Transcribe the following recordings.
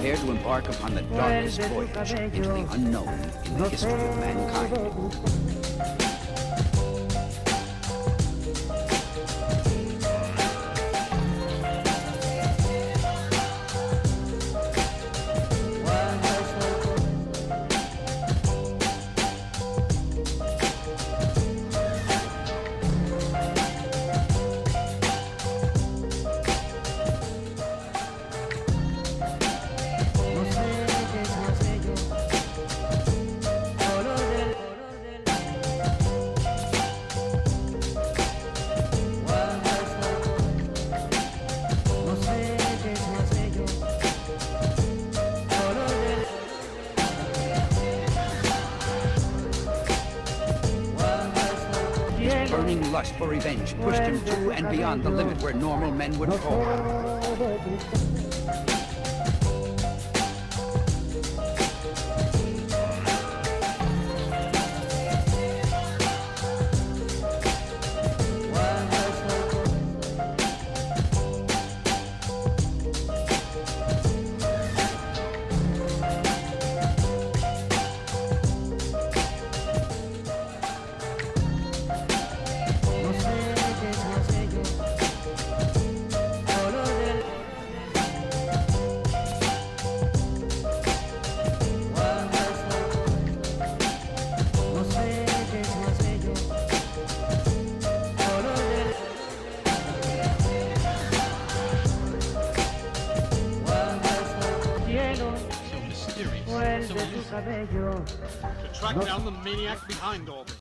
prepare to embark upon the darkest voyage into the unknown in the history of mankind. Burning lust for revenge pushed him to and beyond the limit where normal men would fall. To track down the maniac behind all this.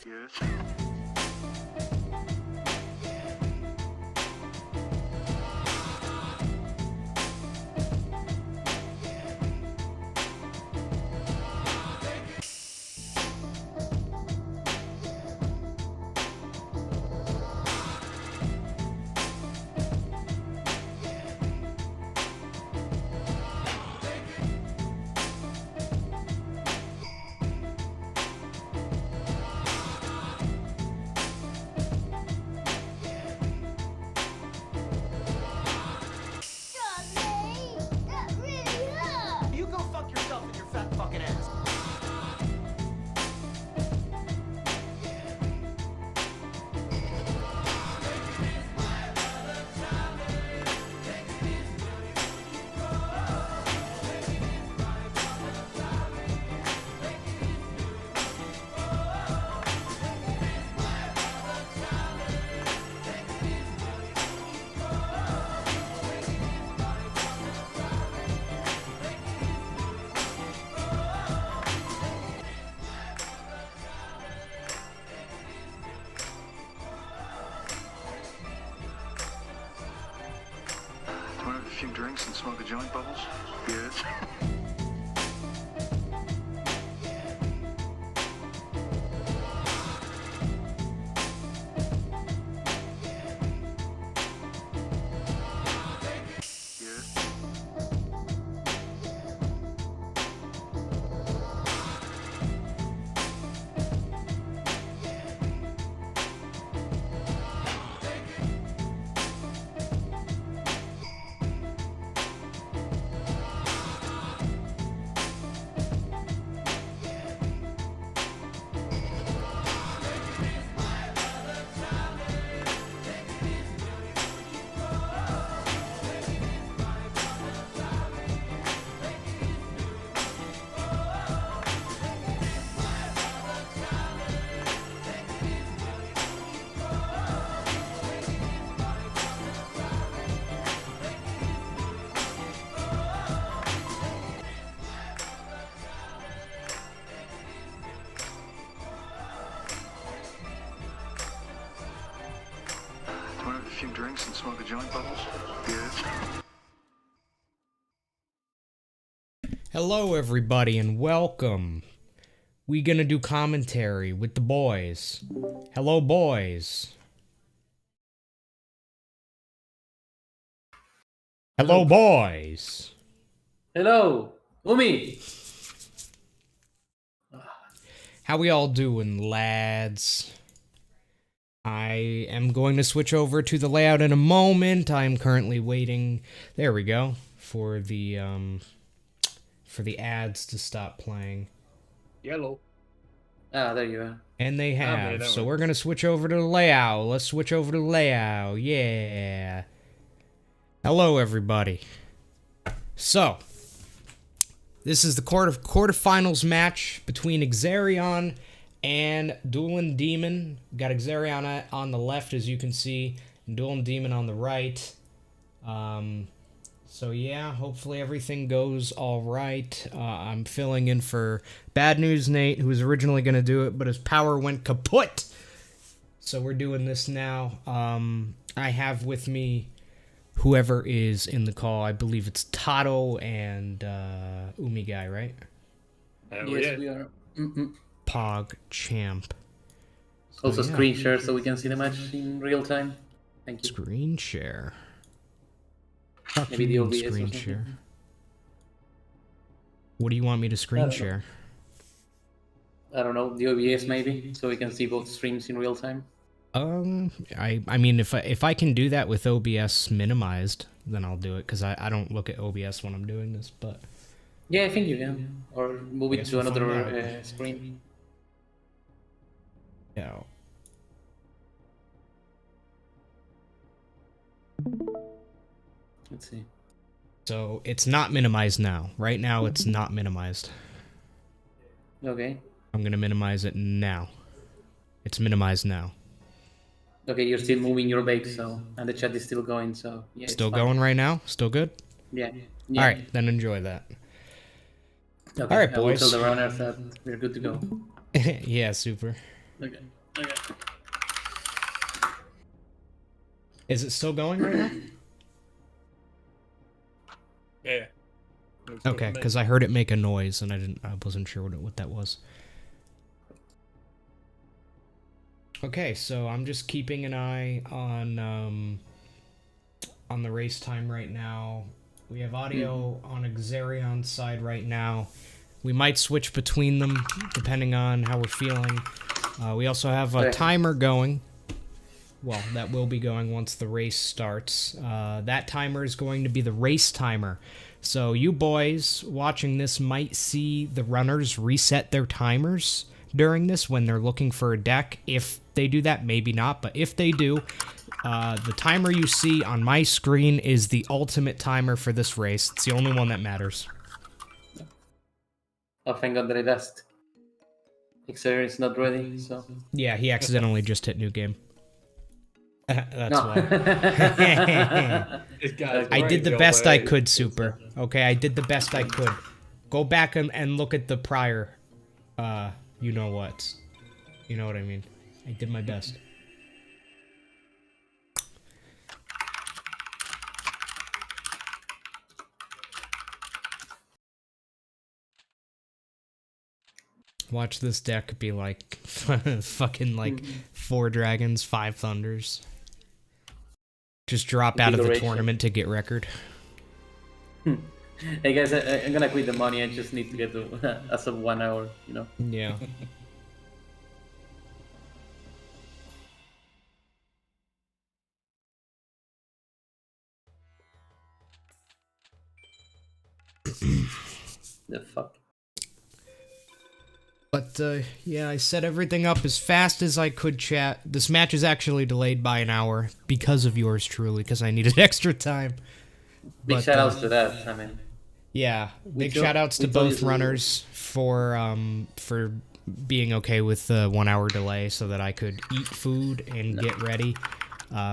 Yes. Want to have a few drinks and smoke a joint, Bubbles? Yes. Want to have a few drinks and smoke a joint, Bubbles? Yes. Hello everybody and welcome. We gonna do commentary with the boys. Hello boys. Hello boys. Hello, Umi. How we all doing, lads? I am going to switch over to the layout in a moment. I'm currently waiting. There we go. For the ads to stop playing. Yellow. Ah, there you are. And they have. that So one. we're going to switch over to the layout. Let's switch over to the layout. Yeah. Hello, everybody. So, this is the quarterfinals match between Exarion and Duelindemon. Got Exarion on the left, as you can see, and Duelindemon on the right. So yeah, hopefully everything goes all right. I'm filling in for Bad News Nate, who was originally going to do it, but his power went kaput. So we're doing this now. I have with me whoever is in the call. I believe it's Tato and Umi Guy, right? Yes, we are. Pog Champ. Also, yeah. screen share so we can see the match in real time. Thank you. Screen share. Maybe the OBS or Screen something. share. What do you want me to screen share? I don't know, the OBS maybe, so we can see both streams in real time. I mean, if I can do that with OBS minimized, then I'll do it, because I don't look at OBS when I'm doing this, but... Yeah, I think you can. Or move it Guess to we'll find another screen. Yeah. Let's see. So, it's not minimized now. Right now, it's not minimized. Okay. I'm gonna minimize it now. It's minimized now. Okay, you're still moving your bake, so... And the chat is still going, so... Yeah, it's Still fine. going right now? Still good? Yeah. Alright, then enjoy that. Okay, Alright, I will boys. tell the runners that we're good to go. Yeah, super. Okay. Is it still going right now? Yeah. Okay, because I heard it make a noise and I wasn't sure what that was. Okay, so I'm just keeping an eye on the race time right now. We have audio on Exarion's side right now. We might switch between them depending on how we're feeling. We also have a timer going. Well, that will be going once the race starts. That timer is going to be the race timer. So you boys watching this might see the runners reset their timers during this when they're looking for a deck. If they do that, maybe not, but if they do, the timer you see on my screen is the ultimate timer for this race. It's the only one that matters. Oh, thank God that I asked. Exarion is not ready, so... Yeah, he accidentally just hit new game. That's No. why. I did the best I could, Super. Okay, I did the best I could. Go back and look at the prior, you know what. You know what I mean. I did my best. Watch this deck be like, fucking like 4 dragons, 5 thunders. Just drop out of the Configuration. tournament to get record. Hey guys, I'm gonna quit the money. I just need to get to as of 1 hour, you know. Yeah. The fuck. But, yeah, I set everything up as fast as I could, chat. This match is actually delayed by an hour because of yours truly, because I needed extra time. Big But, shout outs to that, I mean. Yeah, big told- shout outs to we told you both to- runners for being okay with the 1 hour delay so that I could eat food and get ready.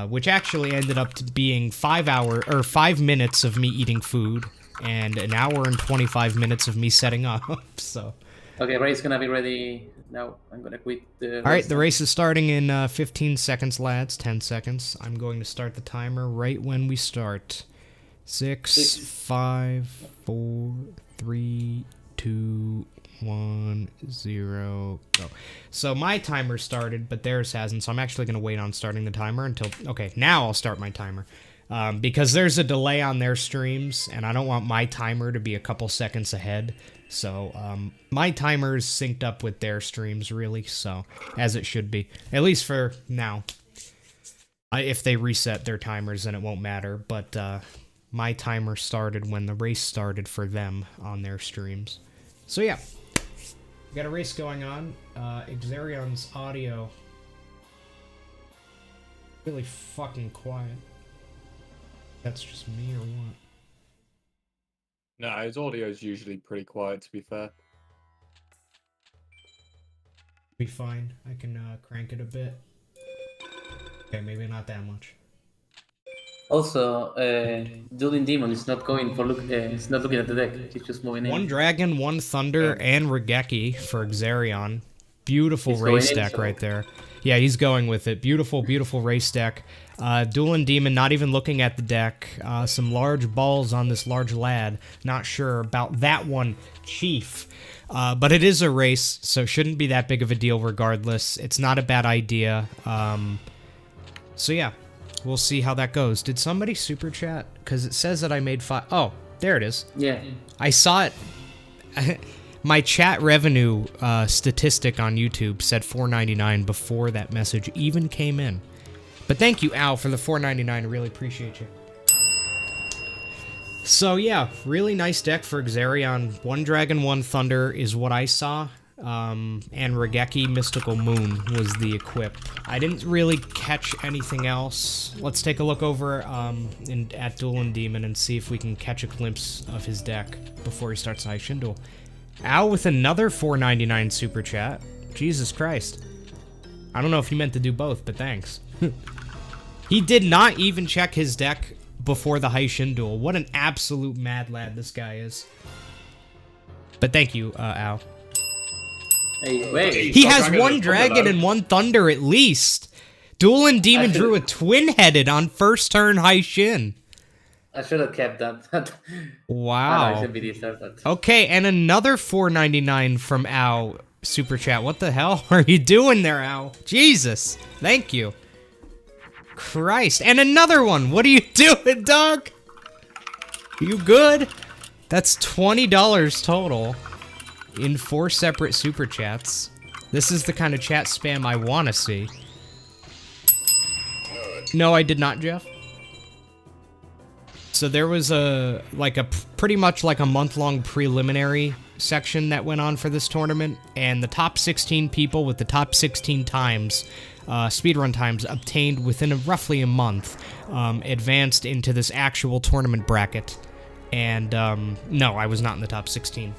Which actually ended up to being 5 minutes of me eating food and an hour and 25 minutes of me setting up. So, Okay, race gonna be ready now. I'm gonna quit the all right, the race is starting in 15 seconds, lads. 10 seconds. I'm going to start the timer right when we start. 6, 5, 4, 3, 2, 1, 0, go. So my timer started, but theirs hasn't, so I'm actually going to wait on starting the timer until... Okay, now I'll start my timer. Because there's a delay on their streams, and I don't want my timer to be a couple seconds ahead So my timer's synced up with their streams, really, so as it should be, at least for now. If they reset their timers, then it won't matter, but my timer started when the race started for them on their streams. So yeah, we got a race going on. Exarion's audio really fucking quiet. That's just me or what? No, his audio is usually pretty quiet, to be fair. Be fine. I can crank it a bit. Okay, maybe not that much. Also, Duelindemon is not going for he's not looking at the deck. He's just moving in. One Dragon, one Thunder, and Regeki for Exarion. Beautiful He's race going in, deck so- right there. Yeah, he's going with it. Beautiful, beautiful race deck. Duelindemon not even looking at the deck. Some large balls on this large lad. Not sure about that one, Chief. But it is a race, so shouldn't be that big of a deal regardless. It's not a bad idea. So yeah, we'll see how that goes. Did somebody super chat? Because it says that I made 5. Oh, there it is. Yeah. I saw it. My chat revenue statistic on YouTube said $4.99 before that message even came in. But thank you, Al, for the $4.99. I really appreciate you. So yeah, really nice deck for Exarion. One Dragon, one Thunder is what I saw. And Regeki Mystical Moon was the equip. I didn't really catch anything else. Let's take a look over at Duelindemon and see if we can catch a glimpse of his deck before he starts High Shindle. Al with another $4.99 super chat. Jesus Christ. I don't know if he meant to do both, but thanks. He did not even check his deck before the High Shindle. What an absolute mad lad this guy is. But thank you, Al. Hey, wait. He has one Dragon and one Thunder at least. Duelindemon drew a twin-headed on first turn High Shin. I should have kept that. Wow. I should be disturbed, but... Okay, and another $4.99 from Al super chat. What the hell are you doing there, Al? Jesus. Thank you. Christ. And another one. What are you doing, dog? You good? That's $20 total in 4 separate super chats. This is the kind of chat spam I want to see. No, I did not, Jeff. So there was pretty much like a month-long preliminary section that went on for this tournament, and the top 16 people with the top 16 times, speedrun times obtained within roughly a month, advanced into this actual tournament bracket. And no, I was not in the top 16.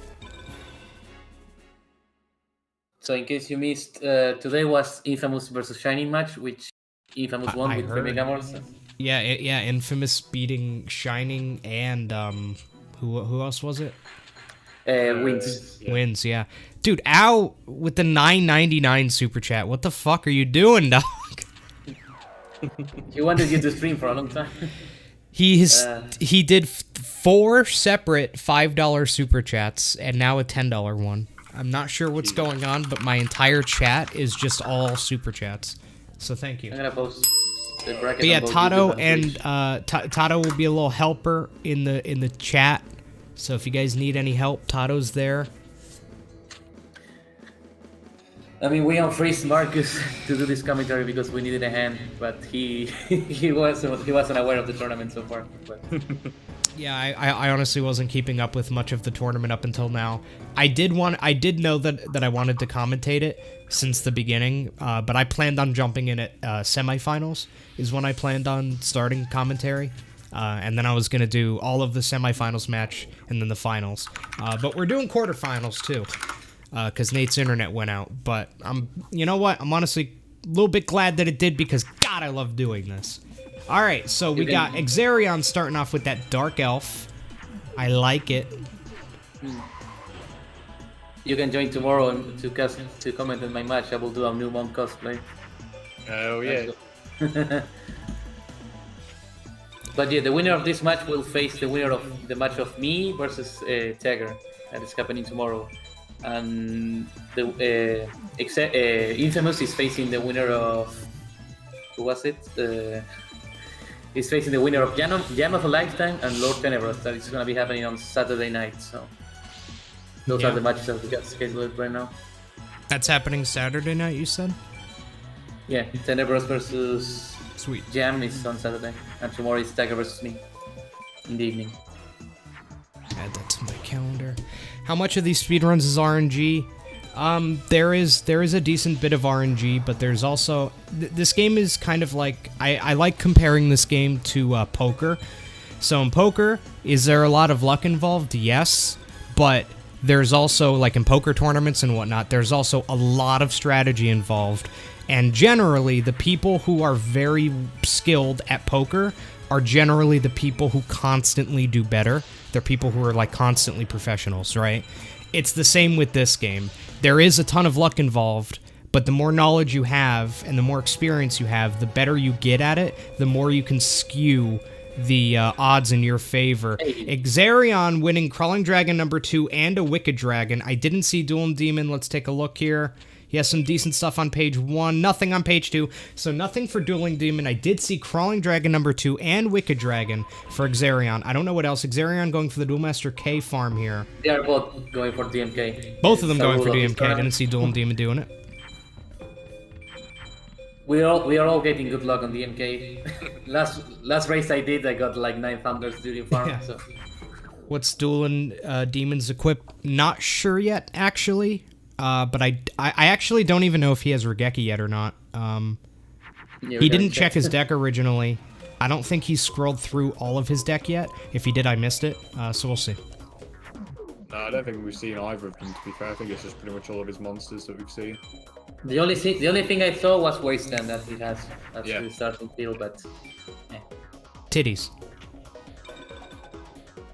So in case you missed, today was Infamous versus Shining match, which Infamous won with 3 Megamorphs. Yeah, Infamous beating Shining and who else was it? Wins. Yeah. Wins, yeah. Dude, Al with the $9.99 super chat. What the fuck are you doing, dog? He wanted you to stream for a long time. He did 4 separate $5 super chats and now a $10 one. I'm not sure what's going on, but my entire chat is just all super chats. So thank you. I'm gonna post the bracket. But yeah, on both Tato YouTube and Twitch. Tato will be a little helper in the chat. So if you guys need any help, Tato's there. I mean, we unfreezed Marcus to do this commentary because we needed a hand, but he wasn't aware of the tournament so far. But. Yeah, I honestly wasn't keeping up with much of the tournament up until now. I did know that I wanted to commentate it since the beginning, but I planned on jumping in at semifinals is when I planned on starting commentary. And then I was going to do all of the semifinals match and then the finals. But we're doing quarterfinals too, because Nate's internet went out. But you know what? I'm honestly a little bit glad that it did because, God, I love doing this. All right, so we got Exarion starting off with that Dark Elf. I like it. You can join tomorrow to comment on my match. I will do a new monk cosplay. Oh, yeah. But yeah, the winner of this match will face the winner of the match of me versus Tagger. That is happening tomorrow. And the Infamous is facing the winner of... Who was it? He's facing the winner of Jam of a Lifetime and Lord Tenebros. That is going to be happening on Saturday night. So Those Yeah. are the matches that we got scheduled right now. That's happening Saturday night, you said? Yeah, Tenebros versus Sweet. Jam is on Saturday, and tomorrow is Tiger versus me in the evening. Add that to my calendar. How much of these speedruns is RNG? There is a decent bit of RNG, but there's also this game is kind of like I like comparing this game to poker. So in poker, is there a lot of luck involved? Yes, but there's also, like in poker tournaments and whatnot, there's also a lot of strategy involved. And generally, the people who are very skilled at poker are generally the people who constantly do better. They're people who are like constantly professionals, right? It's the same with this game. There is a ton of luck involved, but the more knowledge you have and the more experience you have, the better you get at it, the more you can skew the odds in your favor. Exarion winning Crawling Dragon number 2 and a Wicked Dragon. I didn't see Duelindemon. Let's take a look here. He has some decent stuff on page 1, nothing on page 2, so nothing for Duelindemon. I did see Crawling Dragon number 2 and Wicked Dragon for Exarion. I don't know what else. Exarion going for the Duelmaster K farm here. They are both going for DMK. Both of them It's a going for rule of this DMK. I didn't tournament. see Duelindemon doing it. We are all getting good luck on DMK. last race I did, I got like 9 thunders during farm. Yeah. So What's Demon's equip? Not sure yet, actually. But I actually don't even know if he has Regeki yet or not. yeah, He didn't check his deck originally. I don't think he's scrolled through all of his deck yet. If he did, I missed it. So we'll see. No, I don't think we've seen either of them, to be fair. I think it's just pretty much all of his monsters that we've seen. The only thing I saw was Wasteland that he has at Yeah. the starting field, but Titties.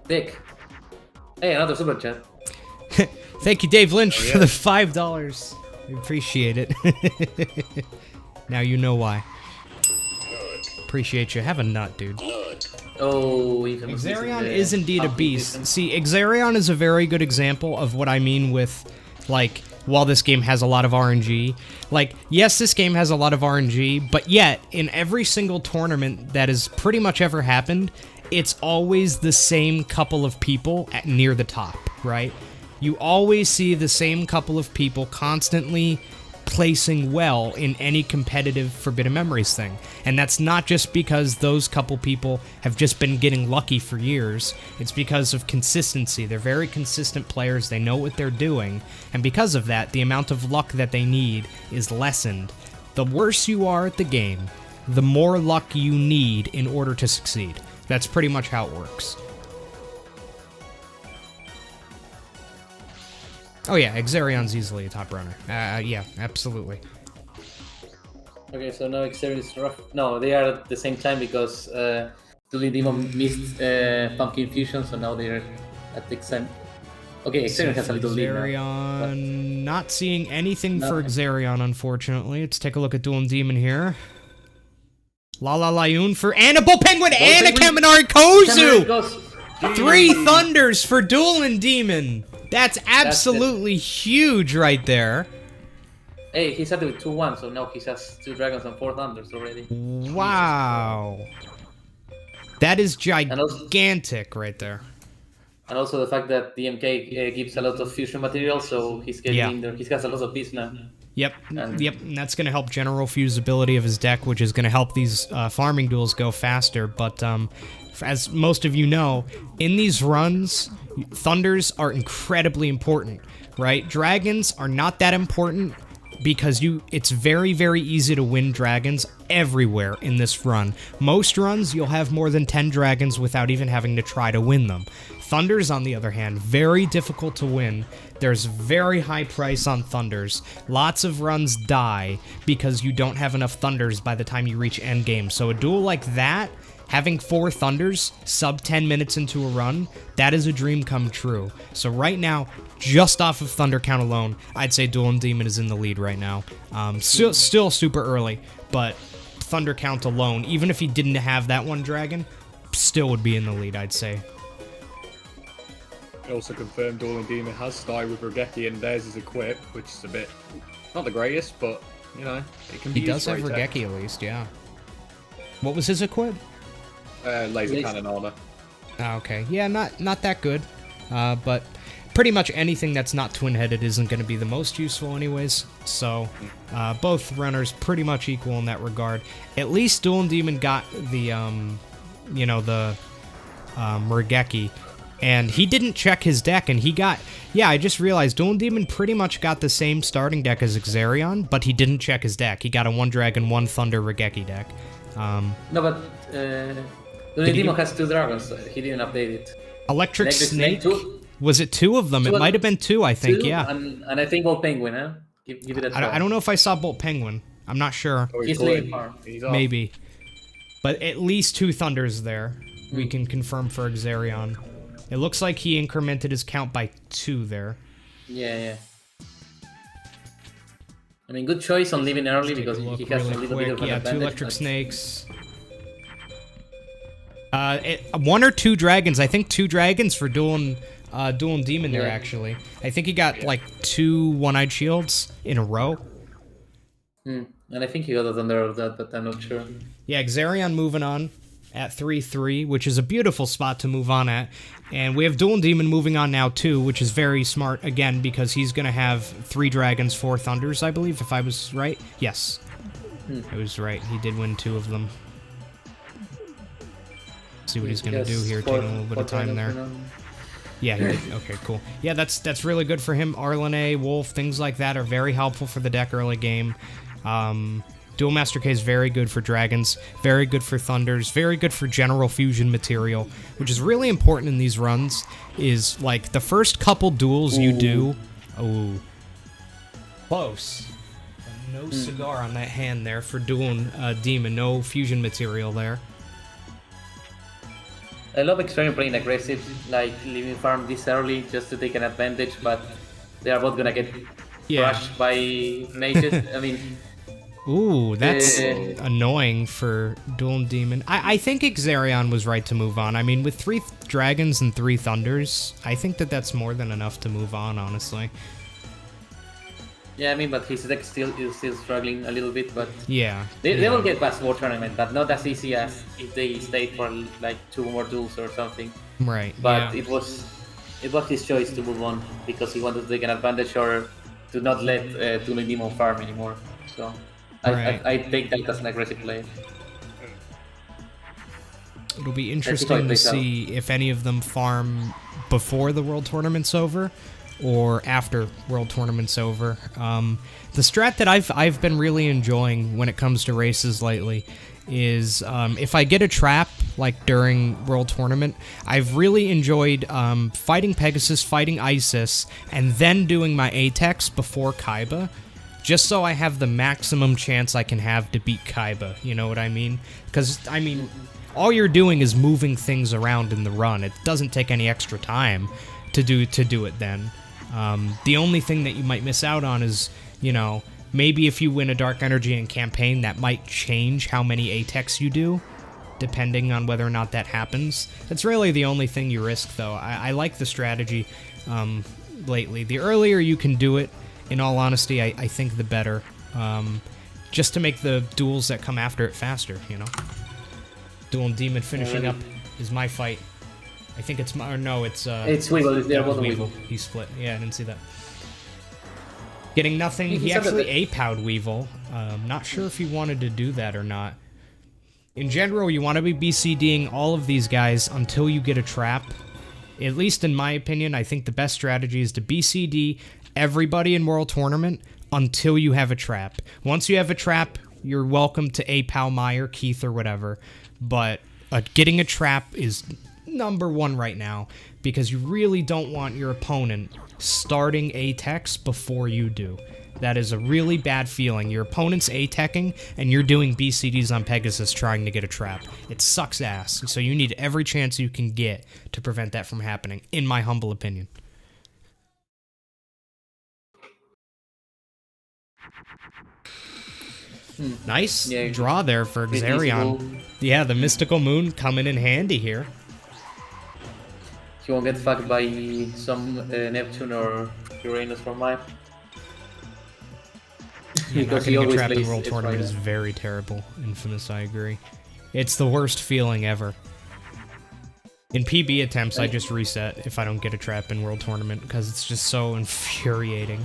Dick. Hey, another super chat. Thank you, Dave Lynch, Oh, for yeah. the $5. We appreciate it. Now you know why. Appreciate you. Have a nut, dude. Oh, Infamous Exarion the is indeed a pumpkin beast. system. See, Exarion is a very good example of what I mean with, like, while this game has a lot of RNG. Like, yes, this game has a lot of RNG, but yet, in every single tournament that has pretty much ever happened, it's always the same couple of people near the top, right? You always see the same couple of people constantly placing well in any competitive Forbidden Memories thing. And that's not just because those couple people have just been getting lucky for years. It's because of consistency. They're very consistent players. They know what they're doing. And because of that, the amount of luck that they need is lessened. The worse you are at the game, the more luck you need in order to succeed. That's pretty much how it works. Oh yeah, Exarion's easily a top runner. Yeah, absolutely. Okay, so now Exarion is rough. No, they are at the same time because Duelindemon missed Pumpkin Fusion, so now they're at the same. Okay, Exarion has a little lead now. Exarion, not seeing anything for Nothing. Exarion, unfortunately. Let's take a look at Duelindemon here. Lala Layun for Annabelle Penguin and a Penguin. Kaminari Cameron Kozu! goes. 3 Thunders for Duelindemon! That's absolutely huge right there. Hey, he started with 2-1, so now he has 2 dragons and 4 thunders already. Wow. That is gigantic right there. And also the fact that DMK gives a lot of fusion material, so he's getting Yeah. in there. He has a lot of beats now. Yep, And- yep, and that's going to help general fusibility of his deck, which is going to help these farming duels go faster. But as most of you know, in these runs, Thunders are incredibly important, right? Dragons are not that important because it's very, very easy to win dragons everywhere in this run. Most runs, you'll have more than 10 dragons without even having to try to win them. Thunders, on the other hand, very difficult to win. There's very high price on Thunders. Lots of runs die because you don't have enough Thunders by the time you reach endgame. So a duel like that, having 4 Thunders sub 10 minutes into a run, that is a dream come true. So right now, just off of Thunder count alone, I'd say Duelindemon is in the lead right now. Still super early, but Thunder count alone, even if he didn't have that one dragon, still would be in the lead, I'd say. It also confirmed Duelindemon has started with Regeki and there's his equip, which is a bit not the greatest, but you know, it can be He used does for have a tech. Regeki at least, yeah. What was his equip? Laser cannon armor. Ah, okay. Yeah, not that good. But pretty much anything that's not twin-headed isn't going to be the most useful anyways. So both runners pretty much equal in that regard. At least Duelindemon got the, the Murgeki. And he didn't check his deck, and he got... Yeah, I just realized Duelindemon pretty much got the same starting deck as Exarion, but he didn't check his deck. He got a 1-Dragon, 1-Thunder Regeki deck. No, but Duelindemon has 2 dragons, so he didn't update it. Electric Snake? Two, Was it 2 of them? It might have been 2, I think, yeah. And I think Bolt Penguin, huh? Give it a try. I don't know if I saw Bolt Penguin. I'm not sure. He's late farm. Maybe. But at least 2 Thunders there. We can confirm for Exarion. It looks like he incremented his count by 2 there. Yeah. I mean, good choice on leaving early because he has a little bit of an advantage. 2 Electric Snakes. 1 or 2 dragons. I think 2 dragons for Duelindemon there, actually. I think he got, like, 2 One-Eyed Shields in a row. And I think he got a Thunder of that, but I'm not sure. Yeah, Exarion moving on at 3-3, which is a beautiful spot to move on at. And we have Duelindemon moving on now, too, which is very smart, again, because he's going to have 3 dragons, 4 thunders, I believe, if I was right. Yes, I was right. He did win 2 of them. See what he's going to do here, taking a little bit of time there. Yeah, he did. Okay, cool. Yeah, that's really good for him. Arlene, Wolf, things like that are very helpful for the deck early game. Dual Master K is very good for dragons, very good for thunders, very good for general fusion material, which is really important in these runs, is like the first couple duels you do... Oh. Close. No cigar on that hand there for Duelindemon, no fusion material there. I love Exarion playing aggressive, like leaving farm this early just to take an advantage, but they are both gonna get crushed by mages. I mean... Ooh, that's annoying for Duelindemon. I think Exarion was right to move on. I mean, with 3 dragons and 3 thunders, I think that's more than enough to move on, honestly. Yeah, I mean, but his deck is still struggling a little bit, but... Yeah. They will get past World Tournament, but not as easy as if they stayed for, like, 2 more duels or something. Right, But it was his choice to move on, because he wanted to take an advantage or to not let Duelindemon farm anymore, so... I take that as an aggressive play. It'll be interesting to see if any of them farm before the World Tournament's over or after World Tournament's over. The strat that I've been really enjoying when it comes to races lately is if I get a trap, like during World Tournament, I've really enjoyed fighting Pegasus, fighting Isis, and then doing my Atex before Kaiba. Just so I have the maximum chance I can have to beat Kaiba, you know what I mean? Because, I mean, all you're doing is moving things around in the run. It doesn't take any extra time to do it then. The only thing that you might miss out on is, you know, maybe if you win a Dark Energy in campaign, that might change how many Atex you do, depending on whether or not that happens. That's really the only thing you risk, though. I like the strategy lately. The earlier you can do it, in all honesty, I think the better. Just to make the duels that come after it faster, you know? Duelindemon finishing up is my fight. I think it's my... Or no, it's... It's Weevil. It's Weevil. He split. Yeah, I didn't see that. Getting nothing. He actually A-Powed Weevil. Not sure if he wanted to do that or not. In general, you want to be BCDing all of these guys until you get a trap. At least in my opinion, I think the best strategy is to BCD everybody in World Tournament until you have a trap. Once you have a trap, you're welcome to A-Pow Meyer, Keith, or whatever. But getting a trap is number 1 right now, because you really don't want your opponent starting A-Tex before you do. That is a really bad feeling. Your opponent's A-Teching, and you're doing BCDs on Pegasus trying to get a trap. It sucks ass, so you need every chance you can get to prevent that from happening, in my humble opinion. Nice draw there for Exarion. Yeah, the Mystical Moon coming in handy here. He won't get fucked by some Neptune or Uranus from mine. Because he always plays in World Tournament is very terrible. Infamous, I agree. It's the worst feeling ever. In PB attempts, I just reset if I don't get a trap in World Tournament, because it's just so infuriating.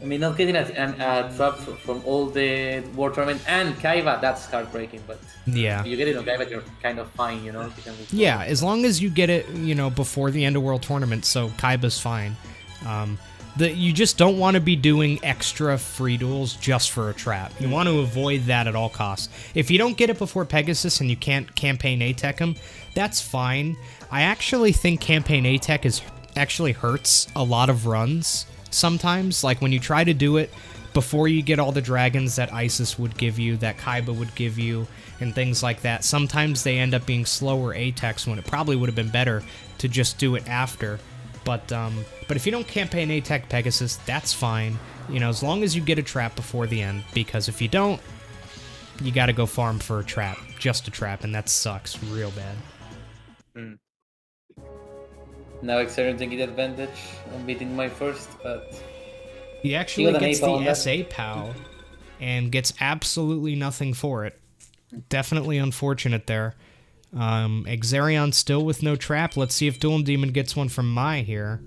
I mean, not getting a trap from all the World Tournament and Kaiba, that's heartbreaking, but Yeah. if you get it on Kaiba, you're kind of fine, you know? You can move Yeah, as long as you get it, you know, before the end of World Tournament, so Kaiba's fine. You just don't want to be doing extra free duels just for a trap. You want to avoid that at all costs. If you don't get it before Pegasus and you can't campaign A-Tech him, that's fine. I actually think campaign A-Tech actually hurts a lot of runs sometimes. Like when you try to do it before you get all the dragons that Isis would give you, that Kaiba would give you, and things like that, sometimes they end up being slower A-Techs when it probably would have been better to just do it after. But if you don't campaign A-Tech Pegasus, that's fine. You know, as long as you get a trap before the end, because if you don't, you gotta go farm for a trap, just a trap, and that sucks real bad. Now Exarion taking advantage. I'm beating my first, but He actually got an gets A POW on the that. SA POW and gets absolutely nothing for it. Definitely unfortunate there. Exarion still with no trap. Let's see if Duelindemon gets one from Mai here.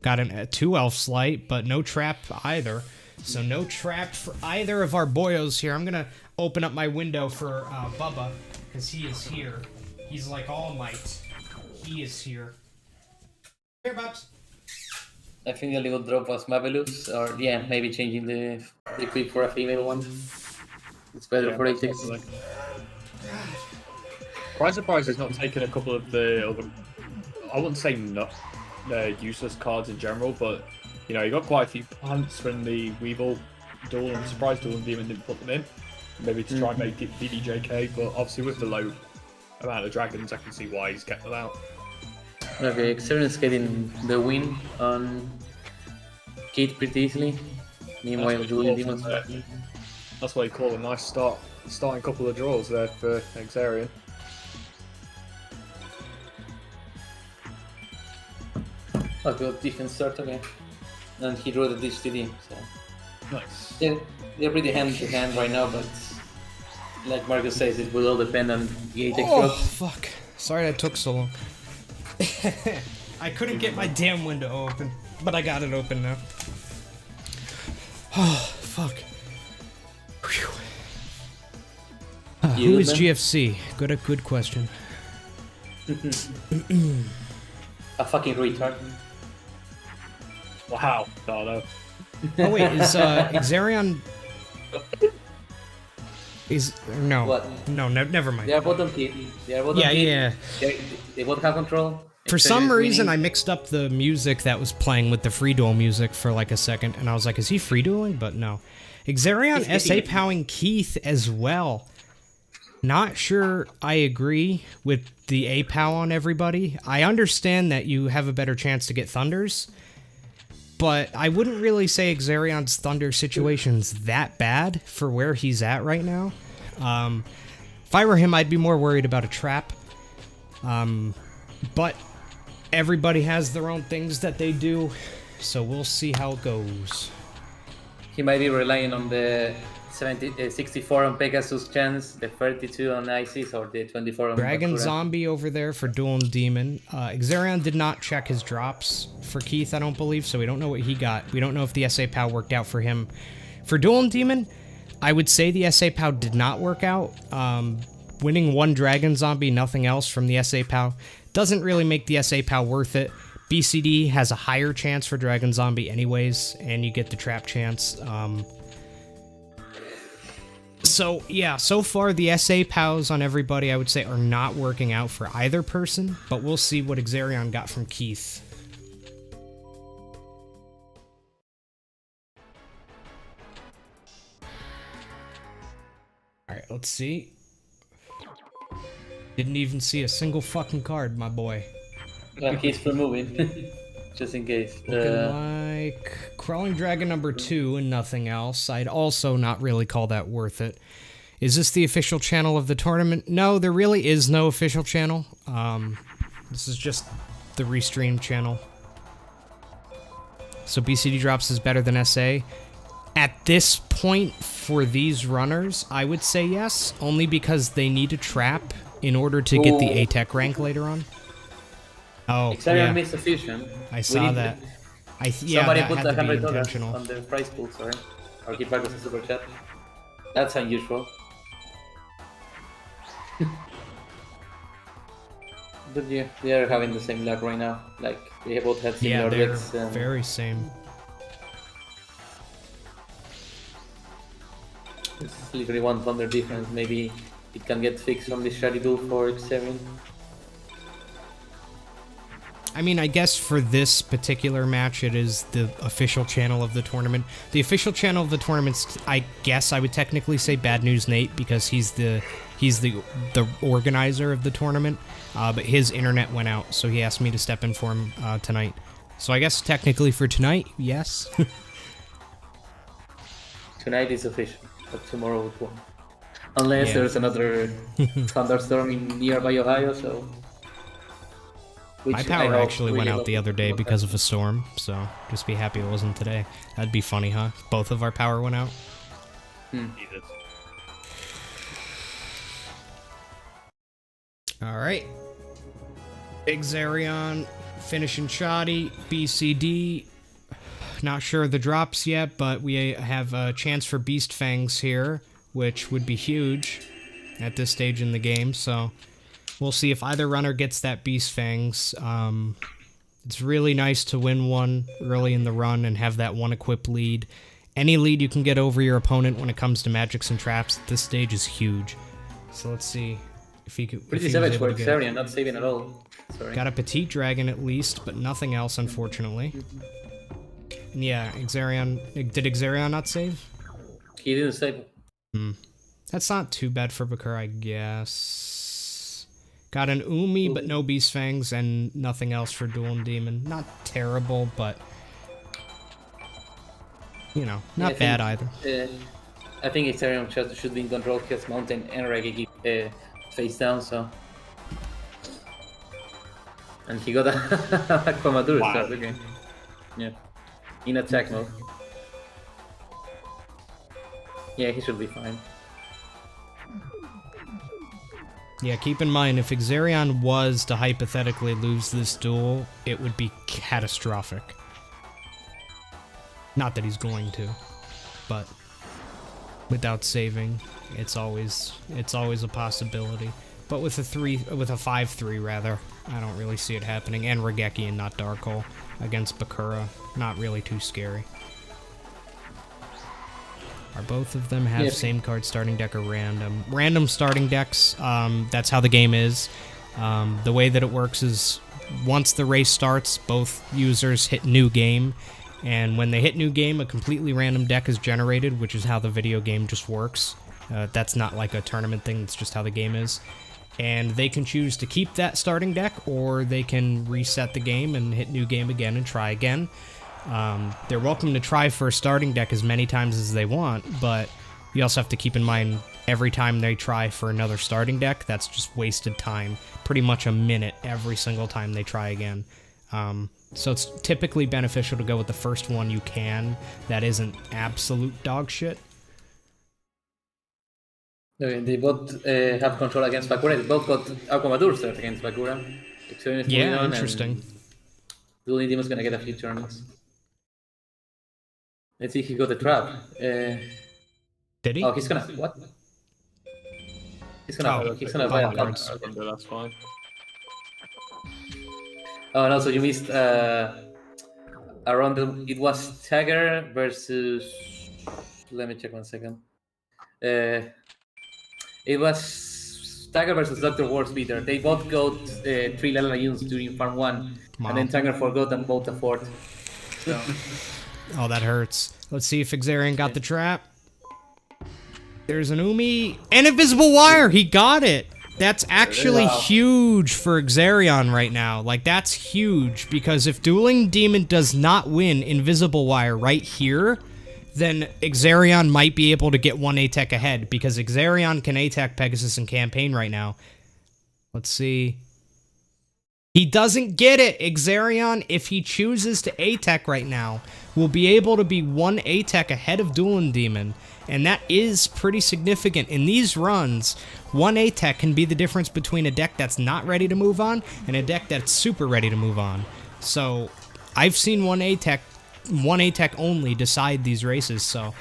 Got a 2-elf slight, but no trap either. So no trap for either of our boyos here. I'm going to open up my window for Bubba, because he is here. He's like All Might. He is here. Here, Bubs. I think the little drop was Mabelus, or yeah, maybe changing the equip for a female one. It's better for A6. Possibly. Quite surprised he's not taken a couple of the other, I wouldn't say not useless cards in general, but you know, he got quite a few plants from the Weevil duel. I'm surprised Duelindemon didn't put them in. Maybe to try and make it BDJK, but obviously with the low amount of dragons, I can see why he's kept them out. Okay, Exarion's getting the win on Kate pretty easily. Meanwhile, Duelindemon's tracking. That's what you call a nice starting couple of draws there for Exarion. Oh, good defense start, okay. And he drew the ditch TD, so. Nice. Yeah, they're pretty hand to hand right now, but like Marcus says, it will all depend on the ATEX Oh, drops. fuck. Sorry that took so long. I couldn't get my damn window open, but I got it open now. Oh, fuck. Whew. Who is Human? GFC? Good question. A fucking retard. Wow. No. Oh wait, is Exarion? No? What? No, never mind. They are bottom tier. They are bottom Yeah, tier. yeah. They both have control. For Exarion some is reason, I winning. mixed up the music that was playing with the free duel music for like a second, and I was like, is he free dueling? But no. Exarion He's SA getting- powing Keith as well. Not sure I agree with the A-POW on everybody. I understand that you have a better chance to get Thunders, but I wouldn't really say Exarion's Thunder situation's that bad for where he's at right now. If I were him, I'd be more worried about a trap. But everybody has their own things that they do, so we'll see how it goes. He might be relying on the 64 on Pegasus chance, the 32 on Isis, or the 24 on Dragon Bakura. Zombie over there for Duelindemon. Exarion did not check his drops for Keith, I don't believe, so we don't know what he got. We don't know if the SA POW worked out for him. For Duelindemon, I would say the SA POW did not work out. Winning one Dragon Zombie, nothing else from the SA POW, doesn't really make the SA POW worth it. BCD has a higher chance for Dragon Zombie anyways, and you get the trap chance. So, yeah, so far the SA POWs on everybody, I would say, are not working out for either person, but we'll see what Exarion got from Keith. Alright, let's see. Didn't even see a single fucking card, my boy. Well, he's for moving, just in case. Looking like Crawling Dragon number 2 and nothing else. I'd also not really call that worth it. Is this the official channel of the tournament? No, there really is no official channel. This is just the restream channel. So BCD drops is better than SA. At this point, for these runners, I would say yes, only because they need a trap in order to get the A-Tech rank later on. Oh, Exarion yeah. missed a fusion. I saw that. Yeah, Somebody that put had to be $100 intentional. on the prize pool, sorry. Or give back us a super chat. That's unusual. But yeah, they are having the same luck right now. Like, they both had Yeah, similar they're decks. And very same. it's literally one thunder difference. Maybe it can get fixed from this shady duel for Exarion. I mean, I guess for this particular match, it is the official channel of the tournament. The official channel of the tournament's, I guess I would technically say Bad News Nate, because he's the organizer of the tournament. But his internet went out, so he asked me to step in for him tonight. So I guess technically for tonight, yes. Tonight is official, but tomorrow it won't. Unless there's another thunderstorm in nearby Ohio, so... My power actually went out the other day because of a storm, so just be happy it wasn't today. That'd be funny, huh? Both of our power went out. Jesus. Alright. Exarion finishing shoddy. BCD. Not sure of the drops yet, but we have a chance for Beast Fangs here, which would be huge at this stage in the game, so... We'll see if either runner gets that Beast Fangs. It's really nice to win one early in the run and have that one equip lead. Any lead you can get over your opponent when it comes to magics and traps at this stage is huge. So let's see if he could. Pretty savage for Exarion, not saving at all. Sorry. Got a Petite Dragon at least, but nothing else, unfortunately. And yeah, Exarion. Did Exarion not save? He didn't save. That's not too bad for Bakura, I guess. Got an Umi, but no Beast Fangs, and nothing else for Duelindemon. Not terrible, but... You know, not bad either. I think Exarion should be in control because Mountain and Reggie face down, so... And he got a Aquamadur start the game. Yeah. In attack mode. Yeah, he should be fine. Yeah, keep in mind, if Exarion was to hypothetically lose this duel, it would be catastrophic. Not that he's going to, but without saving, it's always a possibility. But with a 5-3 rather, I don't really see it happening. And Regeki and not Dark Hole against Bakura, not really too scary. Are both of them have same card starting deck or random? Random starting decks, that's how the game is. The way that it works is once the race starts, both users hit new game, and when they hit new game, a completely random deck is generated, which is how the video game just works. That's not like a tournament thing, it's just how the game is. And they can choose to keep that starting deck, or they can reset the game and hit new game again and try again. They're welcome to try for a starting deck as many times as they want, but you also have to keep in mind every time they try for another starting deck, that's just wasted time. Pretty much a minute every single time they try again. So it's typically beneficial to go with the first one you can that isn't absolute dog shit. Okay, they both have control against Bakura. They both got Aquamadur start against Bakura. Yeah, interesting. Duelindemon's gonna get a few turns. Let's see if he got the trap. Did he? Oh, he's gonna... What? He's gonna buy cards. That's fine. Oh, no, so you missed around the... It was Tagger versus... Let me check 1 second. It was Tagger versus Dr. Warspeeder. They both got 3 Lalayuns during farm 1. Wow. And then Tagger forgot and bought a 4th. So... Oh, that hurts. Let's see if Exarion got the trap. There's an Umi. And Invisible Wire! He got it! That's actually huge for Exarion right now. Like, that's huge, because if Duelindemon does not win Invisible Wire right here, then Exarion might be able to get one A-Tech ahead, because Exarion can A-Tech Pegasus in campaign right now. Let's see. He doesn't get it. Exarion, if he chooses to A-Tech right now, will be able to be 1 A-Tech ahead of Duelindemon, and that is pretty significant. In these runs, 1 A-Tech can be the difference between a deck that's not ready to move on and a deck that's super ready to move on. So, I've seen 1 A-Tech only decide these races, so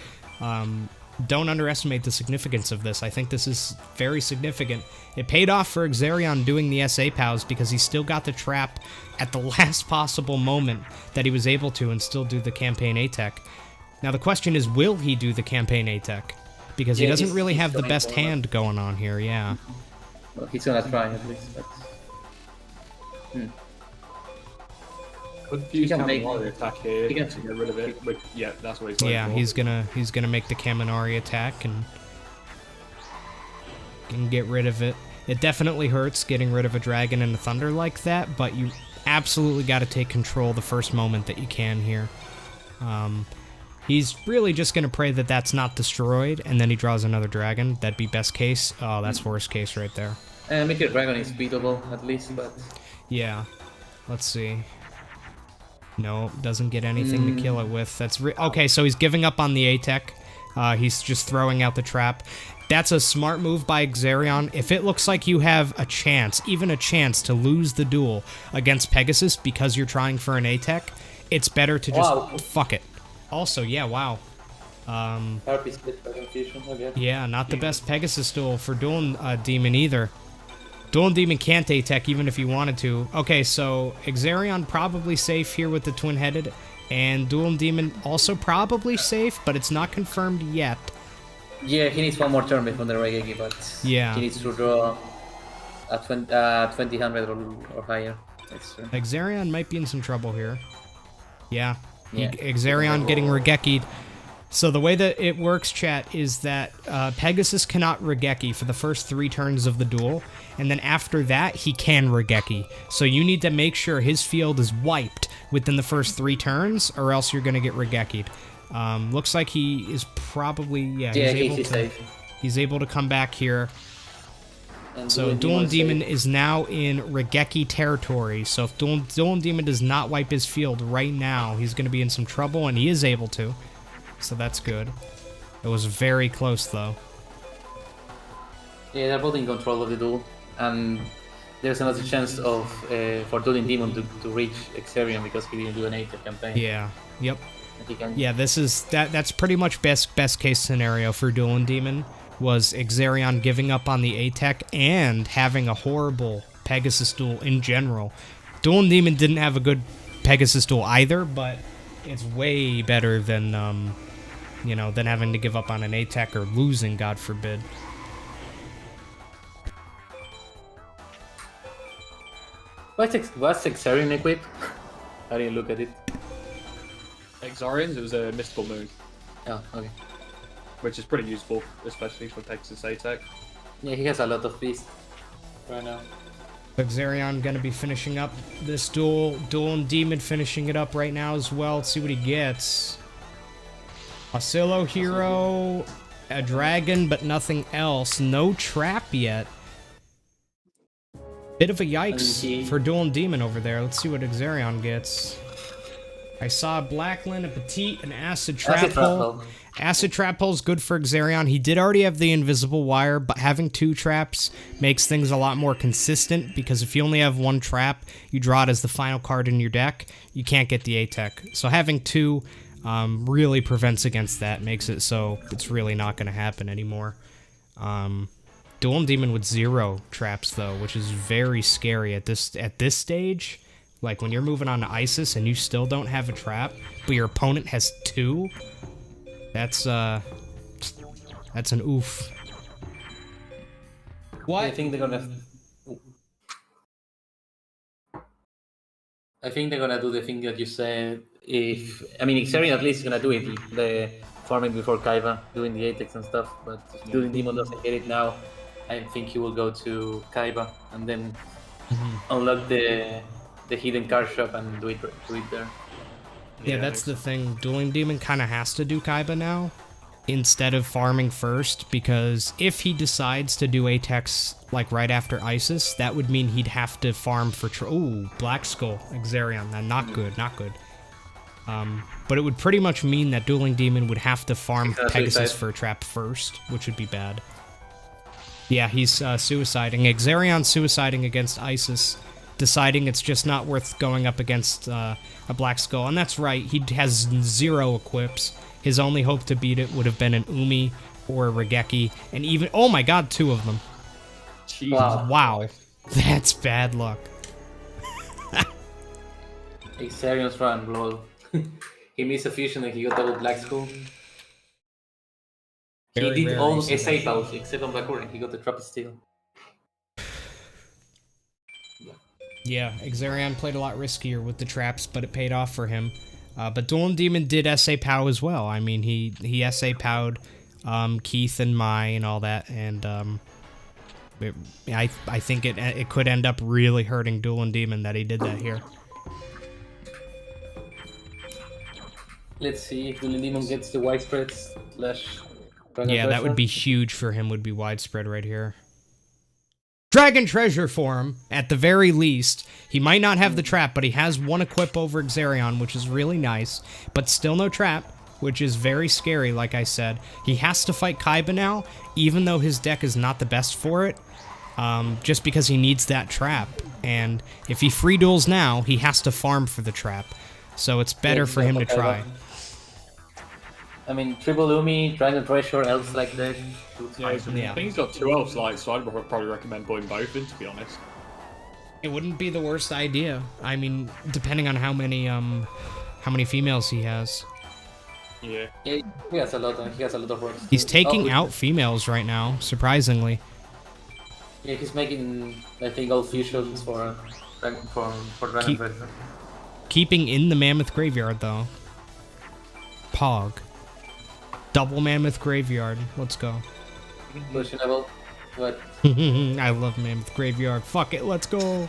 don't underestimate the significance of this. I think this is very significant. It paid off for Exarion doing the SA POWs because he still got the trap at the last possible moment that he was able to and still do the campaign A-Tech. Now the question is, will he do the campaign A-Tech? Because he doesn't really have the best hand going on here, yeah. Well, he's gonna try at least, but... Could use can make- Kaminari attack here he can- to get rid of it. But yeah, that's what he's going Yeah, for. he's gonna make the Kaminari attack and can get rid of it. It definitely hurts getting rid of a dragon and a thunder like that, but you absolutely got to take control the first moment that you can here. He's really just gonna pray that that's not destroyed, and then he draws another dragon. That'd be best case. Oh, that's worst case right there. Meteor Dragon is beatable at least, but... Yeah. Let's see. No, doesn't get anything to kill it with. That's okay, so he's giving up on the A-Tech. He's just throwing out the trap. That's a smart move by Exarion. If it looks like you have a chance, even a chance to lose the duel against Pegasus because you're trying for an A-Tech, it's better to just fuck it. Also, yeah, wow. Harpy split by confusion, okay. Yeah, not the best Pegasus duel for Duelindemon either. Duelindemon can't A-Tech even if he wanted to. Okay, so Exarion probably safe here with the twin-headed, and Duelindemon also probably safe, but it's not confirmed yet. Yeah, he needs one more turn before the Regeki, but Yeah. he needs to draw a 2000 or higher. That's true. Exarion might be in some trouble here. Yeah. Yeah. Exarion getting Regeki'd. So the way that it works, chat, is that Pegasus cannot Regeki for the first 3 turns of the duel, and then after that, he can Regeki. So you need to make sure his field is wiped within the first 3 turns, or else you're going to get Regeki'd. Looks like he is probably... Yeah, he's able to come back here. And So Duelindemon is now in Regeki territory. So if Duelindemon does not wipe his field right now, he's going to be in some trouble, and he is able to. So that's good. It was very close, though. Yeah, they're both in control of the duel, and there's another chance of for Duelindemon to reach Exarion because he didn't do an 8 campaign. Yeah. Yep. And he can- Yeah, this is that's pretty much best case scenario for Duelindemon, was Exarion giving up on the A-Tech and having a horrible Pegasus duel in general. Duelindemon didn't have a good Pegasus duel either, but it's way better than than having to give up on an A-Tech or losing, God forbid. What's Exarion equip? I didn't look at it. Exarion's, it was a mystical moon, Oh, okay. which is pretty useful, especially for Pegasus A-Tech. Yeah, he has a lot of beasts right now. Exarion gonna be finishing up this duel. Duelindemon finishing it up right now as well. Let's see what he gets. A Silo hero, a dragon, but nothing else. No trap yet. Bit of a yikes for Duelindemon over there. Let's see what Exarion gets. I saw a Blackland, a Petite, an Acid Trap Hole. Acid Trap Hole is good for Exarion. He did already have the Invisible Wire, but having 2 traps makes things a lot more consistent, because if you only have 1 trap, you draw it as the final card in your deck, you can't get the A-Tech. So having 2 really prevents against that, makes it so it's really not going to happen anymore. Duelindemon with 0 traps, though, which is very scary at this stage. Like, when you're moving on to Isis and you still don't have a trap, but your opponent has 2, that's an oof. What? I think they're gonna do the thing that you said. Exarion at least is gonna do it, the farming before Kaiba, doing the Apex and stuff. But if Duelindemon doesn't get it now, I think he will go to Kaiba and then unlock the hidden card shop and do it there. Yeah, that's the thing. Duelindemon kind of has to do Kaiba now, instead of farming first, because if he decides to do Atex like right after Isis, that would mean he'd have to farm for ooh, Black Skull, Exarion. Not good, not good. But it would pretty much mean that Dueling Demon would have to farm Pegasus for a trap first, which would be bad. Yeah, he's suiciding. Exarion suiciding against Isis, deciding it's just not worth going up against a Black Skull. And that's right, he has 0 equips. His only hope to beat it would have been an Umi or a Regeki, and even, oh my god, 2 of them. Jesus. Wow. That's bad luck. Exarion's run, lol. He missed a fusion and he got double Black Skull. Very He did rare all recently. SA powers except on Black Current. He got the Trap Steel. Yeah, Exarion played a lot riskier with the traps, but it paid off for him. But Dueling Demon did SA POW as well. I mean, he SA POW'd Keith and Mai and all that, and I think it could end up really hurting Dueling Demon that he did that here. Let's see if Duelindemon gets the widespread slash. Yeah, that would be huge for him, would be widespread right here. Dragon Treasure for him, at the very least. He might not have the trap, but he has 1 equip over Exarion, which is really nice. But still no trap, which is very scary, like I said. He has to fight Kaiba now, even though his deck is not the best for it, just because he needs that trap. And if he free duels now, he has to farm for the trap. So it's better for him to try. I mean, triple Umi, Dragon Treasure, elves like that. Yeah, I think he's got 2 elves, like, so I'd probably recommend putting both in, to be honest. It wouldn't be the worst idea. I mean, depending on how many females he has. Yeah. Yeah, he has a lot of work. He's taking out females right now, surprisingly. Yeah, he's making, I think, all fusions for Dragon Treasure. Keeping in the Mammoth Graveyard, though. Pog. Double Mammoth Graveyard. Let's go. Questionable, but I love Mammoth Graveyard. Fuck it, let's go.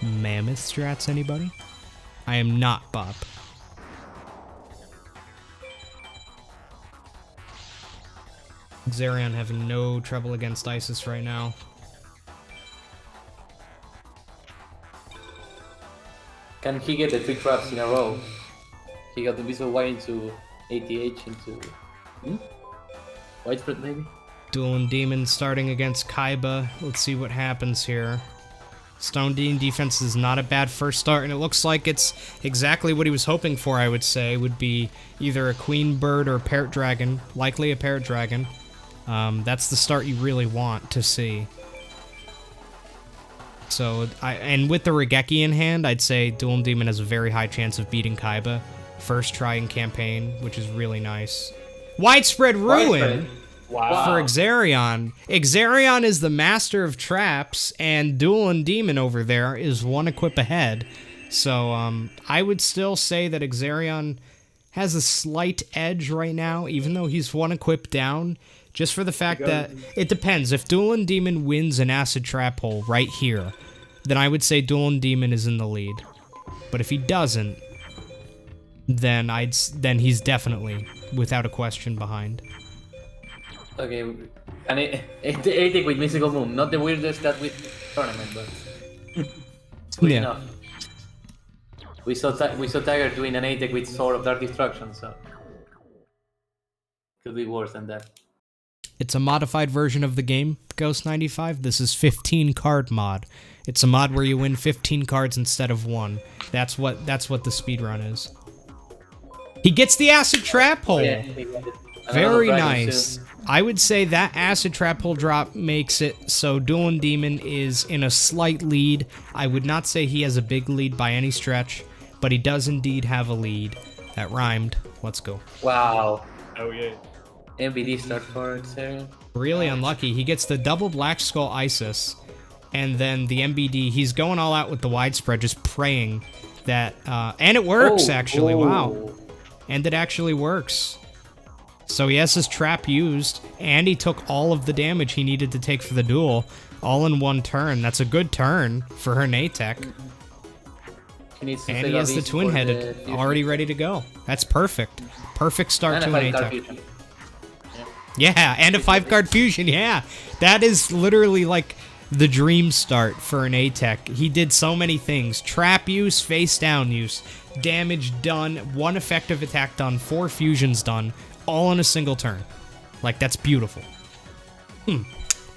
Mammoth strats, anybody? I am not Bob. Exarion having no trouble against Isis right now. can he get the 3 traps in a row? He got the Invisible Wire into ATH into Widespread maybe? Duelindemon starting against Kaiba. Let's see what happens here. Stone Dean defense is not a bad first start, and it looks like it's exactly what he was hoping for, I would say. Would be either a Queen Bird or a Parrot Dragon. Likely a Parrot Dragon. That's the start you really want to see. So, and with the Regeki in hand, I'd say Duelindemon has a very high chance of beating Kaiba. First try in campaign, which is really nice. Widespread Ruin! Wow. For Exarion. Exarion is the master of traps, and Duelindemon over there is 1 equip ahead. So, I would still say that Exarion has a slight edge right now, even though he's 1 equip down, just for the fact that it depends. If Duelindemon wins an Acid Trap Hole right here, then I would say Duelindemon is in the lead. But if he doesn't, then he's definitely, without a question, behind. Okay, and it with Mystical Moon, not the weirdest that with tournament, but it's good enough. We saw Tiger doing an ATEC with Sword of Dark Destruction, so could be worse than that. It's a modified version of the game, Ghost 95. This is 15 card mod. It's a mod where you win 15 cards instead of 1. That's what the speedrun is. He gets the Acid Trap Hole. Yeah, Very nice. I would say that Acid Trap Hole drop makes it so Duelindemon is in a slight lead. I would not say he has a big lead by any stretch, but he does indeed have a lead. That rhymed. Let's go. Wow. Oh yeah. MBD start for Exarion. Really unlucky. He gets the double Black Skull Isis, and then the MBD. He's going all out with the widespread, just praying that... and it works, actually. Wow. And it actually works. So he has his trap used, and he took all of the damage he needed to take for the duel, all in 1 turn. That's a good turn for her Natech. He needs to And save he has the Abyss for twin-headed fusion. already ready to go. That's perfect. Perfect start And to a an 5-card ATEC. fusion. Yeah, and a 5-card fusion, yeah. That is literally like the dream start for an ATEC. He did so many things. Trap use, face down use, damage done, 1 effective attack done, 4 fusions done, all in a single turn. Like, that's beautiful.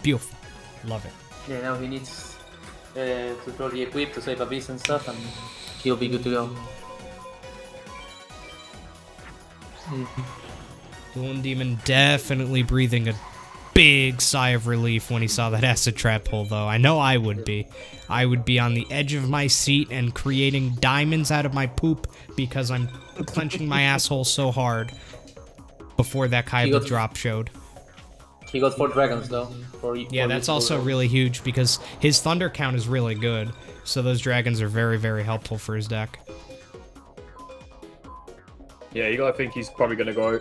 Beautiful. Love it. Yeah, now he needs to throw the equip to save Abyss and stuff, and he'll be good to go. Duelindemon definitely breathing a big sigh of relief when he saw that acid trap pull, though. I know I would be. I would be on the edge of my seat and creating diamonds out of my poop because I'm clenching my asshole so hard before that Kaiba drop showed. He got 4 dragons though. Yeah, that's also really huge because his thunder count is really good, so those dragons are very, very helpful for his deck. Yeah, you gotta think he's probably gonna go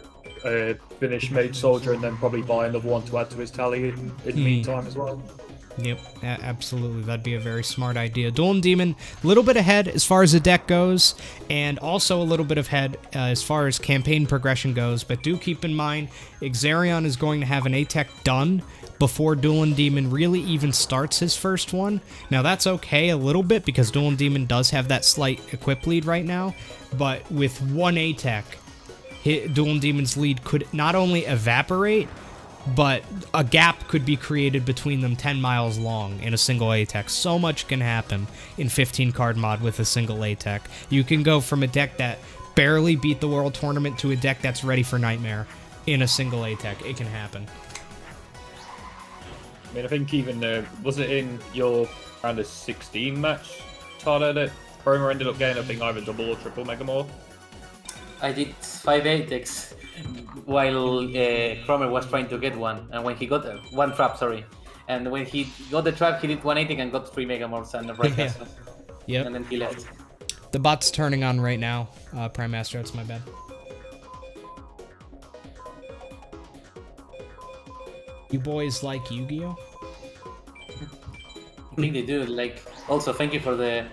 finish Mage Soldier and then probably buy another one to add to his tally in the meantime as well. Yep, absolutely. That'd be a very smart idea. Duelindemon, a little bit ahead as far as the deck goes, and also a little bit ahead as far as campaign progression goes, but do keep in mind, Exarion is going to have an ATEC done before Duelindemon really even starts his first one. Now, that's okay a little bit, because Duelindemon does have that slight equip lead right now, but with one ATEC, Duelindemon's lead could not only evaporate, but a gap could be created between them 10 miles long in a single ATEC. So much can happen in 15 card mod with a single ATEC. You can go from a deck that barely beat the World Tournament to a deck that's ready for Nightmare in a single ATEC. It can happen. I mean, I think even, was it in your round of 16 match, Tyler, that Chroma ended up getting, I think, either double or triple Megamorph? I did 5 ATECs while Cromer was trying to get one, and when he got one trap, sorry, and when he got the trap, he did 1 ATEC and got 3 Megamorphs and a Bright Castle. Yep. And then he left. The bot's turning on right now. Prime Master, it's my bad. You boys like Yu-Gi-Oh? I think they do. Like, also, thank you for the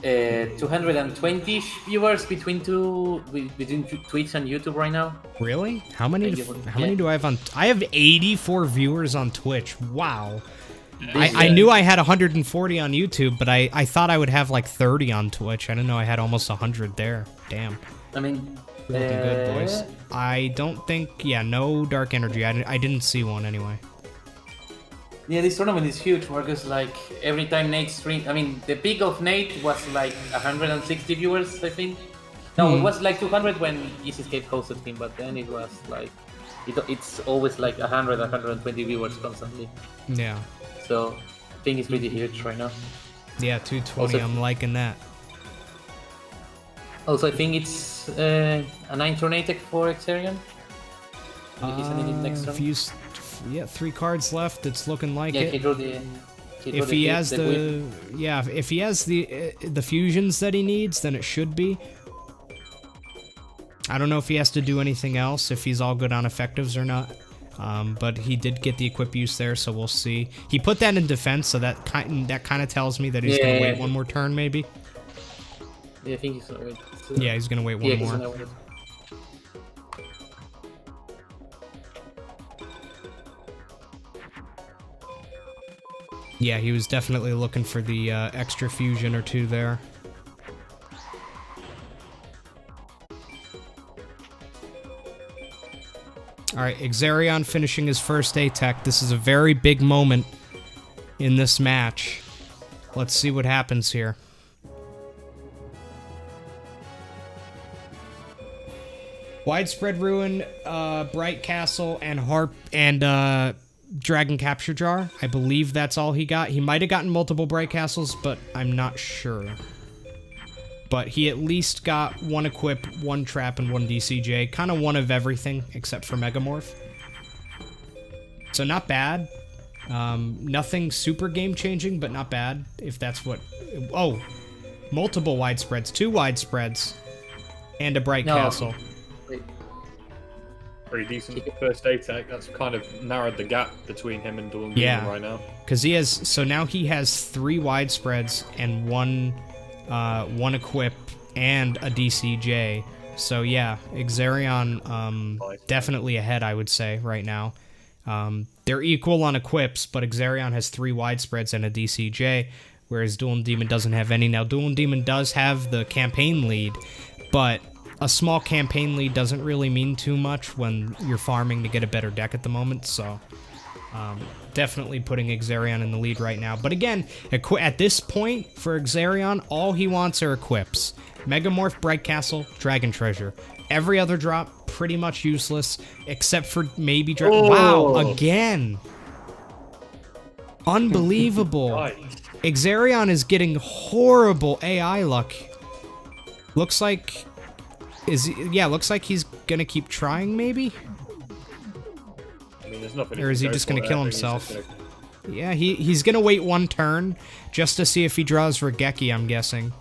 220 viewers between Twitch and YouTube right now. Really? How many do I have on? I have 84 viewers on Twitch. Wow. I knew I had 140 on YouTube, but I thought I would have like 30 on Twitch. I didn't know I had almost 100 there. Damn. I mean, looking good, boys. I don't think, no Dark Energy. I didn't see one anyway. Yeah, this tournament is huge, Marcus. Like, every time Nate streamed, I mean, the peak of Nate was like 160 viewers, I think. No, it was like 200 when Easy Escape hosted him, but then it was like, it's always like 100, 120 viewers constantly. Yeah. So, I think it's pretty huge right now. Yeah, 220, Also, I'm liking that. Also, I think it's a 9-turn ATEC for Exarion. He's sending it next turn. 3 cards left. It's looking like Yeah, it. he drew the... If he has if he has the fusions that he needs, then it should be. I don't know if he has to do anything else, if he's all good on effectives or not. But he did get the equip use there, so we'll see. He put that in defense, so that kind of tells me that he's gonna wait one more turn, maybe. Yeah, I think he's gonna wait. Yeah, he's gonna wait one more. Gonna wait. Yeah, he was definitely looking for the extra fusion or 2 there. Alright, Exarion finishing his first ATEC. This is a very big moment in this match. Let's see what happens here. Widespread Ruin, Bright Castle, and Harp, and Dragon Capture Jar. I believe that's all he got. He might have gotten multiple Bright Castles, but I'm not sure. But he at least got 1 equip, 1 trap, and 1 DCJ. Kind of 1 of everything, except for Megamorph. So not bad. Nothing super game-changing, but not bad, if that's what... Oh! Multiple widespreads. 2 widespreads. And a Bright Castle. Pretty decent first ATEC. That's kind of narrowed the gap between him and Duelindemon right now. Because he has... So now he has 3 widespreads and 1 1 equip, and a DCJ. So yeah, Exarion definitely ahead, I would say, right now. They're equal on equips, but Exarion has 3 widespreads and a DCJ, whereas Duelindemon doesn't have any. Now, Duelindemon does have the campaign lead, but a small campaign lead doesn't really mean too much when you're farming to get a better deck at the moment, so definitely putting Exarion in the lead right now. But again, at this point, for Exarion, all he wants are equips. Megamorph, Bright Castle, Dragon Treasure. Every other drop, pretty much useless, except for maybe... Wow, again! Unbelievable. Exarion is getting horrible AI luck. Looks like... looks like he's gonna keep trying, maybe? I mean, there's nothing. Or is he just gonna kill himself? Yeah, he's gonna wait 1 turn just to see if he draws Regeki, I'm guessing.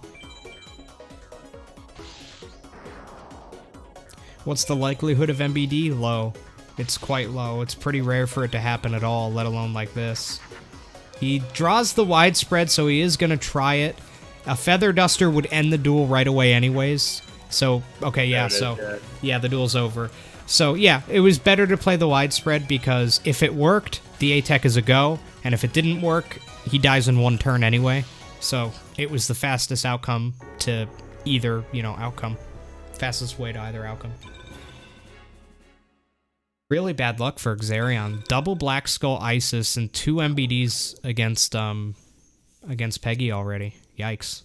What's the likelihood of MBD? Low. It's quite low. It's pretty rare for it to happen at all, let alone like this. He draws the widespread, so he is gonna try it. A Feather Duster would end the duel right away anyways. So, okay, yeah, so, yeah, the duel's over. So, yeah, it was better to play the widespread because if it worked, the A-Tech is a go, and if it didn't work, he dies in 1 turn anyway. So, it was the fastest outcome to either, outcome. Fastest way to either outcome. Really bad luck for Exarion. Double Black Skull Isis and 2 MBDs against Peggy already. Yikes.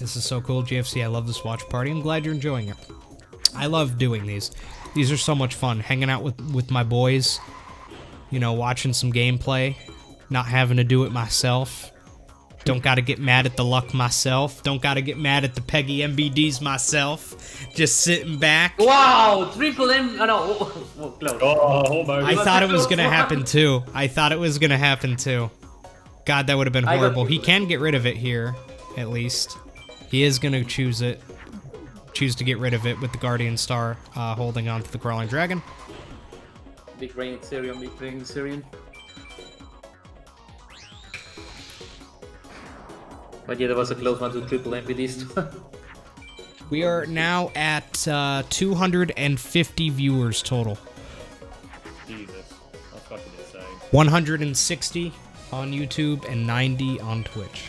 This is so cool, GFC. I love this watch party. I'm glad you're enjoying it. I love doing these. These are so much fun. Hanging out with my boys. Watching some gameplay. Not having to do it myself. Don't gotta get mad at the luck myself. Don't gotta get mad at the Peggy MBDs myself. Just sitting back. Wow! Triple M... Oh, no. Close. Almost. I thought it was gonna happen too. I thought it was gonna happen too. God, that would have been horrible. He can get rid of it here, at least. He is gonna choose it. Choose to get rid of it with the Guardian Star holding on to the Crawling Dragon. Big brain Exarion, big brain Exarion. But yeah, there was a close one to triple MPDs. We are now at 250 viewers total. Jesus, that's fucking insane. 160 on YouTube and 90 on Twitch.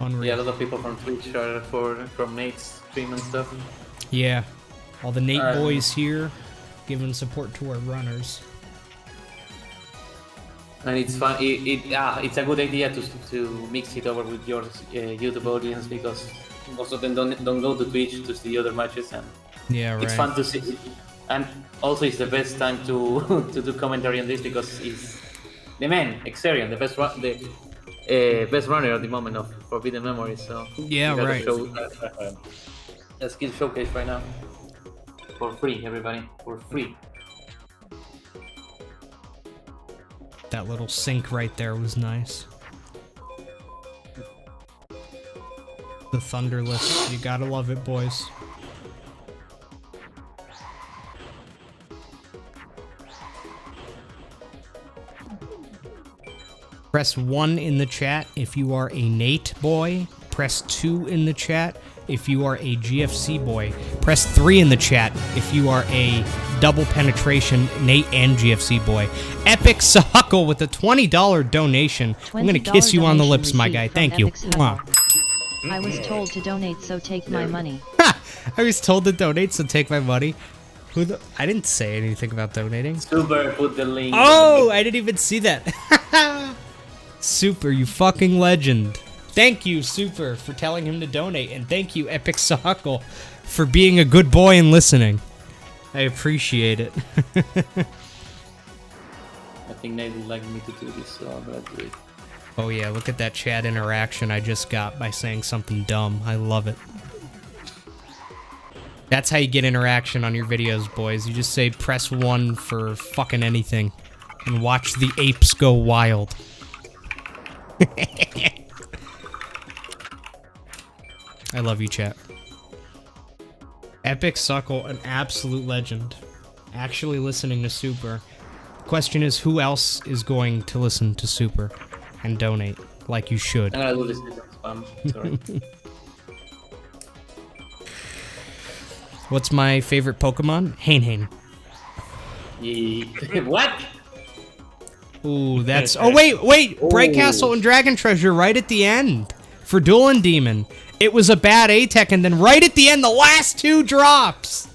Unreal. Yeah, a lot of people from Twitch are from Nate's stream and stuff. Yeah, all the Nate boys here giving support to our runners. And it's fun. It's a good idea to mix it over with your YouTube audience because most of them don't go to Twitch to see other matches, and yeah, right. It's fun to see. And also, it's the best time to do commentary on this because it's the man Exarion, the best runner at the moment of Forbidden Memories. So yeah, right. Show a skill showcase right now for free, everybody, for free. That little sync right there was nice. The Thunderless, you gotta love it, boys. Press 1 in the chat if you are a Nate boy. Press 2 in the chat if you are a GFC boy. Press 3 in the chat if you are a double penetration Nate and GFC boy. Epic Suckle with a $20 donation. I'm gonna kiss you on the lips, my guy. Thank you. Mwah. I was told to donate, so take my money. Ha! I was told to donate, so take my money. I didn't say anything about donating. Super, put the link. Oh, I didn't even see that. Super, you fucking legend. Thank you, Super, for telling him to donate, and thank you, Epic Suckle, for being a good boy and listening. I appreciate it. I think Nate would like me to do this, so I'm gonna do it. Oh yeah, look at that chat interaction I just got by saying something dumb. I love it. That's how you get interaction on your videos, boys. You just say press 1 for fucking anything and watch the apes go wild. I love you, chat. Epic Suckle, an absolute legend. actually listening to Super. Question is, who else is going to listen to Super and donate like you should? I'm gonna do this spam. Sorry. What's my favorite Pokemon? Hain. What? Ooh, that's... Oh, wait! Bright Castle and Dragon Treasure right at the end for Duelindemon. It was a bad A-Tech, and then right at the end, the last 2 drops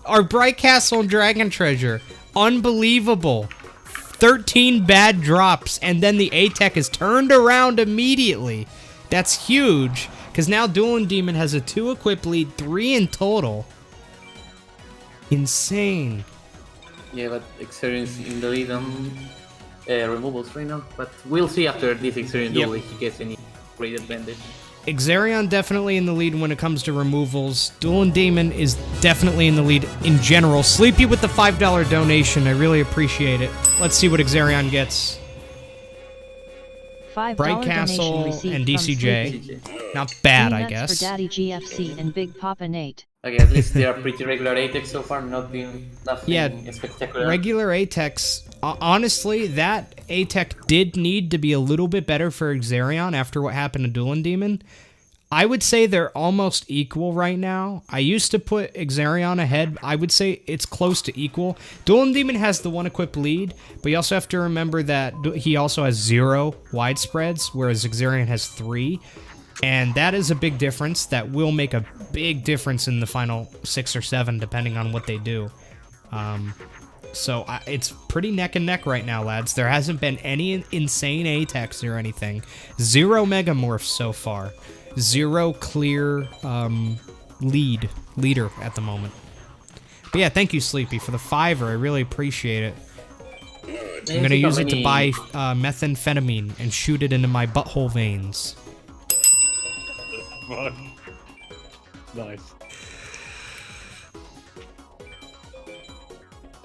are Bright Castle and Dragon Treasure. Unbelievable. 13 bad drops, and then the A-Tech is turned around immediately. That's huge, because now Duelindemon has a 2 equip lead, 3 in total. Insane. Yeah, but Exarion's in the lead on removals right now. But we'll see after this Exarion duel if he gets any great advantage. Exarion definitely in the lead when it comes to removals. Duelindemon is definitely in the lead in general. Sleepy with the $5 donation. I really appreciate it. Let's see what Exarion gets. $5 Bright donation Castle received and from DCJ. Sleepy. Not bad, I Peanuts guess. for Daddy GFC and Big Papa Nate. Okay, at least they are pretty regular A-Tech so far, nothing spectacular. Regular A-Techs. Honestly, that A-Tech did need to be a little bit better for Exarion after what happened to Duelindemon. I would say they're almost equal right now. I used to put Exarion ahead. I would say it's close to equal. Duelindemon has the 1 equip lead, but you also have to remember that he also has 0 widespreads, whereas Exarion has 3. And that is a big difference. That will make a big difference in the final 6 or 7, depending on what they do. So it's pretty neck and neck right now, lads. There hasn't been any insane A-Techs or anything. 0 Megamorphs so far. 0 clear leader at the moment. But yeah, thank you, Sleepy, for the $5. I really appreciate it. I'm gonna use it to buy methamphetamine and shoot it into my butthole veins. Nice.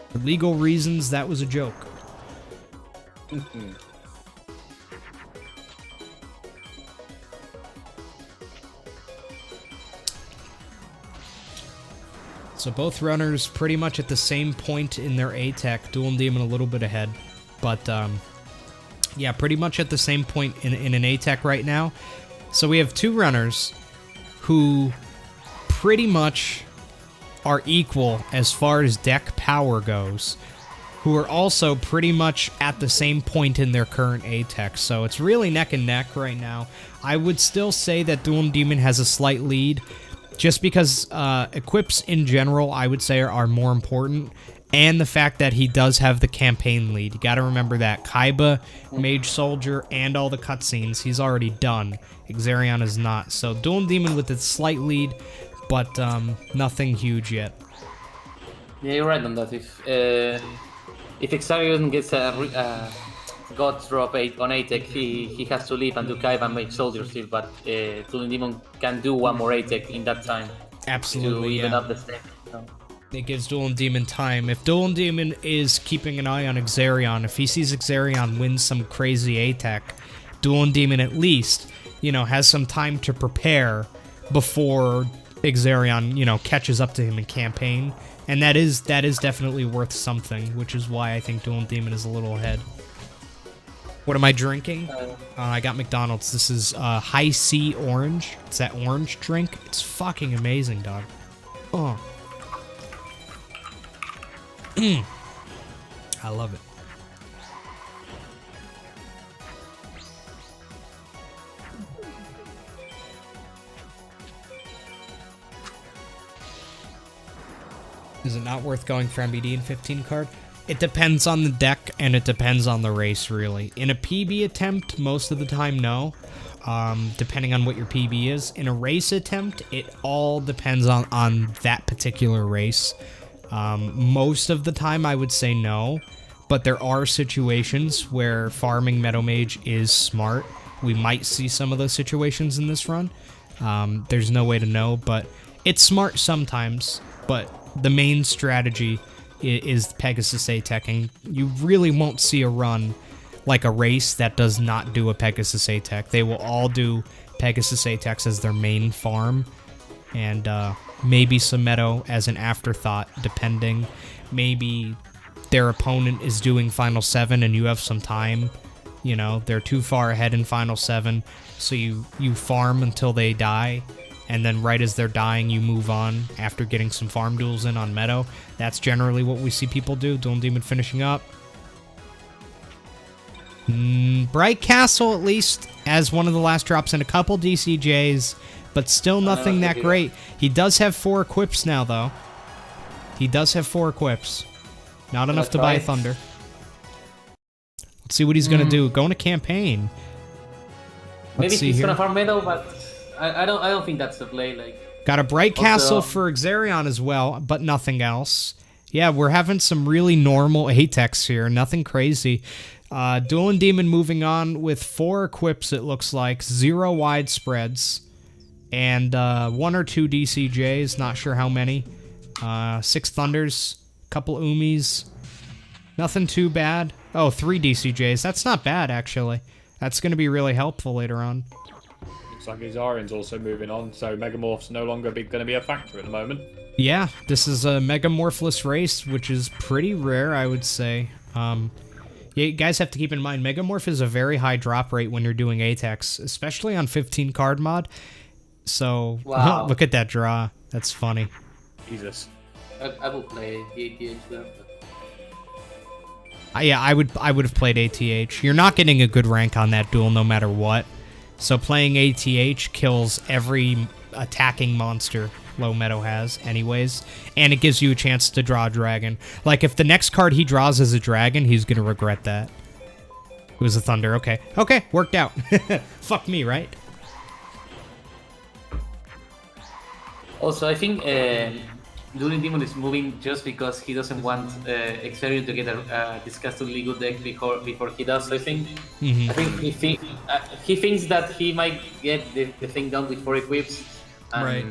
For legal reasons, that was a joke. So both runners pretty much at the same point in their A-Tech. Duelindemon a little bit ahead. But, yeah, pretty much at the same point in an A-Tech right now. So we have 2 runners who pretty much are equal as far as deck power goes, who are also pretty much at the same point in their current A-Tech. So it's really neck and neck right now. I would still say that Duelindemon has a slight lead, just because equips in general, I would say, are more important, and the fact that he does have the campaign lead. You gotta remember that. Kaiba, Mage Soldier, and all the cutscenes, he's already done. Exarion is not. So Duelindemon with a slight lead, but nothing huge yet. Yeah, you're right on that. If Exarion gets a God drop 8 on A-Tech, he has to leave and do Kaiba and Mage Soldier still, but Duelindemon can do 1 more A-Tech in that time. Absolutely, to even yeah. up the step. So. It gives Duelindemon time. If Duelindemon is keeping an eye on Exarion, if he sees Exarion win some crazy A-Tech, Duelindemon at least, has some time to prepare before Exarion, catches up to him in campaign. And that is definitely worth something, which is why I think Duelindemon is a little ahead. What am I drinking? I got McDonald's. This is High C Orange. It's that orange drink. It's fucking amazing, dog. Oh. I love it. Is it not worth going for MBD in 15 card? It depends on the deck, and it depends on the race, really. In a PB attempt, most of the time, no. Depending on what your PB is. In a race attempt, it all depends on that particular race. Most of the time, I would say no. But there are situations where farming Meadow Mage is smart. We might see some of those situations in this run. There's no way to know, but it's smart sometimes. But the main strategy is Pegasus A-Teching. You really won't see a run like a race that does not do a Pegasus A-Tech. They will all do Pegasus A-Techs as their main farm, and maybe some Meadow as an afterthought, depending. Maybe their opponent is doing Final 7 and you have some time. You know, they're too far ahead in Final 7, so you farm until they die, and then right as they're dying, you move on after getting some farm duels in on Meadow. That's generally what we see people do. Duelindemon finishing up. Bright Castle, at least, as one of the last drops in a couple DCJs, but still nothing that great. He does have 4 equips now, though. He does have 4 equips. Not enough to buy Thunder. Let's see what he's gonna do. Going to campaign. Maybe he's gonna farm Meadow, but I don't think that's the play. Like, got a Bright Castle for Exarion as well, but nothing else. Yeah, we're having some really normal Atex here. Nothing crazy. Duelindemon moving on with 4 equips, it looks like. 0 widespreads. And 1 or 2 DCJs, not sure how many. 6 Thunders, couple Umis. Nothing too bad. Oh, 3 DCJs. That's not bad, actually. That's going to be really helpful later on. Looks like Exarion's also moving on, so Megamorph's no longer going to be a factor at the moment. Yeah, this is a Megamorphless race, which is pretty rare, I would say. Yeah, you guys have to keep in mind, Megamorph is a very high drop rate when you're doing Atex, especially on 15 card mod. So, wow. Look at that draw. That's funny. Jesus. I will play the ATH though. Yeah, I would have played ATH. You're not getting a good rank on that duel no matter what. So playing ATH kills every attacking monster Low Meadow has anyways, and it gives you a chance to draw a dragon. Like, if the next card he draws is a dragon, he's gonna regret that. It was a Thunder. Okay, worked out. Fuck me, right? Also, I think Duelindemon is moving just because he doesn't want Exarion to get a disgustingly good deck before he does. I think. I think he thinks that he might get the thing done with 4 equips, and right.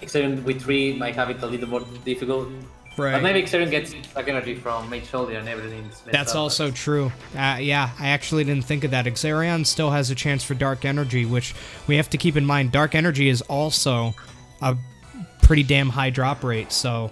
Exarion with 3 might have it a little more difficult. Right. But maybe Exarion gets Dark Energy from Mage Shoulder and everything. That's also true. Yeah, I actually didn't think of that. Exarion still has a chance for Dark Energy, which we have to keep in mind. Dark Energy is also a pretty damn high drop rate, so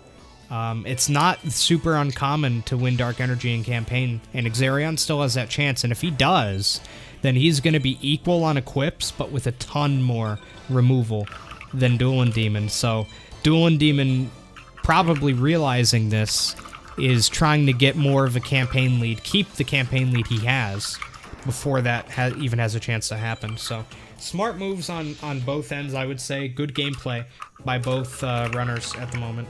it's not super uncommon to win Dark Energy in campaign, and Exarion still has that chance, and if he does, then he's going to be equal on equips, but with a ton more removal than Duelindemon. So Duelindemon, probably realizing this, is trying to get more of a campaign lead, keep the campaign lead he has before that even has a chance to happen. So smart moves on both ends, I would say. Good gameplay by both runners at the moment.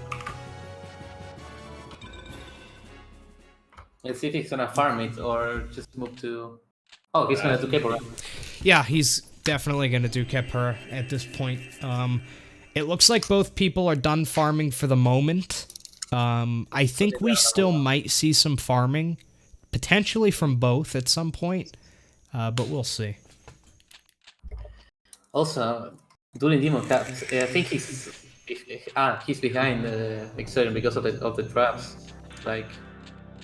Let's see if he's gonna farm it or just move to... Oh, he's gonna do Kepura. Yeah, he's definitely gonna do Kepura at this point. It looks like both people are done farming for the moment. I think we still might see some farming, potentially from both at some point, but we'll see. Also, Duelindemon, I think he's behind Exarion because of the traps. Like,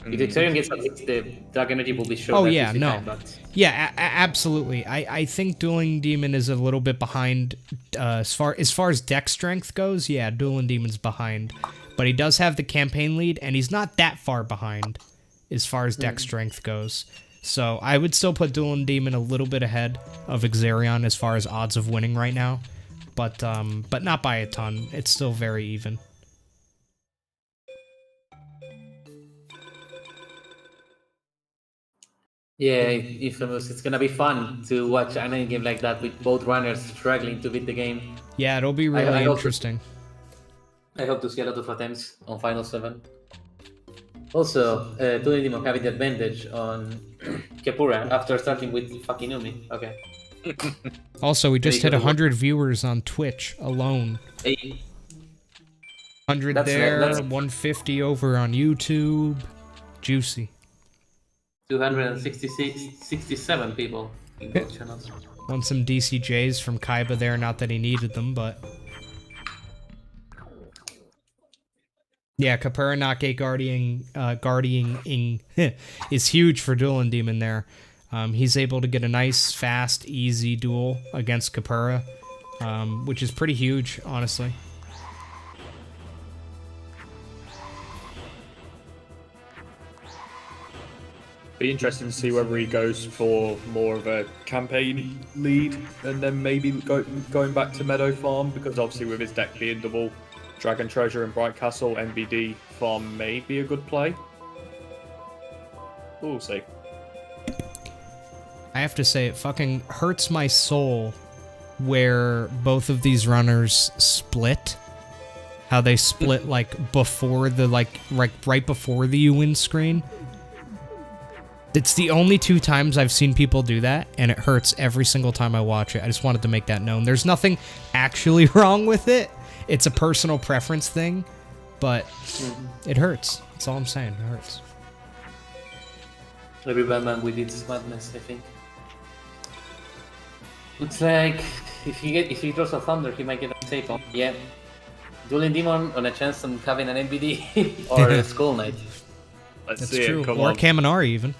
if Exarion gets at least the Dark Energy will be sure. Oh that yeah, he's behind, no, but... yeah, absolutely. I think Duelindemon is a little bit behind as far as deck strength goes. Yeah, Duelindemon's behind, but he does have the campaign lead, and he's not that far behind as far as deck strength goes. So I would still put Duelindemon a little bit ahead of Exarion as far as odds of winning right now, but not by a ton. It's still very even. Yeah, Infamous. It's gonna be fun to watch an endgame like that with both runners struggling to beat the game. Yeah, it'll be really interesting. I hope to see a lot of attempts on Final 7. Also, Duelindemon having the advantage on Kepura after starting with fucking Umi. Okay. Also, we just hit 100 viewers on Twitch alone. Hey. 100 there, 150 over on YouTube. Juicy. 267 people in both channels. Want some DCJs from Kaiba there, not that he needed them, but... Yeah, Kepura Nake guarding is huge for Duelindemon there. He's able to get a nice, fast, easy duel against Kepura, which is pretty huge, honestly. Be interesting to see whether he goes for more of a campaign lead and then maybe going back to Meadow Farm, because obviously with his deck being double Dragon Treasure and Bright Castle, MVD Farm may be a good play. We'll see. I have to say, it fucking hurts my soul where both of these runners split. How they split like before the right before the you win screen. It's the only 2 times I've seen people do that, and it hurts every single time I watch it. I just wanted to make that known. There's nothing actually wrong with it. It's a personal preference thing, but it hurts. That's all I'm saying. It hurts. Every Batman with its madness, I think. Looks like if he draws a Thunder, he might get a safe on. Yeah. Duelindemon on a chance on having an NBD or a Skull Knight. Let's That's see true. it. Come Or on. Kaminari even.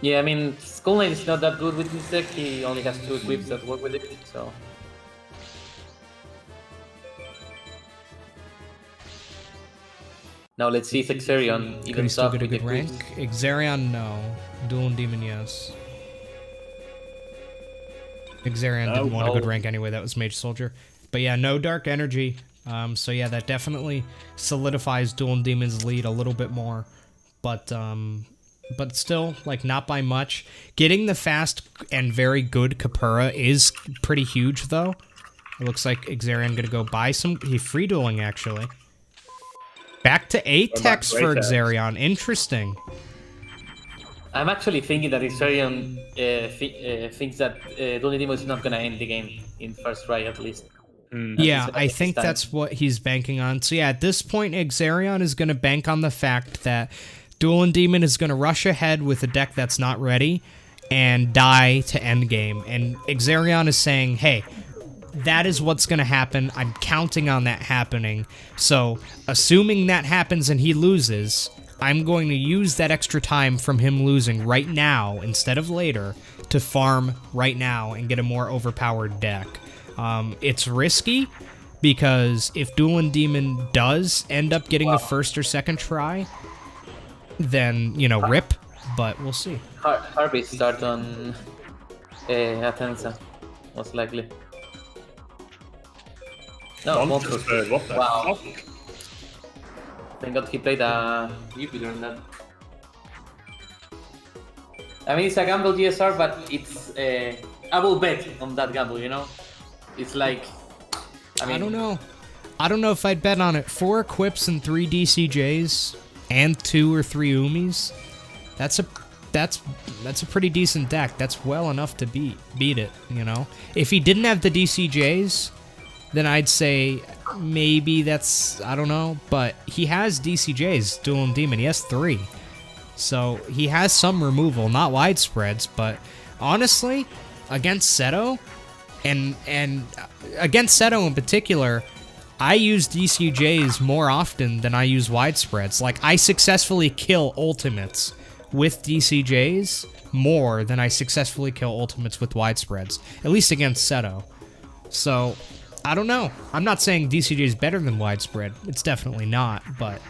Yeah, I mean, Skull Knight is not that good with this deck. He only has 2 equips that work with it, so. Now let's see if Exarion Could he even still up get a with good rank? equips. Exarion, no. Duelindemon, yes. Exarion didn't want a good rank anyway. That was Mage Soldier. But yeah, no Dark Energy. So yeah, that definitely solidifies Duelindemon's lead a little bit more. But still, like, not by much. Getting the fast and very good Capura is pretty huge, though. It looks like Exarion gonna go buy some... He free dueling, actually. Back to Atex for Exarion. Interesting. I'm actually thinking that Exarion thinks that Duelindemon is not gonna end the game in first try at least. Yeah, I think that's what he's banking on. So yeah, at this point, Exarion is going to bank on the fact that Duelindemon is going to rush ahead with a deck that's not ready and die to end game. And Exarion is saying, hey, that is what's going to happen. I'm counting on that happening. So assuming that happens and he loses, I'm going to use that extra time from him losing right now instead of later to farm right now and get a more overpowered deck. It's risky because if Duelindemon does end up getting a first or second try, then, you know, rip, but we'll see. Harvey start on Atenza, most likely. No, Monster's third. What the Wow. fuck? Thank God he played a Jupiter in that. I mean, it's a gamble GSR, but it's I will bet on that gamble, you know? It's like, I don't know. I don't know if I'd bet on it. 4 equips and 3 DCJs and 2 or 3 Umis. That's a pretty decent deck. That's well enough to beat it, you know? If he didn't have the DCJs, then I'd say maybe that's, I don't know, but he has DCJs, Duelindemon. He has 3. So he has some removal, not widespreads, but honestly, against Seto, and against Seto in particular, I use DCJs more often than I use widespreads. Like, I successfully kill ultimates with DCJs more than I successfully kill ultimates with widespreads, at least against Seto. So, I don't know. I'm not saying DCJ is better than widespread. It's definitely not, but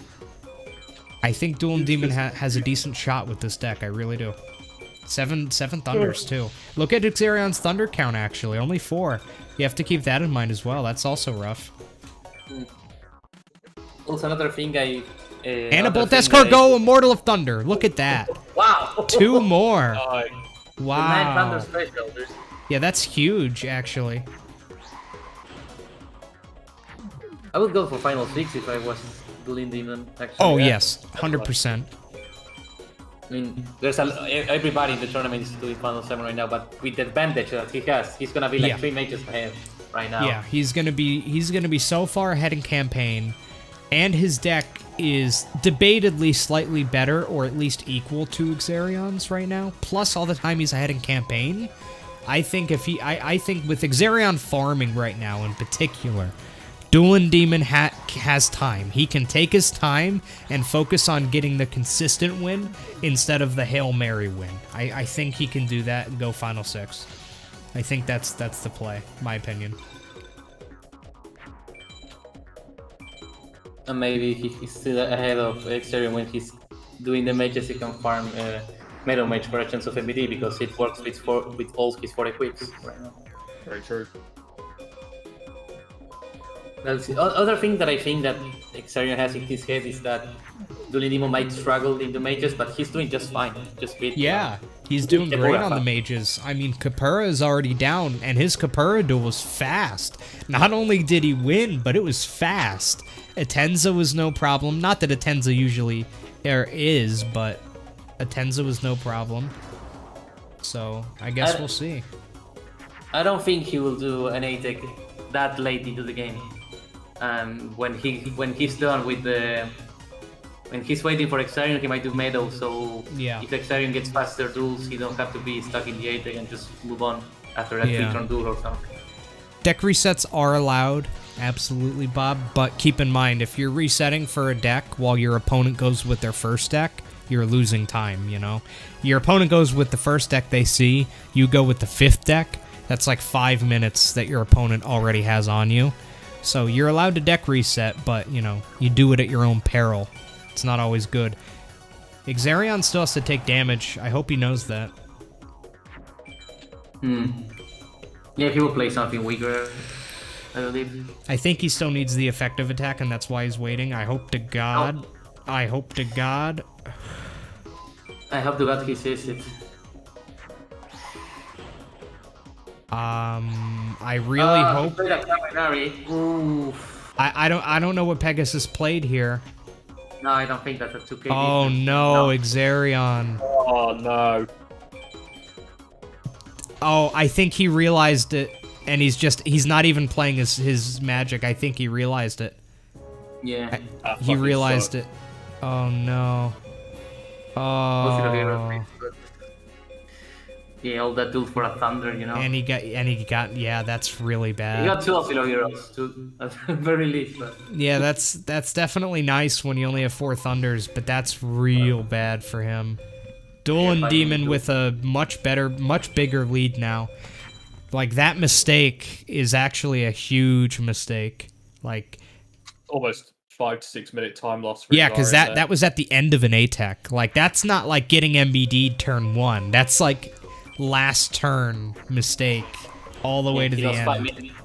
I think Duelindemon has a decent shot with this deck. I really do. 7 Thunders, too. Look at Exarion's Thunder count, actually. Only 4. You have to keep that in mind as well. That's also rough. Also, another thing I... And a Bolt Escargot, Immortal of Thunder. Look at that. Wow! 2 more. The 9 Wow. Thunder special. Yeah, that's huge, actually. I would go for Final 6 if I was Duelindemon, actually. Oh, Yeah. yes. 100%. I mean, there's everybody in the tournament is doing Final 7 right now, but with the advantage that he has, he's gonna be like Yeah. 3 mages ahead right now. Yeah, he's gonna be so far ahead in campaign, and his deck is debatably slightly better, or at least equal to Exarion's right now. Plus, all the time he's ahead in campaign. I think I think with Exarion farming right now in particular, Duelindemon has time. He can take his time and focus on getting the consistent win instead of the Hail Mary win. I think he can do that and go Final 6. I think that's the play, my opinion. And maybe he's still ahead of Exarion when he's doing the mages, he can farm Meadow Mage for a chance of MBD because it works with all his 4 equips right now. Very true. That's the other thing that I think that Exarion has in his head is that Duelindemon might struggle in the mages, but he's doing just fine. Just beat. Yeah, he's doing great on the mages. I mean, Capura is already down, and his Capura duel was fast. Not only did he win, but it was fast. Atenza was no problem. Not that Atenza usually is, but Atenza was no problem. So, I guess we'll see. I don't think he will do an A-Tech that late into the game. When he's done with the... When he's waiting for Exarion, he might do Meadow, so yeah. If Exarion gets faster duels, he don't have to be stuck in the A-Tech and just move on after a 3-turn duel or something. Deck resets are allowed, absolutely, Bob, but keep in mind, if you're resetting for a deck while your opponent goes with their first deck, you're losing time, you know? Your opponent goes with the first deck they see, you go with the 5th deck, that's like 5 minutes that your opponent already has on you. So you're allowed to deck reset, but, you know, you do it at your own peril. It's not always good. Exarion still has to take damage. I hope he knows that. Yeah, he will play something weaker, I believe. I think he still needs the effective attack, and that's why he's waiting. I hope to God. Oh. I hope to God. I hope to God he says it. I really hope. I don't know what Pegasus played here. No, I don't think that's a 2K. Oh no, Exarion. Oh no. Oh, I think he realized it, and he's not even playing his magic. I think he realized it. Yeah. He realized it. Oh no. Oh. Yeah, all that duel for a thunder, you know. And he got yeah, that's really bad. He got 2 Philo Heroes, at the very least. But... Yeah, that's definitely nice when you only have 4 thunders, but that's real bad for him. Duelindemon with a much bigger lead now. Like, that mistake is actually a huge mistake. Like, almost 5 to 6 minute time loss. For yeah, because that was at the end of an A-Tech. Like, that's not like getting MBD'd turn 1. That's like last turn mistake all the way to the end. 5 minutes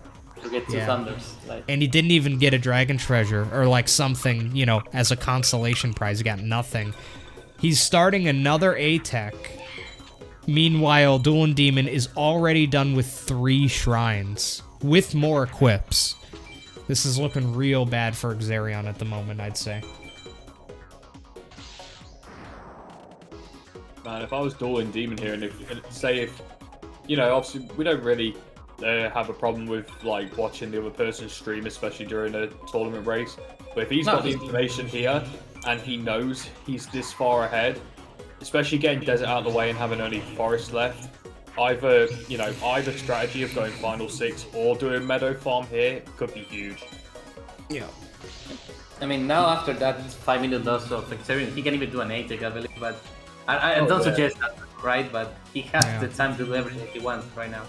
to get 2 thunders. Like. And he didn't even get a dragon treasure or like something, you know, as a consolation prize. He got nothing. He's starting another A-Tech. Meanwhile, Duelindemon is already done with 3 shrines with more equips. This is looking real bad for Exarion at the moment, I'd say. Man, if I was Duelindemon here, and if you know, obviously we don't really have a problem with like watching the other person's stream, especially during a tournament race. But if he's got the information here and he knows he's this far ahead, especially getting Desert out of the way and having only Forest left, either strategy of going Final 6 or doing Meadow Farm here could be huge. Yeah. I mean, now after that 5-minute loss of Exarion, he can even do an A-Tech, I believe, but I don't suggest that, right? But he has the time to do everything he wants right now.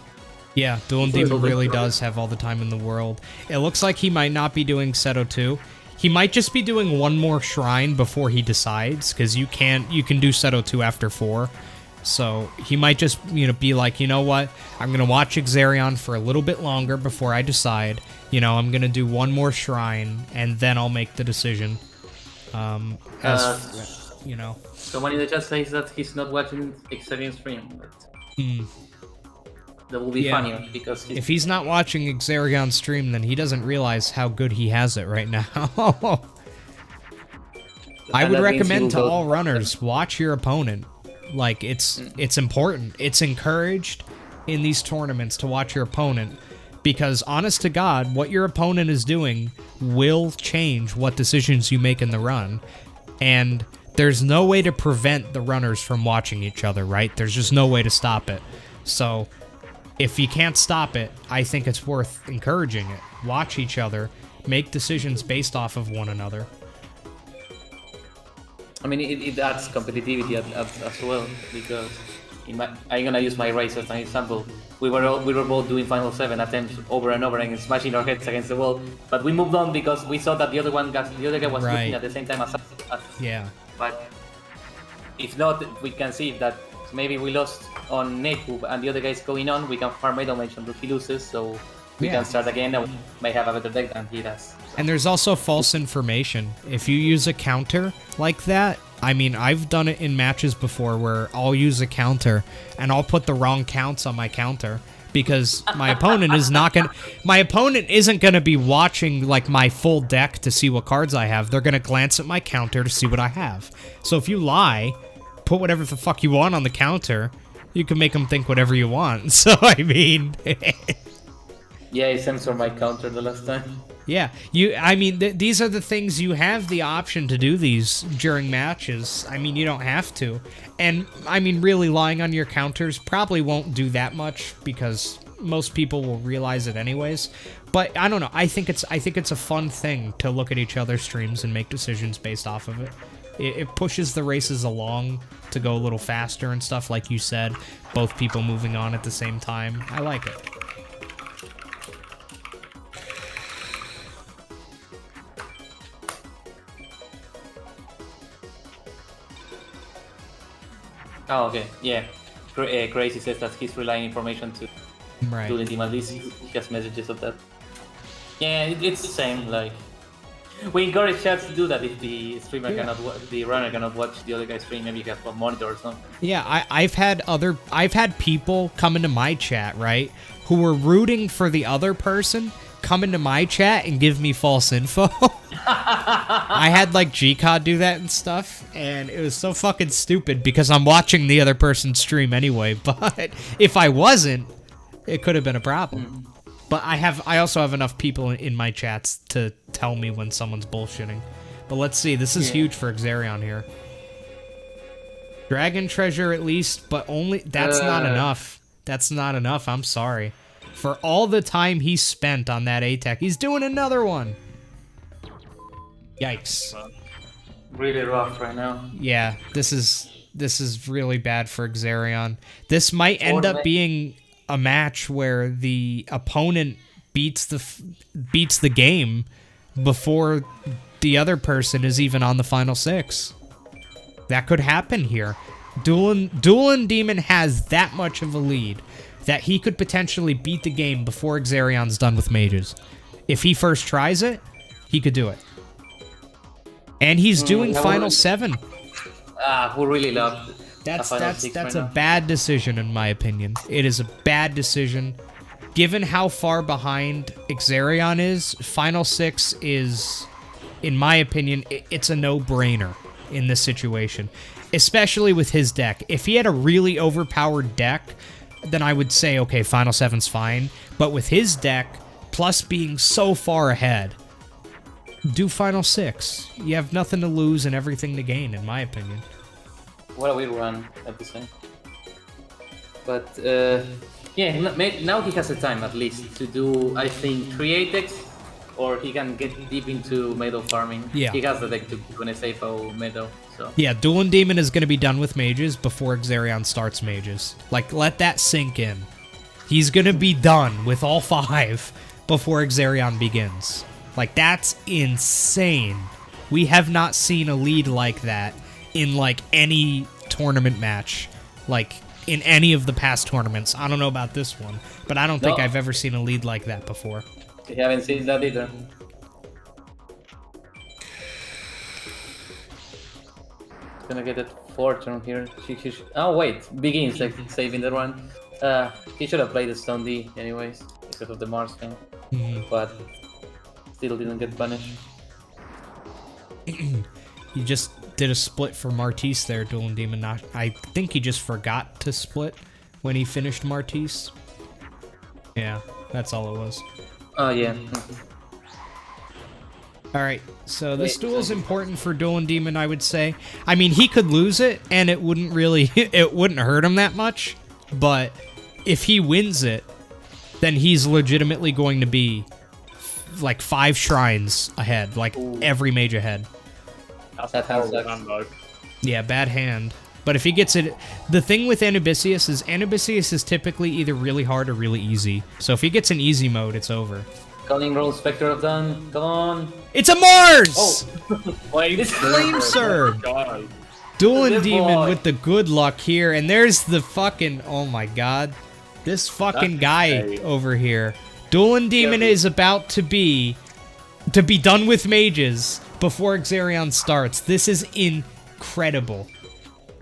Yeah, Duelindemon really does have all the time in the world. It looks like he might not be doing Seto 2. He might just be doing 1 more shrine before he decides, because you can do Seto 2 after 4. So he might just, you know, be like, you know what, I'm gonna watch Exarion for a little bit longer before I decide. You know, I'm gonna do 1 more shrine and then I'll make the decision. You know. Someone in the chat says that he's not watching Exarion stream, but that will be funnier because if he's not watching Exarion stream, then he doesn't realize how good he has it right now. I would recommend to all runners, watch your opponent. Like, it's important. It's encouraged in these tournaments to watch your opponent, because honest to God, what your opponent is doing will change what decisions you make in the run. And there's no way to prevent the runners from watching each other, right? There's just no way to stop it. So if you can't stop it, I think it's worth encouraging it. Watch each other, make decisions based off of one another. I mean, it adds competitivity as well, because I'm gonna use my race as an example. We were both doing Final 7 attempts over and over and smashing our heads against the wall, but we moved on because we saw that the other guy was looking at the same time as us. Yeah. But if not, we can see that maybe we lost on Neku and the other guy's going on. We can farm Idol Mage until he loses, so we Yeah. can start again and we may have a better deck than he does. And there's also false information. If you use a counter like that, I mean, I've done it in matches before where I'll use a counter and I'll put the wrong counts on my counter because my opponent isn't gonna be watching like my full deck to see what cards I have. They're gonna glance at my counter to see what I have. So if you lie, put whatever the fuck you want on the counter, you can make them think whatever you want. So I mean, Yeah, I censored my counter the last time. yeah, these are the things you have the option to do these during matches. I mean, you don't have to. And I mean, really lying on your counters probably won't do that much because most people will realize it anyways. But I don't know. I think it's a fun thing to look at each other's streams and make decisions based off of it. It pushes the races along to go a little faster and stuff, like you said. Both people moving on at the same time. I like it. Oh, okay, yeah. Crazy says that he's relying information to Right. Duelindemon. At least he has messages of that. Yeah, it's the same. Like, we encourage chats to do that if the streamer cannot, the runner cannot watch the other guy's stream. Maybe he has one monitor or something. Yeah, I've had people come into my chat, right, who were rooting for the other person, come into my chat and give me false info. I had like G-Cod do that and stuff, and it was so fucking stupid because I'm watching the other person's stream anyway. But if I wasn't, it could have been a problem. But I also have enough people in my chats to tell me when someone's bullshitting. But let's see, this is huge for Exarion here. Dragon treasure at least, but only that's not enough. That's not enough. I'm sorry. For all the time he spent on that A-Tech, he's doing another one. Yikes. Really rough right now. Yeah, this is really bad for Exarion. This might end up being a match where the opponent beats the game before the other person is even on the final six. That could happen here. Duelindemon has that much of a lead that he could potentially beat the game before Exarion's done with mages. If he first tries it, he could do it. And he's doing Final 7. Who really loved That's a bad decision in my opinion. It is a bad decision. Given how far behind Exarion is, Final 6 is, in my opinion, it's a no-brainer in this situation. Especially with his deck. If he had a really overpowered deck, then I would say, okay, Final 7's fine. But with his deck, plus being so far ahead, do Final 6. You have nothing to lose and everything to gain, in my opinion. What a weird run at the same. But yeah, now he has the time at least to do, I think, 3 ATEX, or he can get deep into metal farming. Yeah. He has the deck to win a safe metal. So. Yeah, Duelindemon is going to be done with mages before Exarion starts mages. Like, let that sink in. He's going to be done with all 5 before Exarion begins. Like, that's insane. We have not seen a lead like that in, like, any tournament match. Like, in any of the past tournaments. I don't know about this one, but I don't think I've ever seen a lead like that before. We haven't seen that either. Gonna get a fortune here. Oh wait, begins like saving the run. He should have played the Stone D anyways because of the Mars thing, but still didn't get punished. He just did a split for Martise there, Duelindemon. I think he just forgot to split when he finished Martise. Yeah, that's all it was. Oh yeah. Alright, so this duel is important for Duelindemon, I would say. I mean, he could lose it, and it wouldn't really, it wouldn't hurt him that much, but if he wins it, then he's legitimately going to be, like, 5 shrines ahead, like, every mage ahead. That hand sucks. hand, though. Yeah, bad hand. But if he gets it, the thing with Anubisius is typically either really hard or really easy. So if he gets an easy mode, it's over. Calling roll Spectre of Dawn. Come on. It's a Mars! Oh, Wait, It's Flame Surge! God. Duelindemon with the good luck here, and there's the fucking, oh my god. This fucking guy over here. Duelindemon is about to be done with mages before Exarion starts. This is incredible.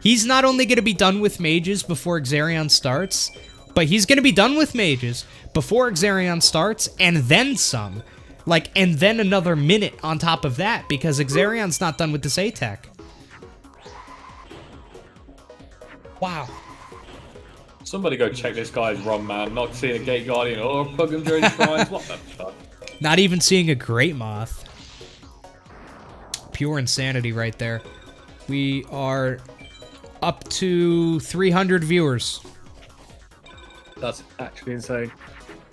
He's not only going to be done with mages before Exarion starts, but he's going to be done with mages before Exarion starts, and then some. Like, and then another minute on top of that, because Exarion's not done with this ATAC. Wow. Somebody go check this guy's run, man. Not seeing a Gate Guardian or plug him during shrines. What the fuck? Not even seeing a Great Moth. Pure insanity right there. We are up to 300 viewers. That's actually insane.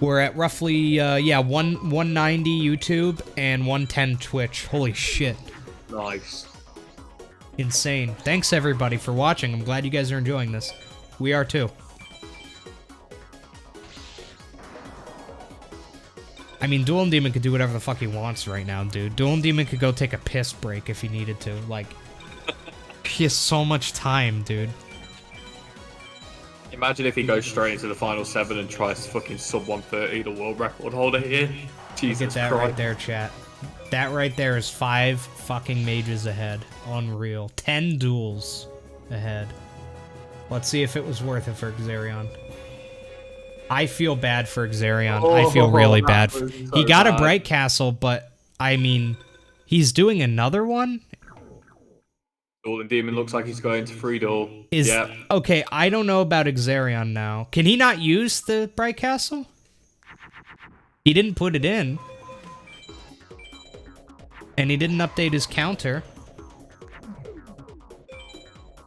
We're at roughly, yeah, 190 YouTube and 110 Twitch. Holy shit. Nice. Insane. Thanks, everybody, for watching. I'm glad you guys are enjoying this. We are, too. I mean, Duelindemon could do whatever the fuck he wants right now, dude. Duelindemon could go take a piss break if he needed to. Like, he has so much time, dude. Imagine if he goes straight into the final 7 and tries to fucking sub 130, the world record holder here. Jesus Look at that Christ. right there, chat. That right there is 5 fucking mages ahead. Unreal. 10 duels ahead. Let's see if it was worth it for Exarion. I feel bad for Exarion. I feel really bad. He got a Bright Castle, but, I mean, he's doing another one? Duelindemon looks like he's going to free duel. Yeah. Okay, I don't know about Exarion now. Can he not use the Bright Castle? He didn't put it in. And he didn't update his counter.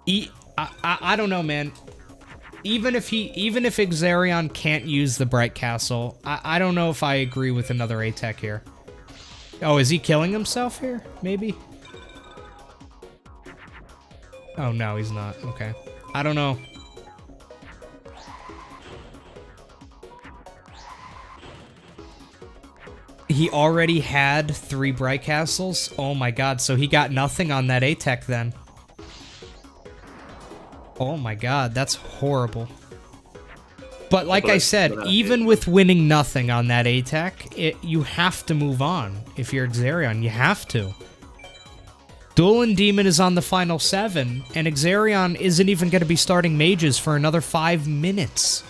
I don't know, man. Even if Exarion can't use the Bright Castle, I don't know if I agree with another ATAC here. Oh, is he killing himself here? Maybe? Oh, no, he's not. Okay. I don't know. He already had 3 Bright Castles? Oh my god, so he got nothing on that ATAC then. Oh my god, that's horrible. But like I said, even with winning nothing on that ATAC, you have to move on. If you're Exarion, you have to. Duelindemon is on the final 7, and Exarion isn't even going to be starting mages for another 5 minutes.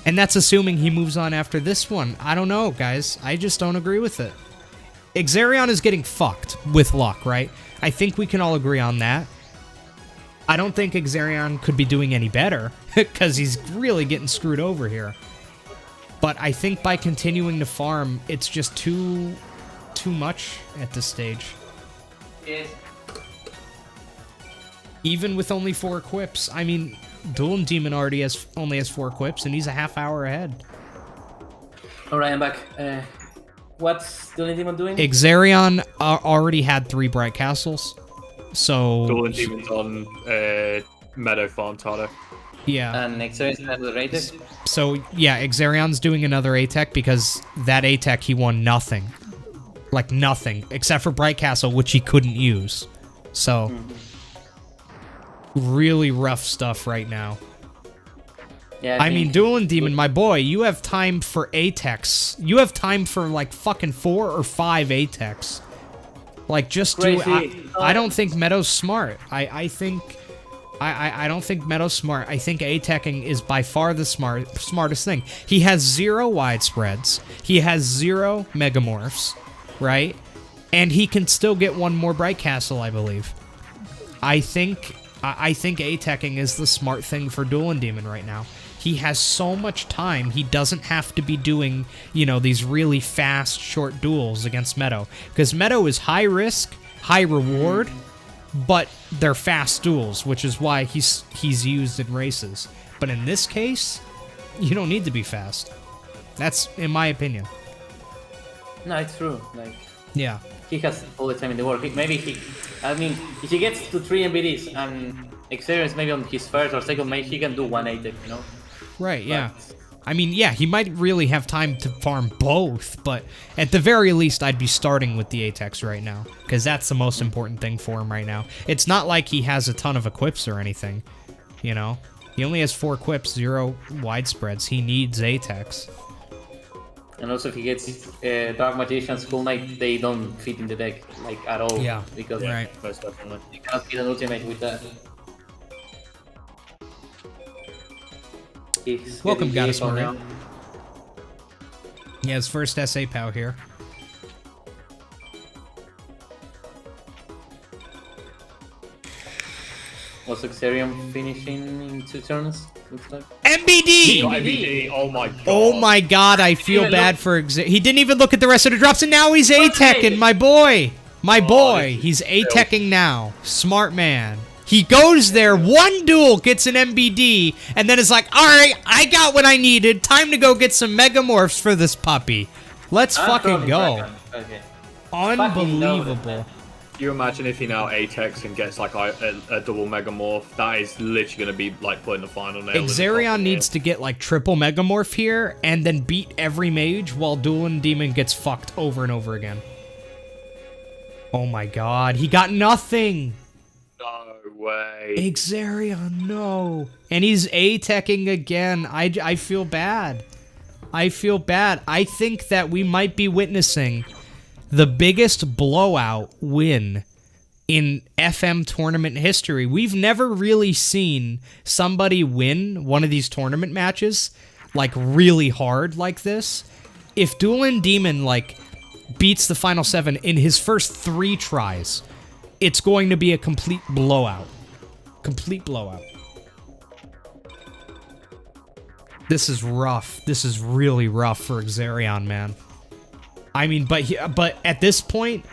And that's assuming he moves on after this one. I don't know, guys. I just don't agree with it. Exarion is getting fucked with luck, right? I think we can all agree on that. I don't think Exarion could be doing any better, because he's really getting screwed over here. But I think by continuing to farm, it's just too much at this stage. Yes. Even with only 4 equips. I mean, Duelindemon only has 4 equips, and he's a half hour ahead. Alright, I'm back. What's Duelindemon doing? Exarion already had 3 Bright Castles, so... Duelindemon's on Meadow Farm Tado. Yeah. And Exarion's another ATAC? So, yeah, Exarion's doing another ATAC because that ATAC he won nothing. Like, nothing. Except for Bright Castle, which he couldn't use. So... really rough stuff right now. Yeah, I mean, Duelindemon, my boy, you have time for ATEX. You have time for like fucking 4 or 5 ATEX. Like, just do it. I don't think Meadow's smart. I don't think Meadow's smart. I think ATECing is by far the smartest thing. He has 0 widespreads. He has 0 megamorphs, right? And he can still get 1 more Bright Castle, I believe. I think ATECing is the smart thing for Duelindemon right now. He has so much time, he doesn't have to be doing, you know, these really fast, short duels against Meadow. Because Meadow is high risk, high reward, but they're fast duels, which is why he's used in races. But in this case, you don't need to be fast. That's, in my opinion. No, it's true. Like, yeah. He has all the time in the world. I mean, if he gets to 3 MVDs and Exarion is maybe on his first or second mage, he can do 1 ATEC, you know? Right, yeah. I mean, yeah, he might really have time to farm both, but at the very least, I'd be starting with the Atex right now, because that's the most important thing for him right now. It's not like he has a ton of equips or anything, you know? He only has 4 equips, 0 widespreads. He needs Atex. And also, if he gets Dark Magician, Skull Knight, they don't fit in the deck, like, at all. Yeah, Because right. Most definitely. you cannot get an ultimate with that. He's Welcome, getting Goddess vehicle Maria. now. He has first SA POW here. Was Exarion finishing in 2 turns? Looks like. MBD! MBD. Oh my god. Oh my god, I feel even bad look. for He didn't even look at the rest of the drops, and now he's A-teching, my boy! My boy! this is He's A-teching now. Smart man. He goes there, one duel, gets an MBD, and then is like, alright, I got what I needed. Time to go get some Megamorphs for this puppy. Let's fucking go. Okay. Unbelievable. You imagine if he now Atex and gets like a double Megamorph, that is literally going to be like putting the final nail in the Exarion coffin needs to get like triple Megamorph here, and then beat every mage while Duelindemon gets fucked over and over again. Oh my god, he got nothing! No way. Exarion, no. And he's A-teching again. I feel bad. I feel bad. I think that we might be witnessing the biggest blowout win in FM tournament history. We've never really seen somebody win one of these tournament matches like really hard like this. If Duelindemon like beats the final 7 in his first 3 tries, it's going to be a complete blowout. Complete blowout. This is rough. This is really rough for Exarion, man. I mean, but at this point,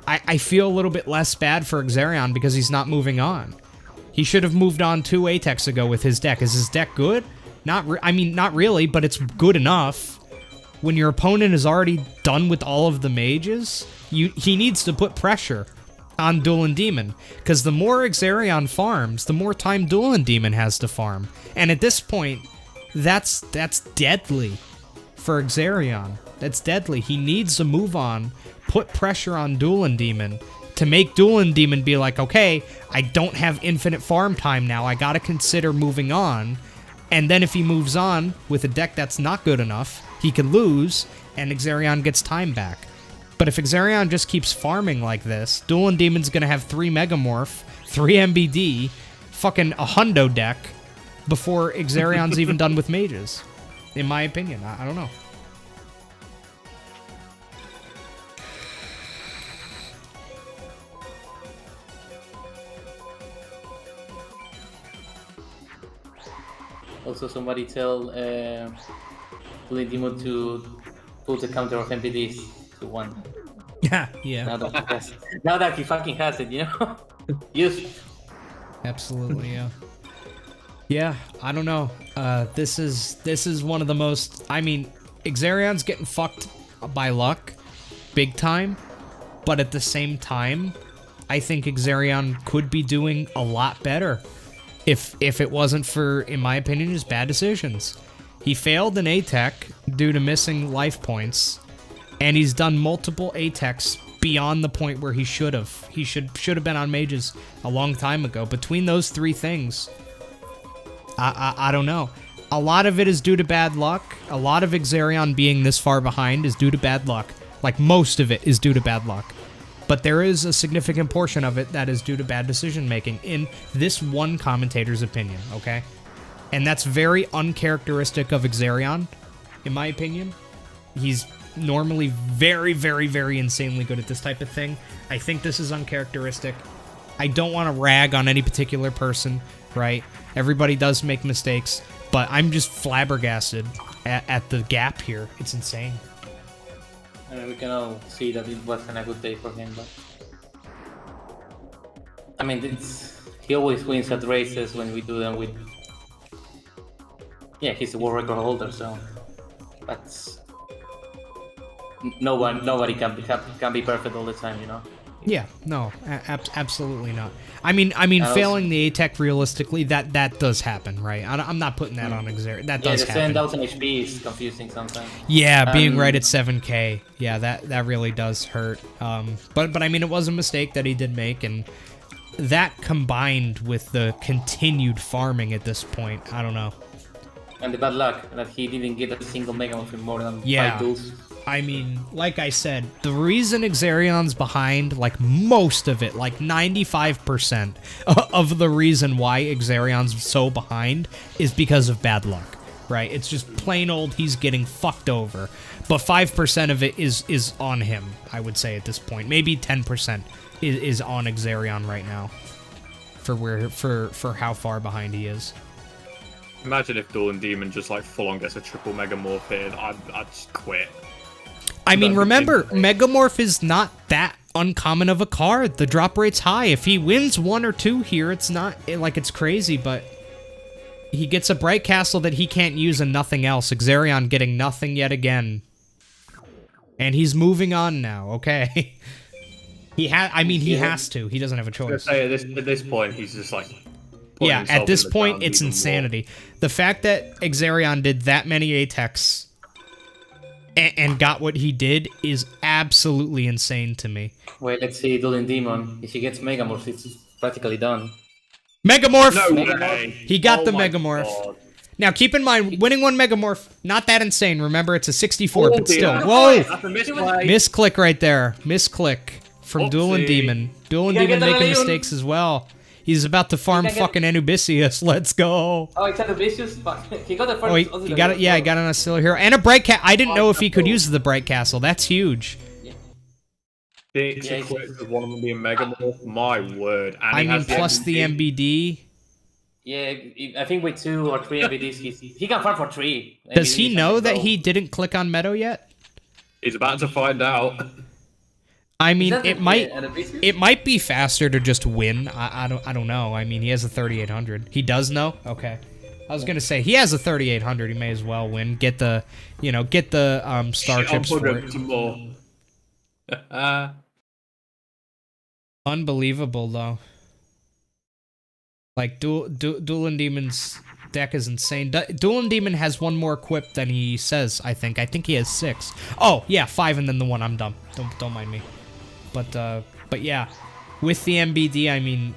I feel a little bit less bad for Exarion because he's not moving on. He should have moved on 2 Atex ago with his deck. Is his deck good? Not really, but it's good enough. When your opponent is already done with all of the mages, he needs to put pressure on Duelindemon, because the more Exarion farms, the more time Duelindemon has to farm. And at this point, that's deadly for Exarion. That's deadly. He needs to move on, put pressure on Duelindemon to make Duelindemon be like, okay, I don't have infinite farm time now. I gotta consider moving on. And then if he moves on with a deck that's not good enough, he can lose, and Exarion gets time back. But if Exarion just keeps farming like this, Duelindemon's gonna have 3 Megamorph, 3 MBD, fucking a hundo deck before Exarion's even done with mages. In my opinion. I don't know. Also, somebody tell Duelindemon to put the counter of MPDs to 1. Yeah, Now yeah. that he has, now that he fucking has it, you know? Use. Absolutely, yeah. Yeah, I don't know. This is one of the most... I mean, Exarion's getting fucked by luck, big time, but at the same time, I think Exarion could be doing a lot better if it wasn't for, in my opinion, his bad decisions. He failed in A-Tech due to missing life points, and he's done multiple A-Techs beyond the point where he should have. He should have been on mages a long time ago. Between those 3 things, I don't know. A lot of it is due to bad luck. A lot of Exarion being this far behind is due to bad luck. Like, most of it is due to bad luck. But there is a significant portion of it that is due to bad decision-making, in this one commentator's opinion, okay? And that's very uncharacteristic of Exarion, in my opinion. He's normally very, very, very insanely good at this type of thing. I think this is uncharacteristic. I don't want to rag on any particular person, right? Everybody does make mistakes, but I'm just flabbergasted at the gap here. It's insane. I mean, we can all see that it wasn't a good day for him, but... I mean, he always wins at races when we do them with... Yeah, he's the world record holder, so... That's... Nobody can be perfect all the time, you know? Yeah, no, absolutely not. I mean, failing the A-Tech realistically, that does happen, right? I'm not putting that on Exarion. That does the happen. 7,000 HP is confusing sometimes. Yeah, being right at 7K. Yeah, that really does hurt. But I mean, it was a mistake that he did make, and that combined with the continued farming at this point, I don't know. And the bad luck that he didn't get a single Mega Morph in more than 5 duels. I mean, like I said, the reason Exarion's behind, like most of it, like 95% of the reason why Exarion's so behind is because of bad luck, right? It's just plain old he's getting fucked over. But 5% of it is on him, I would say at this point. Maybe 10% is on Exarion right now for how far behind he is. Imagine if Duelindemon just like full on gets a triple Megamorph in, I'd just quit. I mean, remember, Megamorph is not that uncommon of a card. The drop rate's high. If he wins 1 or 2 here, it's not like it's crazy, but he gets a Bright Castle that he can't use and nothing else. Exarion getting nothing yet again. And he's moving on now, okay? He has to. He doesn't have a choice. At this point, he's just like... Yeah, at this point, it's insanity. The fact that Exarion did that many A-Techs and got what he did is absolutely insane to me. Wait, let's see Duelindemon. If he gets Megamorph, it's practically done. Megamorph! No way. He got the my Megamorph. God. Now, keep in mind, winning 1 Megamorph, not that insane. Remember, it's a 64, but dear. still. Whoa! That's a misplay. Misclick right there. Misclick from Whoopsie. Duelindemon. Duelindemon get the making Leon. mistakes as well. He's about to farm get- fucking Anubisius. Let's go. Oh, it's Anubisius? Fuck. He got the first... Oh, he got it. Yeah, he got an Auxiliary Hero and a Bright Castle. I didn't know if he could use the Bright Castle. That's huge. Six equipped with one of them being Megamorph. My word. And I he mean, has plus the MBD. Yeah, I think with 2 or 3 MVDs, he can farm for 3. Does he MVDs know and that go. he didn't click on Meadow yet? He's about to find out. I mean, Is that it the- might Anubisius? it might be faster to just win. I don't know. I mean, he has a 3800. He does know. Okay. I was gonna say he has a 3800. He may as well win. Get the star chips for it. Some more. Unbelievable though. Like Duelindemon's deck is insane. Duelindemon has 1 more equipped than he says. I think he has 6. Oh yeah, 5 and then the 1. I'm dumb. Don't mind me. But yeah, with the MBD, I mean,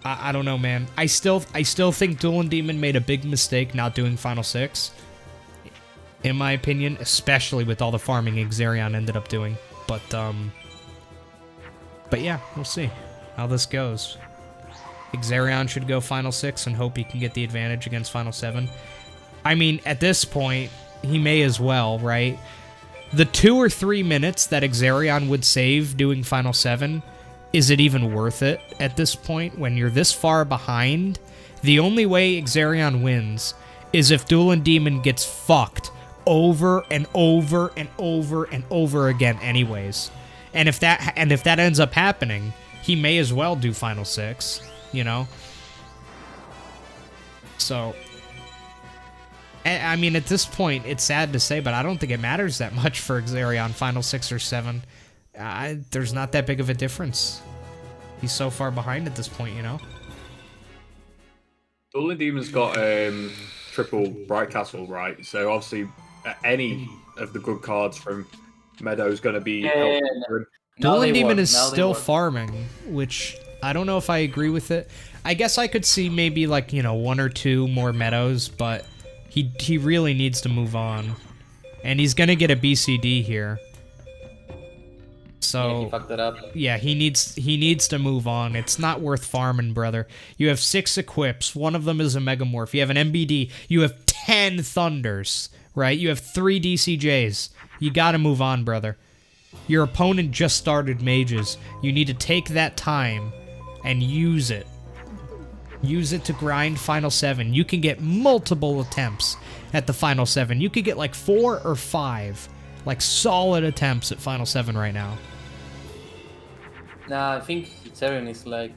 I don't know, man. I still think Duelindemon made a big mistake not doing Final 6. In my opinion, especially with all the farming Exarion ended up doing. But yeah, we'll see how this goes. Exarion should go Final 6 and hope he can get the advantage against Final 7. I mean, at this point, he may as well, right? The 2 or 3 minutes that Exarion would save doing Final 7, is it even worth it at this point? When you're this far behind, the only way Exarion wins is if Duelindemon gets fucked over and over and over and over again anyways. And if that ends up happening, he may as well do Final 6, you know? So, I mean, at this point, it's sad to say, but I don't think it matters that much for Exarion, Final 6 or 7. There's not that big of a difference. He's so far behind at this point, you know? Duelindemon's got triple Bright Castle, right? So obviously, any of the good cards from Meadow's going to be helpful. Duelindemon is still farming, which I don't know if I agree with it. I guess I could see maybe, like, 1 or 2 more Meadows, but he really needs to move on. And he's going to get a BCD here. So, Yeah, he fucked it up. yeah, he needs to move on. It's not worth farming, brother. You have 6 equips. 1 of them is a Megamorph. You have an MBD. You have 10 Thunders, right? You have 3 DCJs. You gotta move on, brother. Your opponent just started Mages. You need to take that time and use it. Use it to grind Final 7. You can get multiple attempts at the Final 7. You could get like 4 or 5, like, solid attempts at Final 7 right now. Nah, I think Exarion is like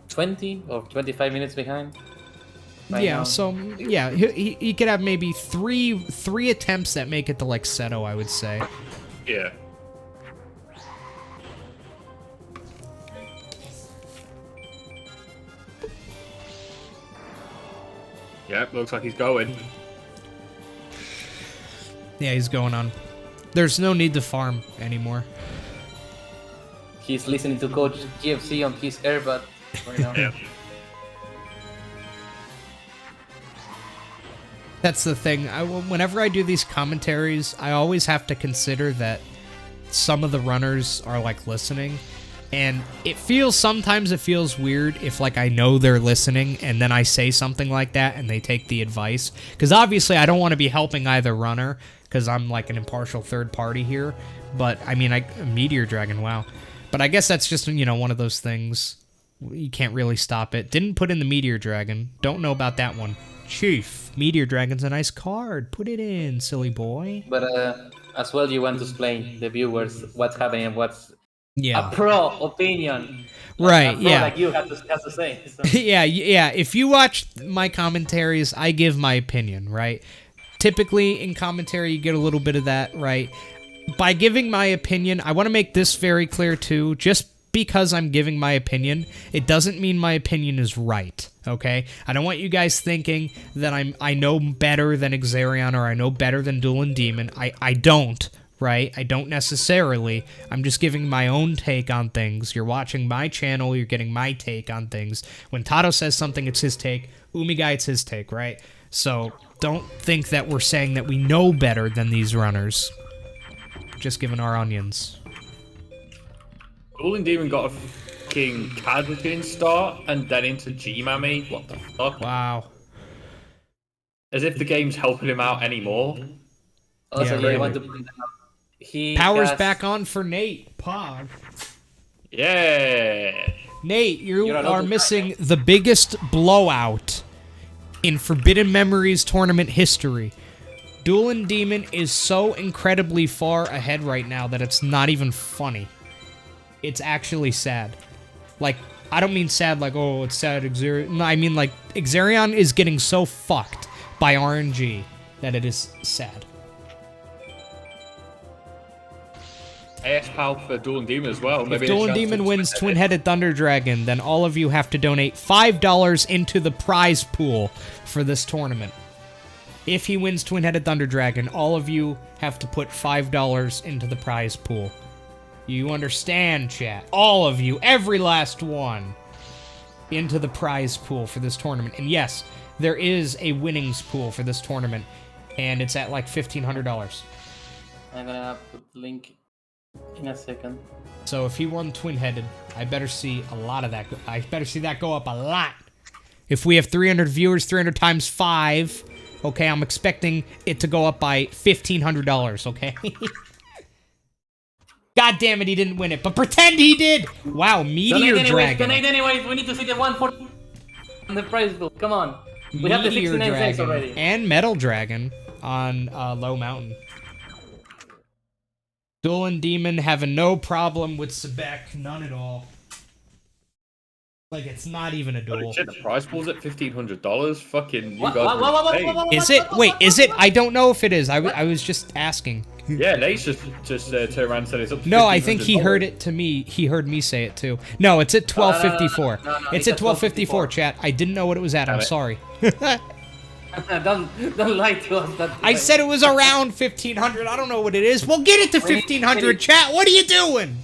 20 or 25 minutes behind. right Yeah, now. so, yeah, he could have maybe three attempts that make it to, like, Seto, I would say. Yeah. Yep, looks like he's going. Yeah, he's going on. There's no need to farm anymore. He's listening to Coach GFC on his earbud right now. Yeah. That's the thing. Whenever I do these commentaries, I always have to consider that some of the runners are like listening, and sometimes it feels weird if like I know they're listening and then I say something like that and they take the advice, because obviously I don't want to be helping either runner because I'm like an impartial third party here. But I mean, Meteor Dragon, wow. But I guess that's just, you know, one of those things. You can't really stop it. Didn't put in the Meteor Dragon. Don't know about that one. Chief, Meteor Dragon's a nice card. Put it in, silly boy. But as well, you want to explain the viewers what's happening and what's Yeah. a pro opinion. Right, A pro yeah. like you have to say. So. Yeah. If you watch my commentaries, I give my opinion, right? Typically, in commentary, you get a little bit of that, right? By giving my opinion, I want to make this very clear, too. Just because I'm giving my opinion, it doesn't mean my opinion is right, okay? I don't want you guys thinking that I know better than Exarion or I know better than Duelindemon. I don't, right? I don't necessarily. I'm just giving my own take on things. You're watching my channel, you're getting my take on things. When Tato says something, it's his take. Umigai, it's his take, right? So don't think that we're saying that we know better than these runners. Just giving our onions. Duelindemon got a fucking Kazakin start and then into G-Mami. What the fuck? Wow. As if the game's helping him out anymore. Also, Yeah, I right. want to point out. He Power's has- back on for Nate. Pog. Yeah. Nate, you You're allowed are to missing the biggest blowout in Forbidden Memories tournament history. Duelindemon is so incredibly far ahead right now that it's not even funny. It's actually sad. Like, I don't mean sad like, oh, it's sad Exarion. No, I mean like, Exarion is getting so fucked by RNG that it is sad. AS Pal for Duelindemon as well. If Maybe a chance Duelindemon to wins spend it. Twin-Headed Thunder Dragon, then all of you have to donate $5 into the prize pool for this tournament. If he wins Twin-Headed Thunder Dragon, all of you have to put $5 into the prize pool. You understand, chat? All of you, every last one, into the prize pool for this tournament. And yes, there is a winnings pool for this tournament, and it's at like $1,500. I'm gonna put the link in a second. So if he won Twin-Headed, I better see a lot of that. I better see that go up a lot. If we have 300 viewers, 300 times 5, okay, I'm expecting it to go up by $1,500, okay? God damn it, he didn't win it, but pretend he did! Wow, Meteor Dragon. Donate anyways, we need to see the one for the prize pool. Come on. We have the Meteor 69 cents Dragon already. and Metal Dragon on Low Mountain. Duelindemon having no problem with Sebek, none at all. Like, it's not even a Holy duel. shit, the prize pool's at $1,500. Fucking, you What? guys are insane. Is it? Wait, is it? I don't know if it is. I was just asking. Yeah, Nate's just turned around and said it's up to No, I think he $1,500. heard it to me. He heard me say it too. No, it's at 12:54. No, It's it's at at 12:54, chat. I didn't know what it was at. I'm Damn it. sorry. don't lie to us. That I said it was around 1,500. I don't know what it is. Well, get it to 1,500, chat. What are you doing?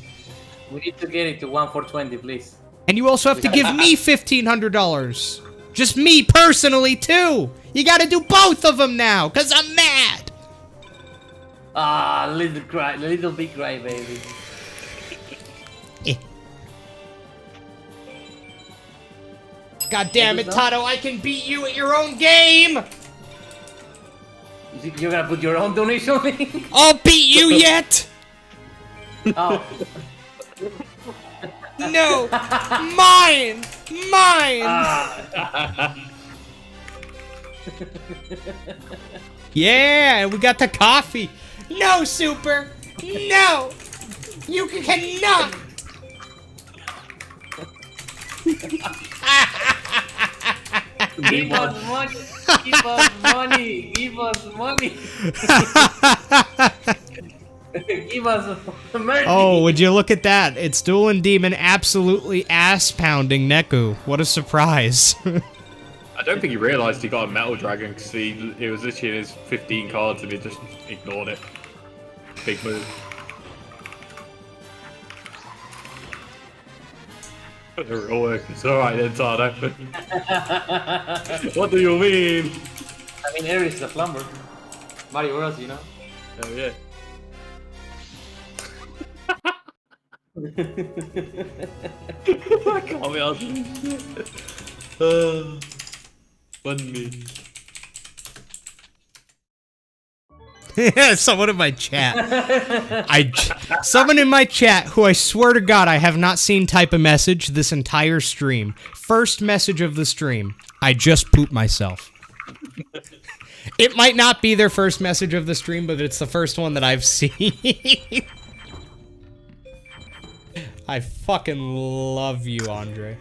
we need to get it to 1 for 20, please. And you also have to give me $1,500. Just me personally too. You got to do both of them now, cause I'm mad. Ah, little big cry, baby. God damn it, Tato! I can beat you at your own game. You're gonna put your own donation link? I'll beat you yet. Oh, No, mine. Yeah, we got the coffee. No, Super. No, you cannot. give us money! Give us money! Give us money! Give us mercy! Oh, would you look at that? It's Duelindemon absolutely ass-pounding Neku. What a surprise. I don't think he realised he got a Metal Dragon because it was literally in his 15 cards and he just ignored it. Big move. It's alright then, Tado. What do you mean? I mean, Ares is a plumber. Mario Bros, you know? Oh yeah. I can't be asked. Funny. Someone in my chat. Someone in my chat who I swear to God I have not seen type a message this entire stream. First message of the stream. I just pooped myself. It might not be their first message of the stream, but it's the first one that I've seen. I fucking love you, Andre.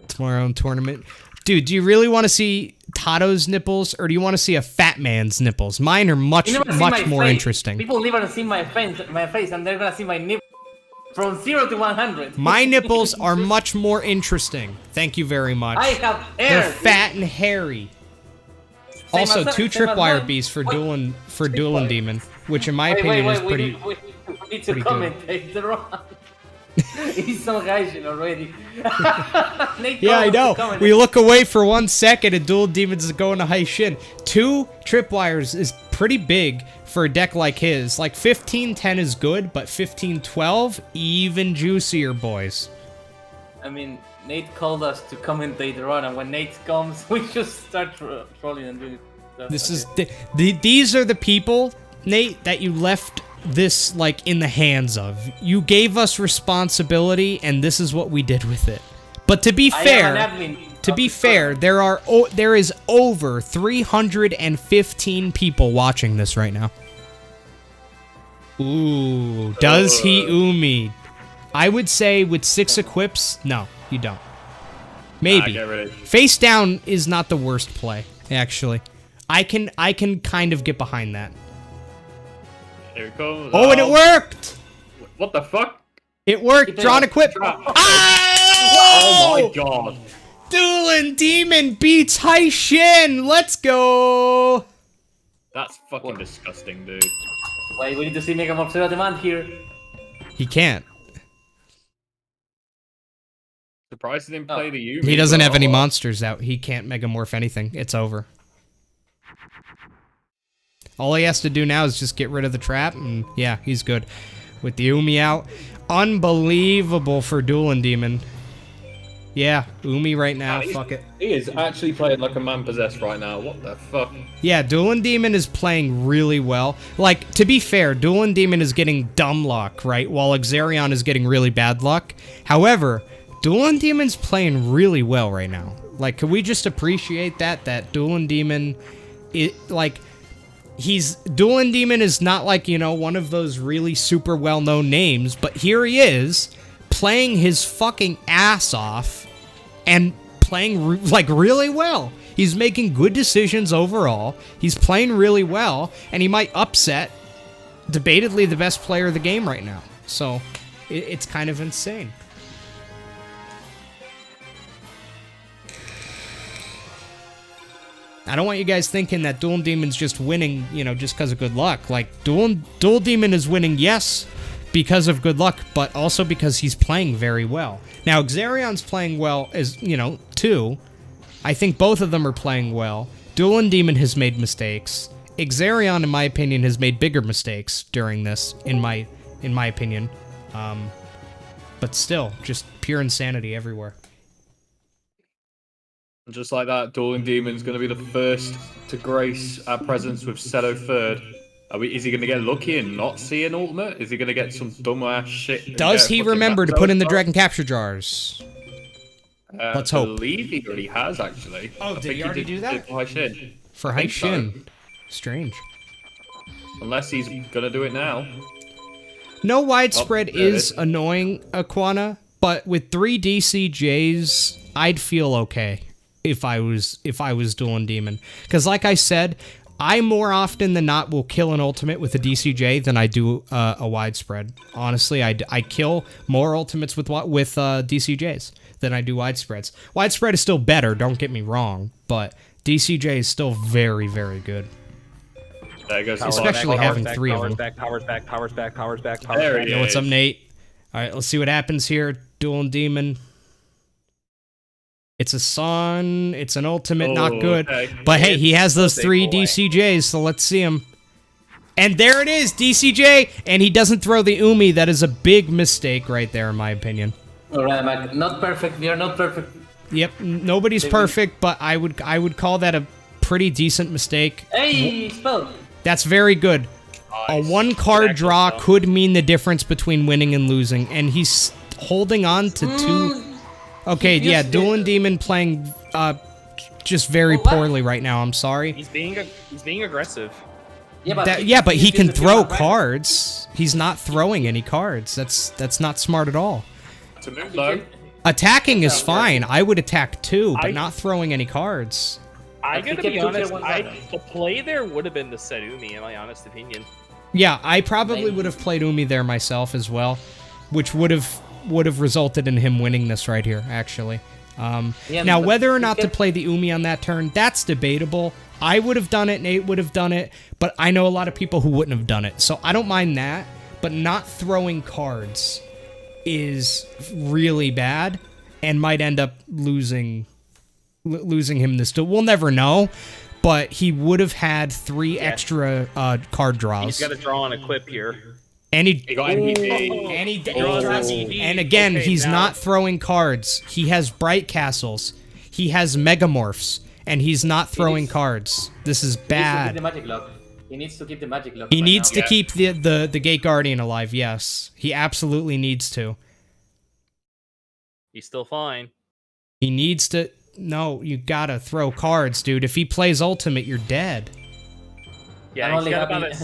Tomorrow own tournament. Dude, do you really want to see Tado's nipples, or do you want to see a fat man's nipples? Mine are much more interesting. People never see my face, and they're gonna see my nipple from 0 to 100. My nipples are much more interesting. Thank you very much. I have hair. They're fat and hairy. Also, 2 tripwire beasts for Duelindemon, which in my opinion is pretty. We need to commentate the wrong. He's so Gaijin already. Yeah, I know. We look away for 1 second and Duelindemon's is going to high shin. 2 tripwires is pretty big for a deck like his. Like 15-10 is good, but 15-12 even juicier, boys. I mean, Nate called us to commentate the run, and when Nate comes, we just start trolling and doing stuff. This is these are the people, Nate, that you left this like in the hands of. You gave us responsibility, and this is what we did with it. But to be fair, there is over 315 people watching this right now. Ooh, does he Umi? I would say with 6 equips, no, you don't. Maybe. Face down is not the worst play, actually. I can kind of get behind that. Here it comes. Oh, and it worked! What the fuck? It worked. Drawn equip. Oh my god. Duelindemon beats High Shin. Let's go. That's fucking disgusting, dude. Wait, we need to see Mega Mobster demand here. He can't. Surprised he didn't play the Yumi. He doesn't have any monsters out. He can't Megamorph anything. It's over. All he has to do now is just get rid of the trap, and yeah, he's good. With the Umi out. Unbelievable for Duelindemon. Yeah, Umi right now, fuck it. He is actually playing like a man possessed right now. What the fuck? Yeah, Duelindemon is playing really well. Like, to be fair, Duelindemon is getting dumb luck, right? While Exarion is getting really bad luck. However, Duelindemon's playing really well right now. Like, can we just appreciate that Duelindemon, Duelindemon is not like, you know, one of those really super well-known names, but here he is, playing his fucking ass off, and playing, like, really well. He's making good decisions overall, he's playing really well, and he might upset, debatedly, the best player of the game right now. So, it's kind of insane. I don't want you guys thinking that Duelindemon's just winning, you know, just because of good luck. Like, Duelindemon is winning, yes, because of good luck, but also because he's playing very well. Now, Exarion's playing well, as you know, too. I think both of them are playing well. Duelindemon has made mistakes. Exarion, in my opinion, has made bigger mistakes during this, in my opinion. But still, just pure insanity everywhere. Just like that, Duelindemon's going to be the first to grace our presence with Seto third. Is he going to get lucky and not see an ultimate? Is he going to get some dumbass shit? Does he remember to put in the Dragon Capture Jars? Let's hope. I believe he already has, actually. Oh, did he already do that? For High Shin. For High Shin. Strange. Unless he's going to do it now. No widespread is annoying, Aquana, but with 3 DCJs, I'd feel okay. If I was Duelindemon. Because like I said, I more often than not will kill an ultimate with a DCJ than I do a widespread. Honestly, I kill more ultimates with DCJs than I do widespreads. Widespread is still better, don't get me wrong, but DCJ is still very, very good. There goes the Especially ball. having three of them. Powers back. There he Yo, what's up, is. Nate? Alright, let's see what happens here. Duelindemon. It's a Sun, it's an ultimate, not Oh, good. okay. But hey, he has those Take 3 away. DCJs, so let's see him. And there it is, DCJ, and he doesn't throw the Umi. That is a big mistake right there, in my opinion. Alright, Mac. Not perfect. We are not perfect. Yep, nobody's perfect, but I would call that a pretty decent mistake. Hey, spell. That's very good. A 1-card draw spell. could mean the difference between winning and losing, and he's holding on to 2. Okay, yeah, Duelindemon playing just very poorly right now. I'm sorry. He's being aggressive. Yeah, But he can defensive throw back. cards. He's not throwing any cards. That's not smart at all. To move low. Attacking is fine. I would attack too, but I- not throwing any cards. I'm If he gonna kept be two honest. tier ones The play there would have been the Sedumi, in my honest opinion. Yeah, I probably would have played Umi there myself as well, which would have resulted in him winning this right here, actually. Yeah, Now, but whether or he not to kept- play the Umi on that turn, that's debatable. I would have done it, Nate would have done it, but I know a lot of people who wouldn't have done it, so I don't mind that, but not throwing cards is really bad and might end up losing him this duel. We'll never know, but he would have had 3 extra card draws. He's got to draw on equip here. And He got MVP. and he Draws on EV. and again, Okay, he's now- not throwing cards. He has Bright Castles. He has Megamorphs, and he's not throwing cards. This is He needs to keep the bad. magic lock. He needs to keep the magic lock. He right needs now. to keep the Gate Guardian alive. Yes, he absolutely needs to. He's still fine. He needs to. No, you gotta throw cards, dude. If he plays Ultimate, you're dead. Yeah, I'm he's only got about happy- a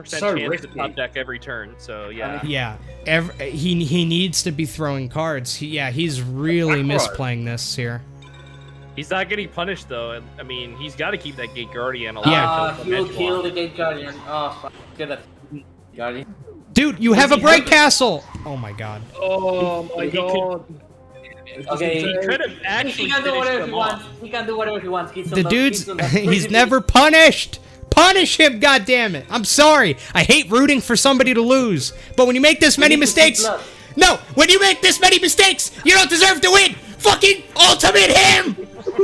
6% So chance risky. to top deck every turn. So yeah. Yeah, he needs to be throwing cards. He's really misplaying this here. He's not getting punished though. I mean, he's got to keep that Gate Guardian alive. Yeah. until He will the kill bench the Gate Guardian. Oh, fuck. Get that Guardian. Dude, you have a he Bright have it? Castle. Oh my god. Oh my He could- god. Okay. He could have He actually can do finished whatever them he off. wants. He can do whatever he wants. The dude's he's never punished. Punish him, goddammit. I'm sorry. I hate rooting for somebody to lose. But when you make this many need to see mistakes, blood. no, when you make this many mistakes, you don't deserve to win. Fucking ultimate him.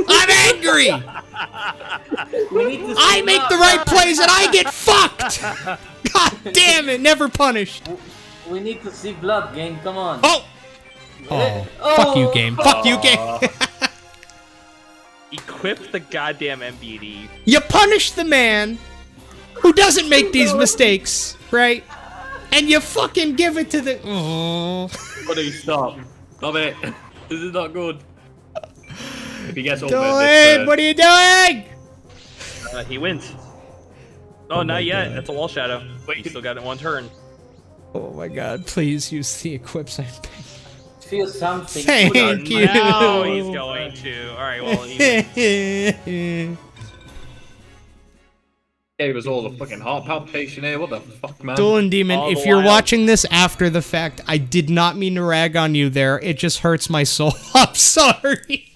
I'm angry. I make the right plays and I get fucked. God damn it, never punished. We need to see blood, game. Come on. Oh. Oh, fuck you, game. Fuck you, game. Equip the goddamn MBD. You punish the man who doesn't make these mistakes, right? And you fucking give it to the. Oh. Buddy, stop. Stop it. This is not good. If he gets all Dylan, what are you doing? He wins. Oh, not yet. That's a wall shadow. Wait, he's still got it 1 turn. Oh my god, please use the equips. Feel something. Thank you. Now he's going to. All right, well, he Gave us all the fucking heart palpitation here. What the fuck, man? Duelindemon, All if the you're while. watching this after the fact, I did not mean to rag on you there. It just hurts my soul. I'm sorry.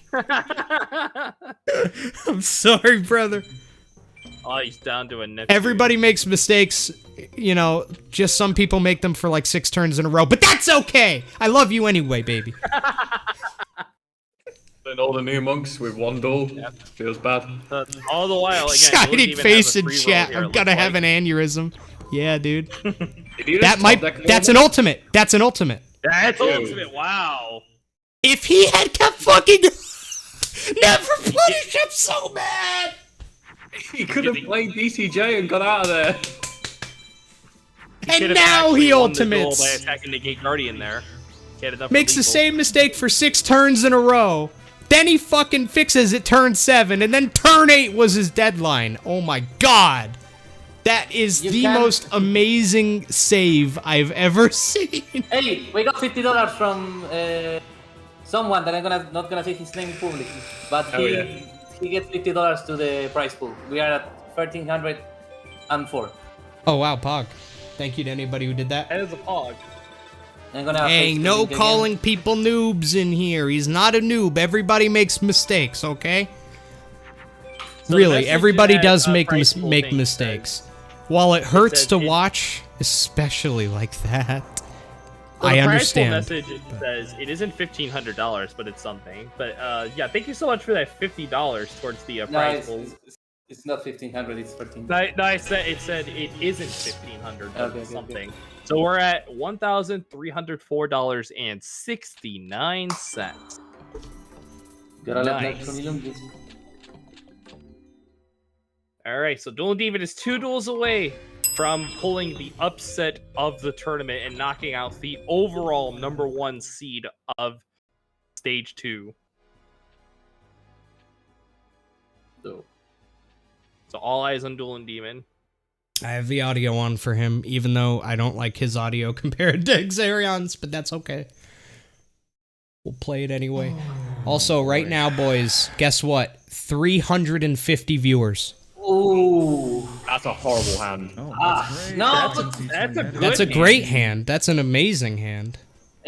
I'm sorry, brother. Oh, he's down to a net. Everybody makes mistakes, you know, just some people make them for like 6 turns in a row, but that's okay. I love you anyway, baby. And all the new monks with 1 duel. Feels bad. All the while, again, Shining Duelindemon face has a in free roll chat. here, I'm it gonna looks have like. an aneurysm. Yeah, dude. Did you That just might. top deck That's all an ultimate. That's an ultimate. That's ultimate. Wow. If he had kept fucking never punished him so bad. He could have played DCJ and got out of there. And Could've now actually he won the duel ultimates. by attacking the Gate Guardian there. He had enough Makes the lethal. same mistake for 6 turns in a row. Then he fucking fixes it turn 7, and then turn 8 was his deadline. Oh my god. That is You the can't- most amazing save I've ever seen. Hey, we got $50 from someone that I'm not gonna say his name publicly, but Oh, he yeah. he gets $50 to the prize pool. We are at 1,304. Oh wow, Pog. Thank you to anybody who did that. That is a pog. I'm gonna Hey, face no Link again. calling people noobs in here. He's not a noob. Everybody makes mistakes, okay? So the Really, message everybody had does a make frightful make thing mistakes. While it hurts says to it- watch, especially like that, So I the understand. message says it isn't $1,500, but it's something. But yeah, thank you so much for that $50 towards the No, prize it's, pool. it's not 1,500. It's 13. No, it said it isn't $1,500, but Okay, it's okay, something. So we're at $1,304.69. Gotta let Nice. that Cornelium just- All right, so Dueling Demon is 2 duels away from pulling the upset of the tournament and knocking out the overall #1 seed of stage 2. So, So all eyes on Dueling Demon. I have the audio on for him, even though I don't like his audio compared to Exarion's, but that's okay. We'll play it anyway. Also, right now, boys, guess what? 350 viewers. ooh. That's a horrible hand. Oh, Ah, that's great. no, That's a but good That's a hand. great hand. That's an amazing hand.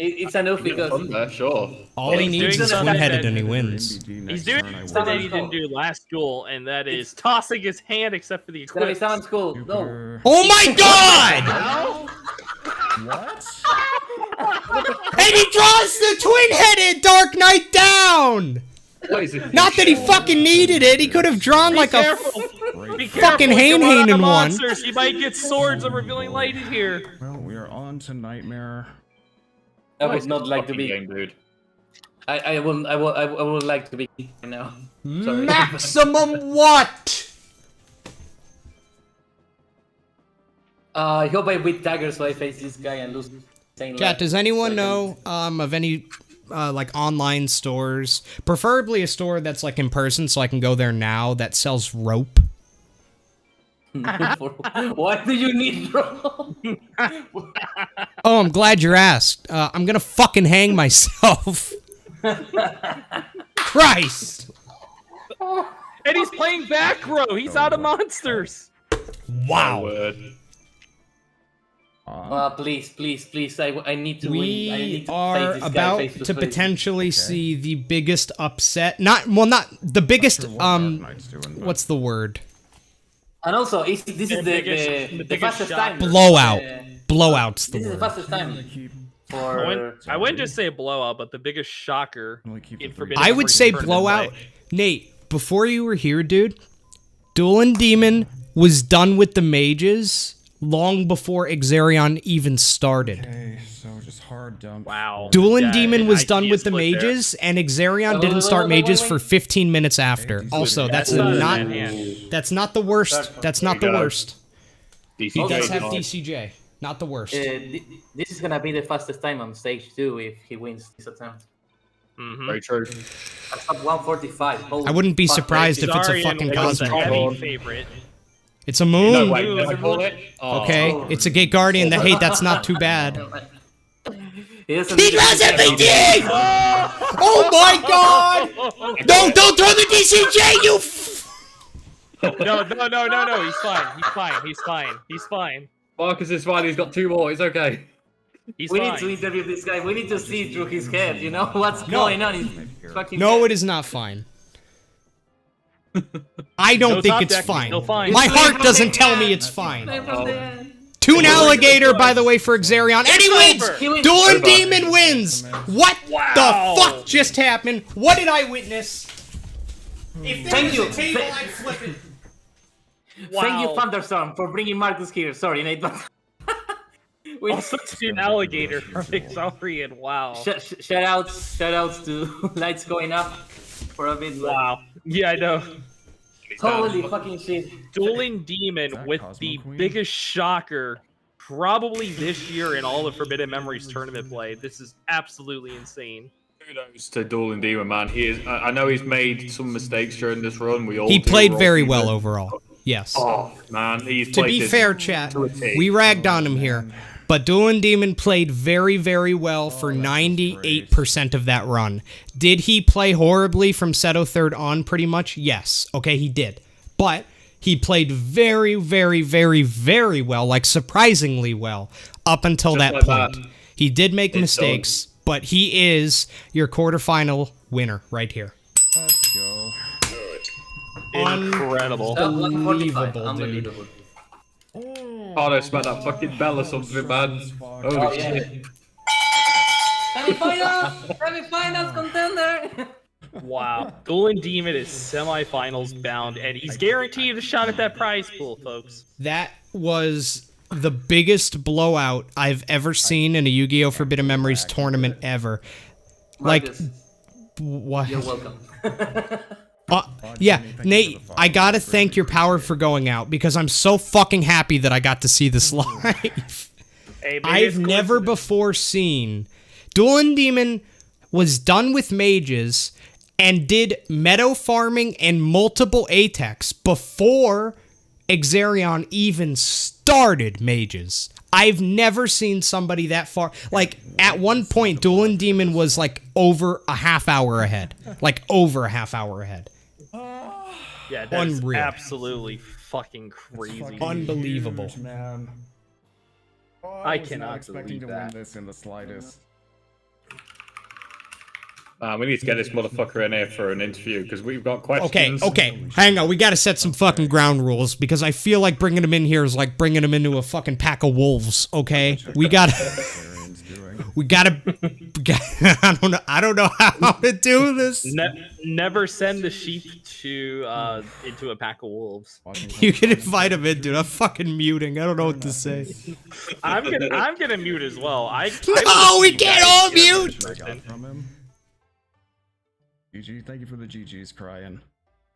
it's enough Fun because there, sure. All he He's needs doing is something one-headed that- and he wins. He's doing something that he didn't do last duel, and that is tossing his hand except for the it's gonna be equipment. someone's cool. No. Super- Oh my god! What? And he draws the twin-headed Dark Knight down! What is it? Not that he fucking needed it. He could have drawn like a... Careful! Great. Be careful! Fucking if you run Hain-Hain out of in one. monsters, you might get swords of revealing light in here. Well, we are on to Nightmare. I What would is not this like to fucking be. game, dude. I would like to be right now. Sorry. Maximum what? I hope I beat Tiger so I face this guy and lose. Chat, does anyone know of any like online stores, preferably a store that's like in person so I can go there now, that sells rope? What do you need, bro? Oh, I'm glad you asked. I'm gonna fucking hang myself. Christ! And he's playing back row. He's out of monsters. Wow. Word. Please. I need to win. I We need to are face this guy about face to face. potentially see the biggest upset. Not the biggest. What's the word? And also, this is the biggest fastest shot. time. Blowout. Blowout's the This is the word. fastest time for. I wouldn't just say blowout, but the biggest shocker in Forbidden I would Memories say tournament blowout. play. Nate, before you were here, dude, Duelindemon was done with the mages long before Exarion even started. Okay, so just hard dump. Wow. Duelindemon Yeah, was I done see with a the split there. mages, and Exarion didn't start mages for 15 minutes after. Also, that's not a not bad hand. that's not the worst. That's not the There you go. worst. DCJ He does have dog. DCJ. Not the worst. This is gonna be the fastest time on stage 2 if he wins this attempt. Mhm. Very true. That's up 145. Holy I wouldn't be fuck, surprised if it's a Exarion fucking was a cosmic. heavy favorite. It's a moon. No, wait, did I call it? Oh. Okay, it's a Gate Guardian. Hey, that's not too bad. He doesn't He need draws to- everything! Oh my god! No, don't throw the DCJ, you No. He's fine. Marcus is fine, he's got 2 more, it's okay. He's We fine. need to interview this guy. We need to see through his head. You know what's going on? He's fucking. No, it is not fine. I don't No think top it's deck, fine. no fine. My It's heart from doesn't the tell end. me it's fine. From the end. Toon Alligator, by the way, for Exarion. And he wins! over. He wins. Duelindemon wins! What Wow. the fuck just happened? What did I witness? If there Thank was you. a table, I'd flip it. Thank you, Wow. Thunderstorm, for bringing Marcus here. Sorry, Nate, but. We- Also, an alligator from Exarion. Wow. Shout outs to lights going up for a bit. but- Wow. Yeah, I know. Holy fucking shit. Duelindemon that with Cosmo the Queen? biggest shocker probably this year in all of Forbidden Memories tournament play. This is absolutely insane. Kudos to Duelindemon, man. He is. I know he's made some mistakes during this run. We all He do, played we're all very human. well overall. Yes. Oh man, he's To played be this fair, chat, to a T. we ragged on him here. But Duelindemon played very, very well for 98% of that run. Did he play horribly from Seto third on pretty much? Yes. Okay, he did. But he played very, very, very, very well, like surprisingly well, up until Just that like point. that. He did make It's mistakes, but he is your quarterfinal winner right here. Let's go. Incredible. Top 145. Unbelievable, Unbelievable. Oh, no, smack that fucking bell or something, man. Holy Oh, yeah. shit. Semifinals! Semifinals contender! Wow. Duelindemon is semifinals bound, and he's guaranteed a shot at that prize pool, folks. That was the biggest blowout I've ever seen in a Yu-Gi-Oh! Forbidden Memories tournament ever. Like, Marcus, what? you're welcome. Yeah, Nate, I gotta thank your power for going out because I'm so fucking happy that I got to see this live. Hey, maybe I've it's never coincidence. before seen Duelindemon was done with mages and did meadow farming and multiple Atex before Exarion even started mages. I've never seen somebody that far. Like, at one point, Duelindemon was, like, over a half hour ahead. Like, over a half hour ahead. Yeah, that's Unreal. absolutely fucking crazy. Unbelievable. Huge, man. Oh, I was cannot not expecting believe to that. win this in the slightest. We need to get this motherfucker in here for an interview because we've got Okay, questions. okay, hang on. We gotta set some fucking ground rules because I feel like bringing him in here is like bringing him into a fucking pack of wolves. Okay, we gotta, Exarion's doing. we gotta. I don't know how to do this. Never send the sheep to into a pack of wolves. Watching You can invite him in, dude. I'm fucking muting. I don't know what to say. I'm gonna mute as well. No, we can't all mute. I got from him. GG, thank you for the GGs, Ryan.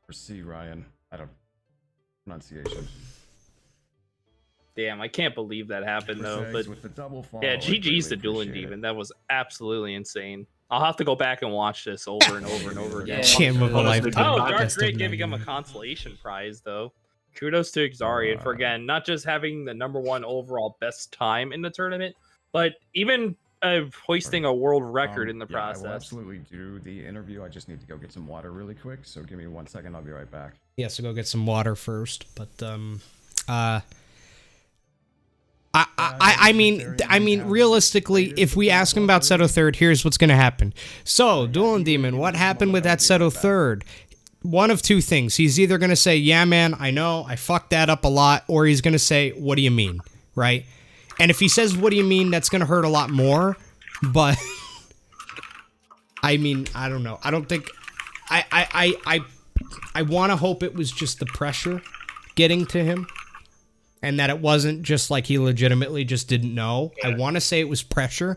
Or C, Ryan. I don't. Pronunciation. Damn, I can't believe that happened though. But With the double follow, yeah, I GG's greatly to appreciate Duelindemon. it. That was absolutely insane. I'll have to go back and watch this over and over and over again. Yeah. Jam of a Honestly, lifetime. Oh, Dark Best of Great giving him a 99. consolation prize though. Kudos to Exarion for again not just having the #1 overall best time in the tournament, but even hoisting a world record in the Yeah, I will process. absolutely do the interview. I just need to go get some water really quick. So give me 1 second. I'll be right back. Yeah, so go get some water first. But I mean, realistically, if we ask him about Seto third, here's what's gonna happen. So, Duelindemon, what happened with that Seto third? One of two things. He's either gonna say, "Yeah, man, I know, I fucked that up a lot," or he's gonna say, "What do you mean?" Right? And if he says, "What do you mean?" that's gonna hurt a lot more. But I mean, I don't know. I don't think I want to hope it was just the pressure getting to him. And that it wasn't just like he legitimately just didn't know. Yeah. I want to say it was pressure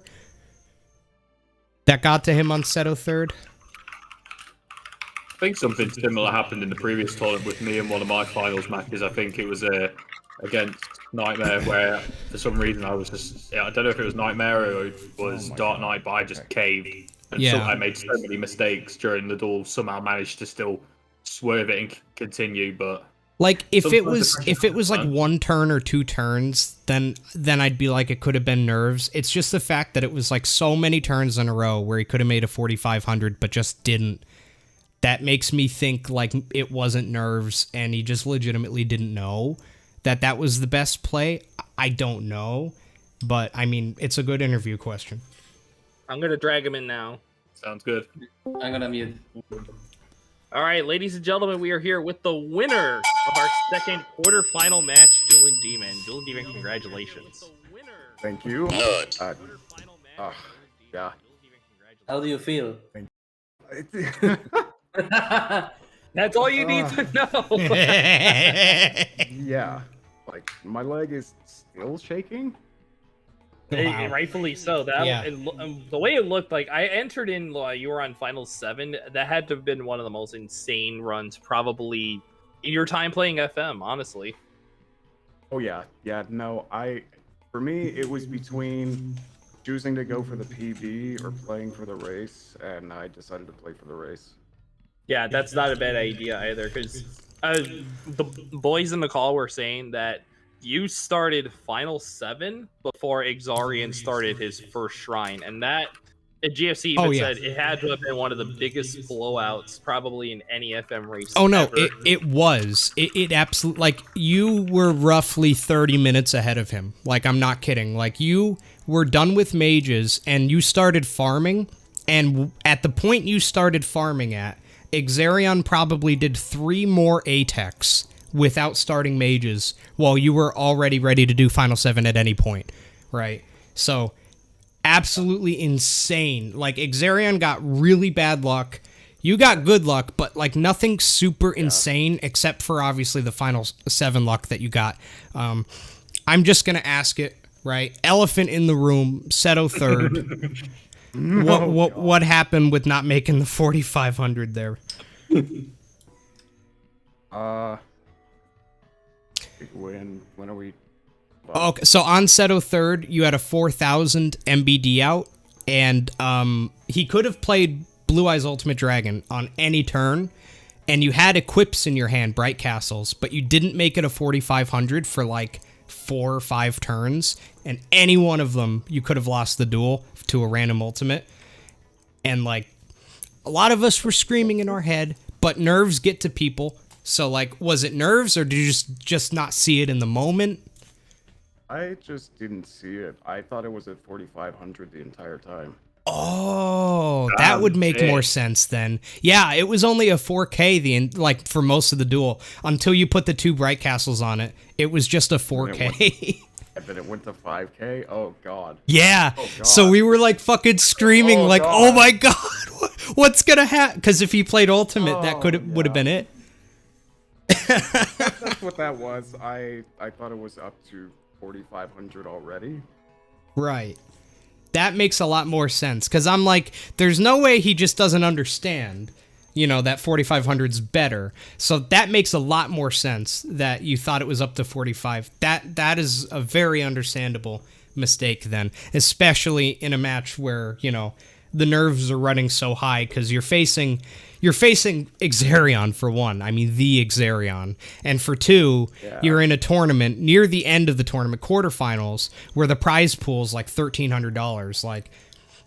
that got to him on Seto third. I think something similar happened in the previous tournament with me in one of my finals matches. I think it was against Nightmare, where for some reason I was just, I don't know if it was Nightmare or it was Dark Knight, but I just caved. And Yeah. I made so many mistakes during the duel, somehow managed to still swerve it and continue, but... Like if Sometimes it was like one turn or two turns, then I'd be like it could have been nerves. It's just the fact that it was like so many turns in a row where he could have made a 4500 but just didn't. That makes me think like it wasn't nerves and he just legitimately didn't know that was the best play. I don't know, but I mean it's a good interview question. I'm gonna drag him in now. Sounds good. I'm gonna mute. All right, ladies and gentlemen, we are here with the winner of our second quarterfinal match, Duelindemon. Duelindemon, congratulations. Thank you. Yeah. How do you feel? That's all you need to know. Yeah. Like, my leg is still shaking. Wow. Rightfully so. That Yeah. the way it looked like I entered in. You were on Finals 7. That had to have been one of the most insane runs, probably in your time playing FM. Honestly. Oh, yeah. Yeah, no, for me, it was between choosing to go for the PB or playing for the race, and I decided to play for the race. Yeah, that's not a bad idea either. Because the boys in the call were saying that you started Final 7 before Exarion started his first shrine, and that GFC even Oh, yeah. said it had to have been one of the biggest blowouts probably in any FM race. Oh no, ever. it was. It absolutely, like, you were roughly 30 minutes ahead of him. Like, I'm not kidding. Like, you were done with mages and you started farming, and at the point you started farming at, Exarion probably did 3 more ATEX without starting mages while you were already ready to do Final 7 at any point, right? So, absolutely insane. Like, Exarion got really bad luck. You got good luck, but, like, nothing super insane except for, obviously, the Final 7 luck that you got. I'm just going to ask it, right? Elephant in the room, Seto third. What happened with not making the 4,500 there? When are we? Okay, so on Seto third, you had a 4,000 MBD out, and he could have played Blue Eyes Ultimate Dragon on any turn, and you had equips in your hand, Bright Castles, but you didn't make it a 4,500 for like 4 or 5 turns, and any one of them, you could have lost the duel to a random ultimate. And, like, a lot of us were screaming in our head, but nerves get to people. So, like, was it nerves, or did you just not see it in the moment? I just didn't see it. I thought it was at 4,500 the entire time. Oh, that would make more sense then. Yeah, it was only a 4K like for most of the duel until you put the 2 Bright Castles on it. It was just a 4K. And then it went to 5K? Oh, God. Yeah. Oh, God. So we were like fucking screaming like, God. "Oh my God, what's gonna happen?" Because if he played Ultimate, that would have been it. That's what that was. I thought it was up to 4,500 already. Right. That makes a lot more sense, because I'm like, there's no way he just doesn't understand, you know, that 4,500's better. So that makes a lot more sense that you thought it was up to 45. That is a very understandable mistake then, especially in a match where, you know, the nerves are running so high because you're facing Exarion for one. I mean, the Exarion. And for two, you're in a tournament near the end of the tournament, quarterfinals, where the prize pool is like $1,300. Like,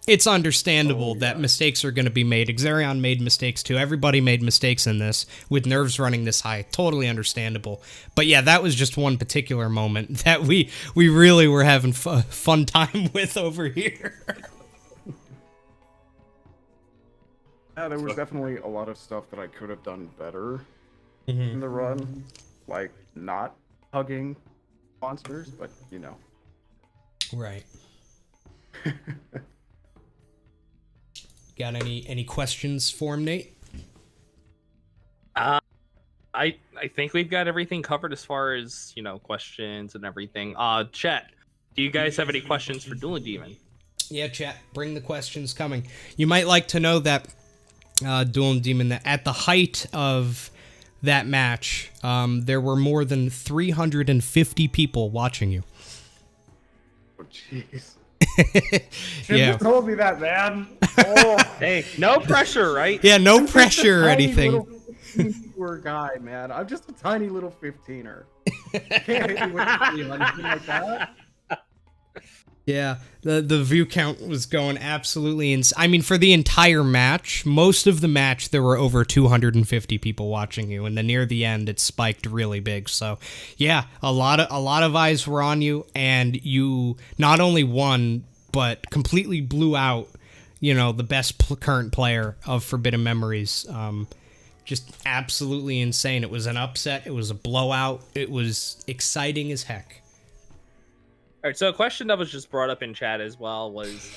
it's understandable that mistakes are going to be made. Exarion made mistakes too. Everybody made mistakes in this with nerves running this high. Totally understandable. But yeah, that was just one particular moment that we really were having fun time with over here. Yeah, there was definitely a lot of stuff that I could have done better in the run. Like, not hugging monsters, but, you know. Right. Got any questions for him, Nate? I think we've got everything covered as far as, you know, questions and everything. Chat, do you guys have any questions for Duelindemon? Yeah, chat, bring the questions coming. You might like to know that Duelindemon, that at the height of that match, there were more than 350 people watching you. Oh, jeez. Yeah. Told me that, man. Oh. Hey, no pressure, right? Yeah, no pressure or anything. Poor guy, man. I'm just a tiny little 15er. Can't hit me with anything like that. Yeah, the view count was going absolutely insane. I mean, for the entire match, most of the match, there were over 250 people watching you, and then near the end, it spiked really big. So, yeah, a lot of eyes were on you, and you not only won, but completely blew out, you know, the best current player of Forbidden Memories. Just absolutely insane. It was an upset. It was a blowout. It was exciting as heck. All right, so a question that was just brought up in chat as well was,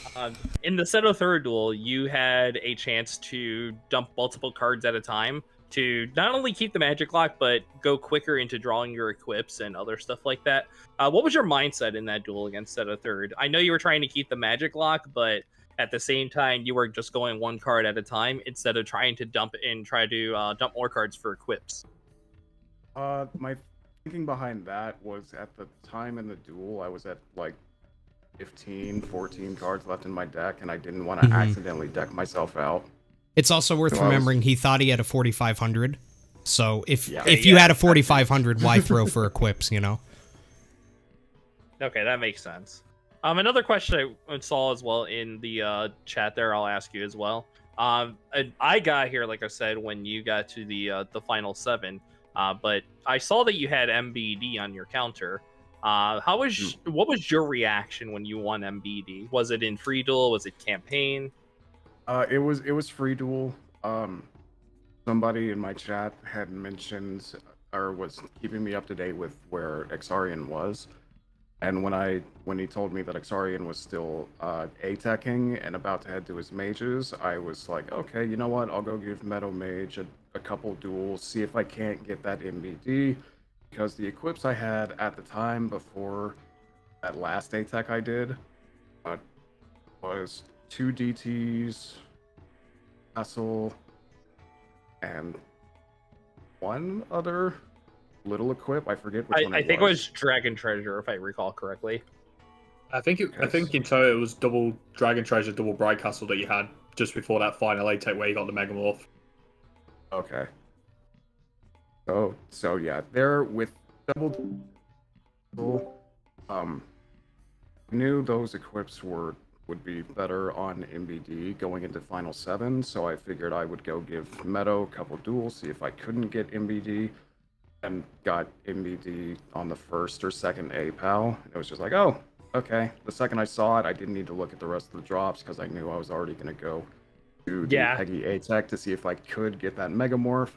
in the Seto third duel, you had a chance to dump multiple cards at a time to not only keep the magic lock, but go quicker into drawing your equips and other stuff like that. What was your mindset in that duel against Seto third? I know you were trying to keep the magic lock, but at the same time, you were just going one card at a time instead of trying to dump more cards for equips. My thinking behind that was, at the time in the duel, I was at like 15, 14 cards left in my deck, and I didn't want to accidentally deck myself out. It's also worth remembering he thought he had a 4,500. So if you had a 4,500, why throw for equips, you know? Okay, that makes sense. Another question I saw as well in the chat there, I'll ask you as well. I got here, like I said, when you got to the final 7, but I saw that you had MBD on your counter. What was your reaction when you won MBD? Was it in free duel? Was it campaign? It was free duel. Somebody in my chat had mentioned or was keeping me up to date with where Exarion was. And when he told me that Exarion was still A-teching and about to head to his mages, I was like, okay, you know what? I'll go give Meadow Mage a couple duels, see if I can't get that MBD, because the equips I had at the time before that last A-tech I did was 2 DTs, Castle, and one other little equip. I forget which one. I think it was Dragon Treasure, if I recall correctly. I think in total it was double Dragon Treasure, double Bright Castle that you had just before that final A-Tech where you got the Megamorph. Okay. So yeah, there with double. Knew those equips would be better on MBD going into Final 7, so I figured I would go give Meadow a couple duels, see if I couldn't get MBD. And got MBD on the first or second A-Pal. It was just like, oh, okay. The second I saw it, I didn't need to look at the rest of the drops because I knew I was already going to go to the Peggy A-Tech to see if I could get that Megamorph.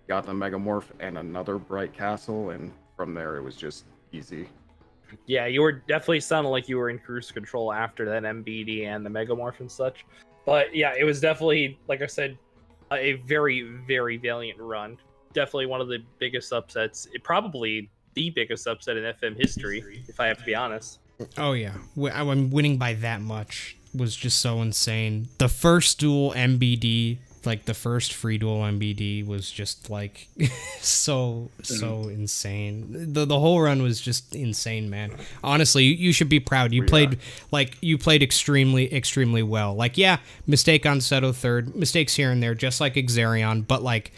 Got the Megamorph and another Bright Castle, and from there it was just easy. Yeah, you were definitely sounding like you were in cruise control after that MBD and the Megamorph and such. But yeah, it was definitely, like I said, a very, very valiant run. Definitely one of the biggest upsets, probably the biggest upset in FM history, if I have to be honest. Oh yeah, I'm winning by that much was just so insane. The first duel MBD, like the first free duel MBD, was just like so insane. The whole run was just insane, man. Honestly, you should be proud. You played extremely well. Like, yeah, mistake on Seto third, mistakes here and there, just like Exarion, but like,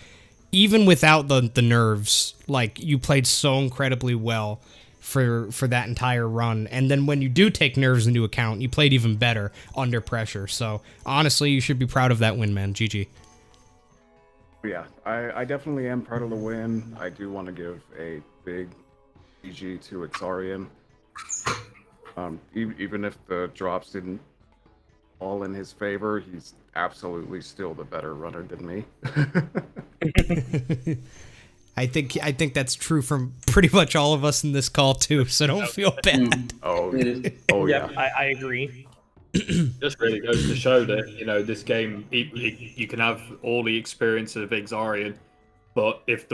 even without the nerves, like, you played so incredibly well for that entire run. And then when you do take nerves into account, you played even better under pressure. So honestly, you should be proud of that win, man. GG. Yeah, I definitely am proud of the win. I do want to give a big GG to Exarion. Even if the drops didn't fall in his favor, he's absolutely still the better runner than me. I think that's true from pretty much all of us in this call too, so don't feel bad. Oh yeah. I agree. Just really goes to show that, you know, this game, you can have all the experience of Exarion, but if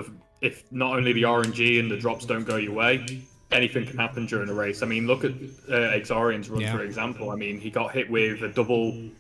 not only the RNG and the drops don't go your way, anything can happen during a race. I mean, look at Exarion's run, for example. I mean, he got hit with a double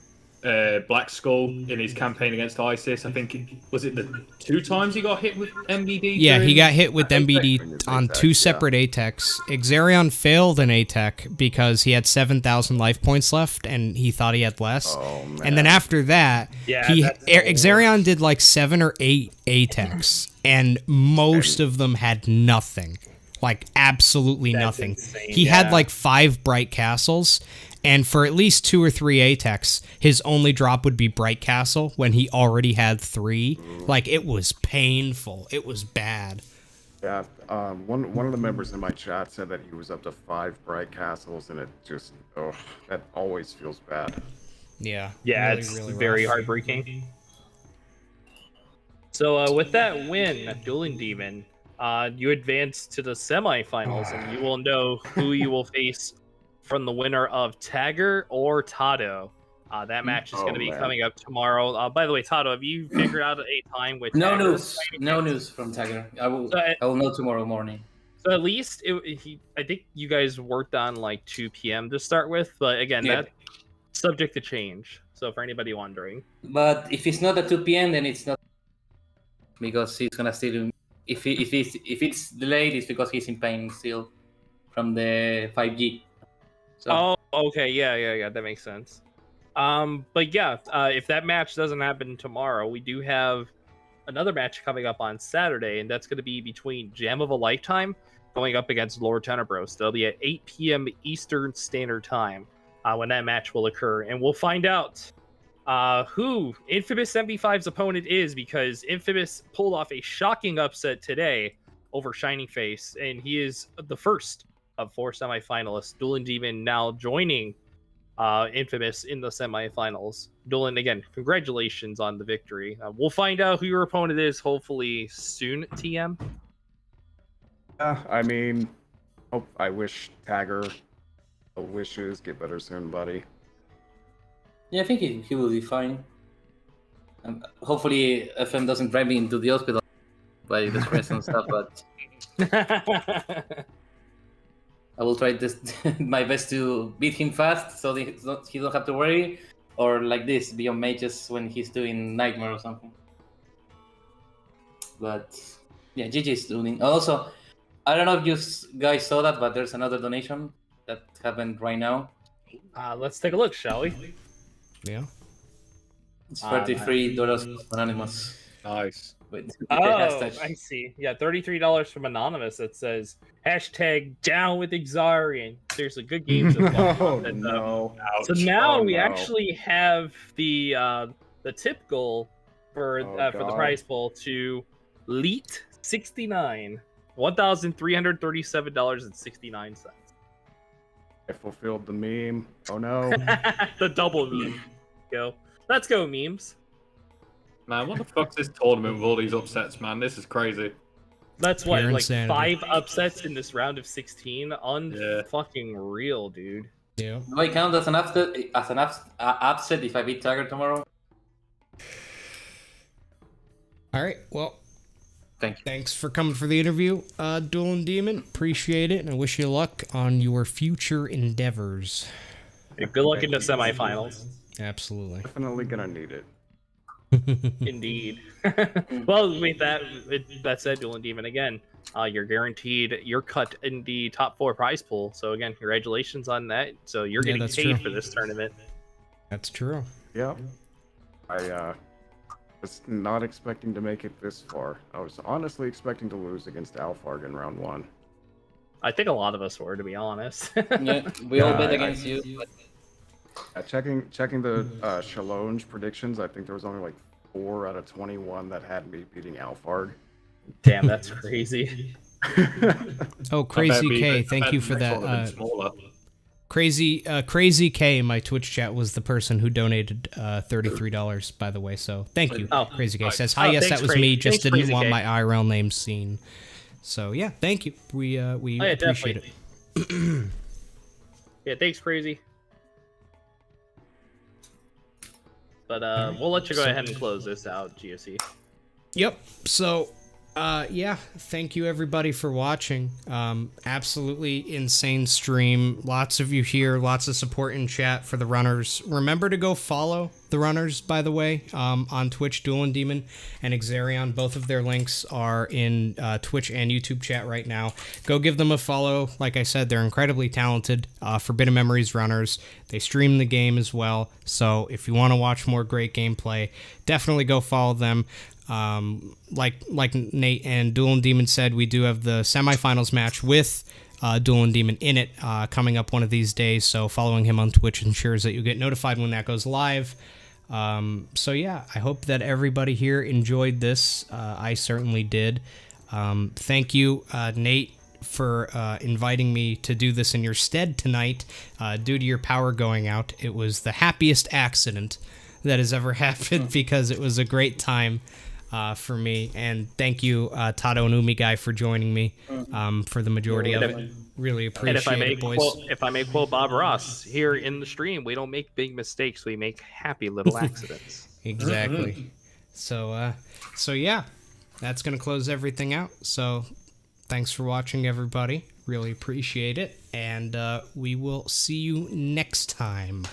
Black Skull in his campaign against ISIS. I think, was it the 2 times he got hit with MBD? Yeah, he got hit with MBD on 2 separate A-Techs. Exarion failed an A-Tech because he had 7,000 life points left and he thought he had less. Oh, man. And then after that, Exarion did like 7 or 8 A-Techs, and most of them had nothing. Like, absolutely nothing. Insane, he had like 5 Bright Castles, and for at least 2 or 3 A-Techs, his only drop would be Bright Castle when he already had 3. Like, it was painful. It was bad. Yeah, one of the members in my chat said that he was up to 5 Bright Castles, and it just, that always feels bad. Yeah. Yeah, really, it's really very rough. heartbreaking. So with that win, Duelindemon, you advance to the semifinals, and you will know who you will face from the winner of Tagger or Tato. That match is going to be coming up tomorrow. By the way, Tato, have you figured out a time with No Tagger? no news from Tagger. I will know tomorrow morning. So at least I think you guys worked on like 2 p.m. to start with, but again, that's subject to change. So for anybody wondering, but if it's not at 2 p.m., then it's not, because he's gonna still. If it's delayed, it's because he's in pain still from the 5G. So. Oh, okay, yeah, that makes sense. But yeah, if that match doesn't happen tomorrow, we do have another match coming up on Saturday, and that's going to be between Jam of a Lifetime going up against Lord Tenebros. They'll be at 8 p.m. Eastern Standard Time when that match will occur. And we'll find out who Infamous MB5's opponent is, because Infamous pulled off a shocking upset today over Shining Face, and he is the first of 4 semifinalists. Duelindemon now joining Infamous in the semifinals. Duelin, again, congratulations on the victory. We'll find out who your opponent is hopefully soon, TM. I mean, I wish Tagger wishes get better soon, buddy. Yeah, I think he will be fine. Hopefully, FM doesn't drive me into the hospital by the stress and stuff, but I will try this my best to beat him fast so he don't have to worry. Or like this, be on mages when he's doing Nightmare or something. But yeah, GG's doing. Also, I don't know if you guys saw that, but there's another donation that happened right now. Let's take a look, shall we? Yeah. It's $33 anonymous. Nice. With Oh, hashtag. I see. Yeah, $33 from Anonymous that says #down with Exarion. There's a good games. No. So now we actually have the tip goal for the prize pool to Leet 69, $1,337.69. I fulfilled the meme. Oh no. The double meme. Go. Let's go, memes. Man, what the fuck's this tournament with all these upsets, man? This is crazy. That's what, Pure like insanity. 5 upsets in this round of 16? Unfucking real, dude. Yeah. Do I count as an upset if I beat Tiger tomorrow? All right. Well, Thank you. thanks for coming for the interview, Duelindemon. Appreciate it, and I wish you luck on your future endeavors. Hey, good luck in the semifinals. Absolutely. Definitely gonna need it. Indeed. Well, with that said, Duelindemon, again, you're guaranteed your cut in the top 4 prize pool. So again, congratulations on that. So you're getting that's paid true. for this tournament. That's true. Yep. I was not expecting to make it this far. I was honestly expecting to lose against Alfarg in round 1. I think a lot of us were, to be honest. Yeah, we all bet against you. But... Checking the Shalonge predictions, I think there was only like 4 out of 21 that had me beating Alfarg. Damn, that's crazy. Oh, Crazy K, thank you for that. Crazy K in my Twitch chat was the person who donated $33, by the way. So thank you. Oh, Crazy K says, hi, yes, thanks, that was Crazy. me. Just Thanks, didn't Crazy want K. my IRL name seen. So yeah, thank you. We appreciate definitely. Yeah, thanks, Crazy. But we'll let you go ahead and close this out, GOC. Yep. So, yeah, thank you everybody for watching. Absolutely insane stream. Lots of you here, lots of support in chat for the runners. Remember to go follow the runners, by the way, on Twitch, Duelindemon and Exarion. Both of their links are in Twitch and YouTube chat right now. Go give them a follow. Like I said, they're incredibly talented. Forbidden Memories runners. They stream the game as well. So if you want to watch more great gameplay, definitely go follow them. Like Nate and Duelindemon said, we do have the semifinals match with Duelindemon in it coming up one of these days. So following him on Twitch ensures that you get notified when that goes live. So yeah, I hope that everybody here enjoyed this. I certainly did. Thank you, Nate, for inviting me to do this in your stead tonight. Due to your power going out, it was the happiest accident that has ever happened because it was a great time for me. And thank you, Tato and Umi Guy, for joining me for the majority of it. Really appreciate it, boys. If I may quote Bob Ross, here in the stream, we don't make big mistakes, we make happy little accidents. Exactly. So yeah, that's gonna close everything out. So thanks for watching, everybody. Really appreciate it, and we will see you next time.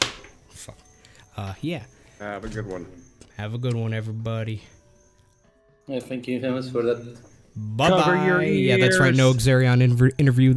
Yeah. Have a good one. Have a good one, everybody. Yeah, thank you, Famous, for that. Bye bye. Yeah, that's right. No Exarion interview.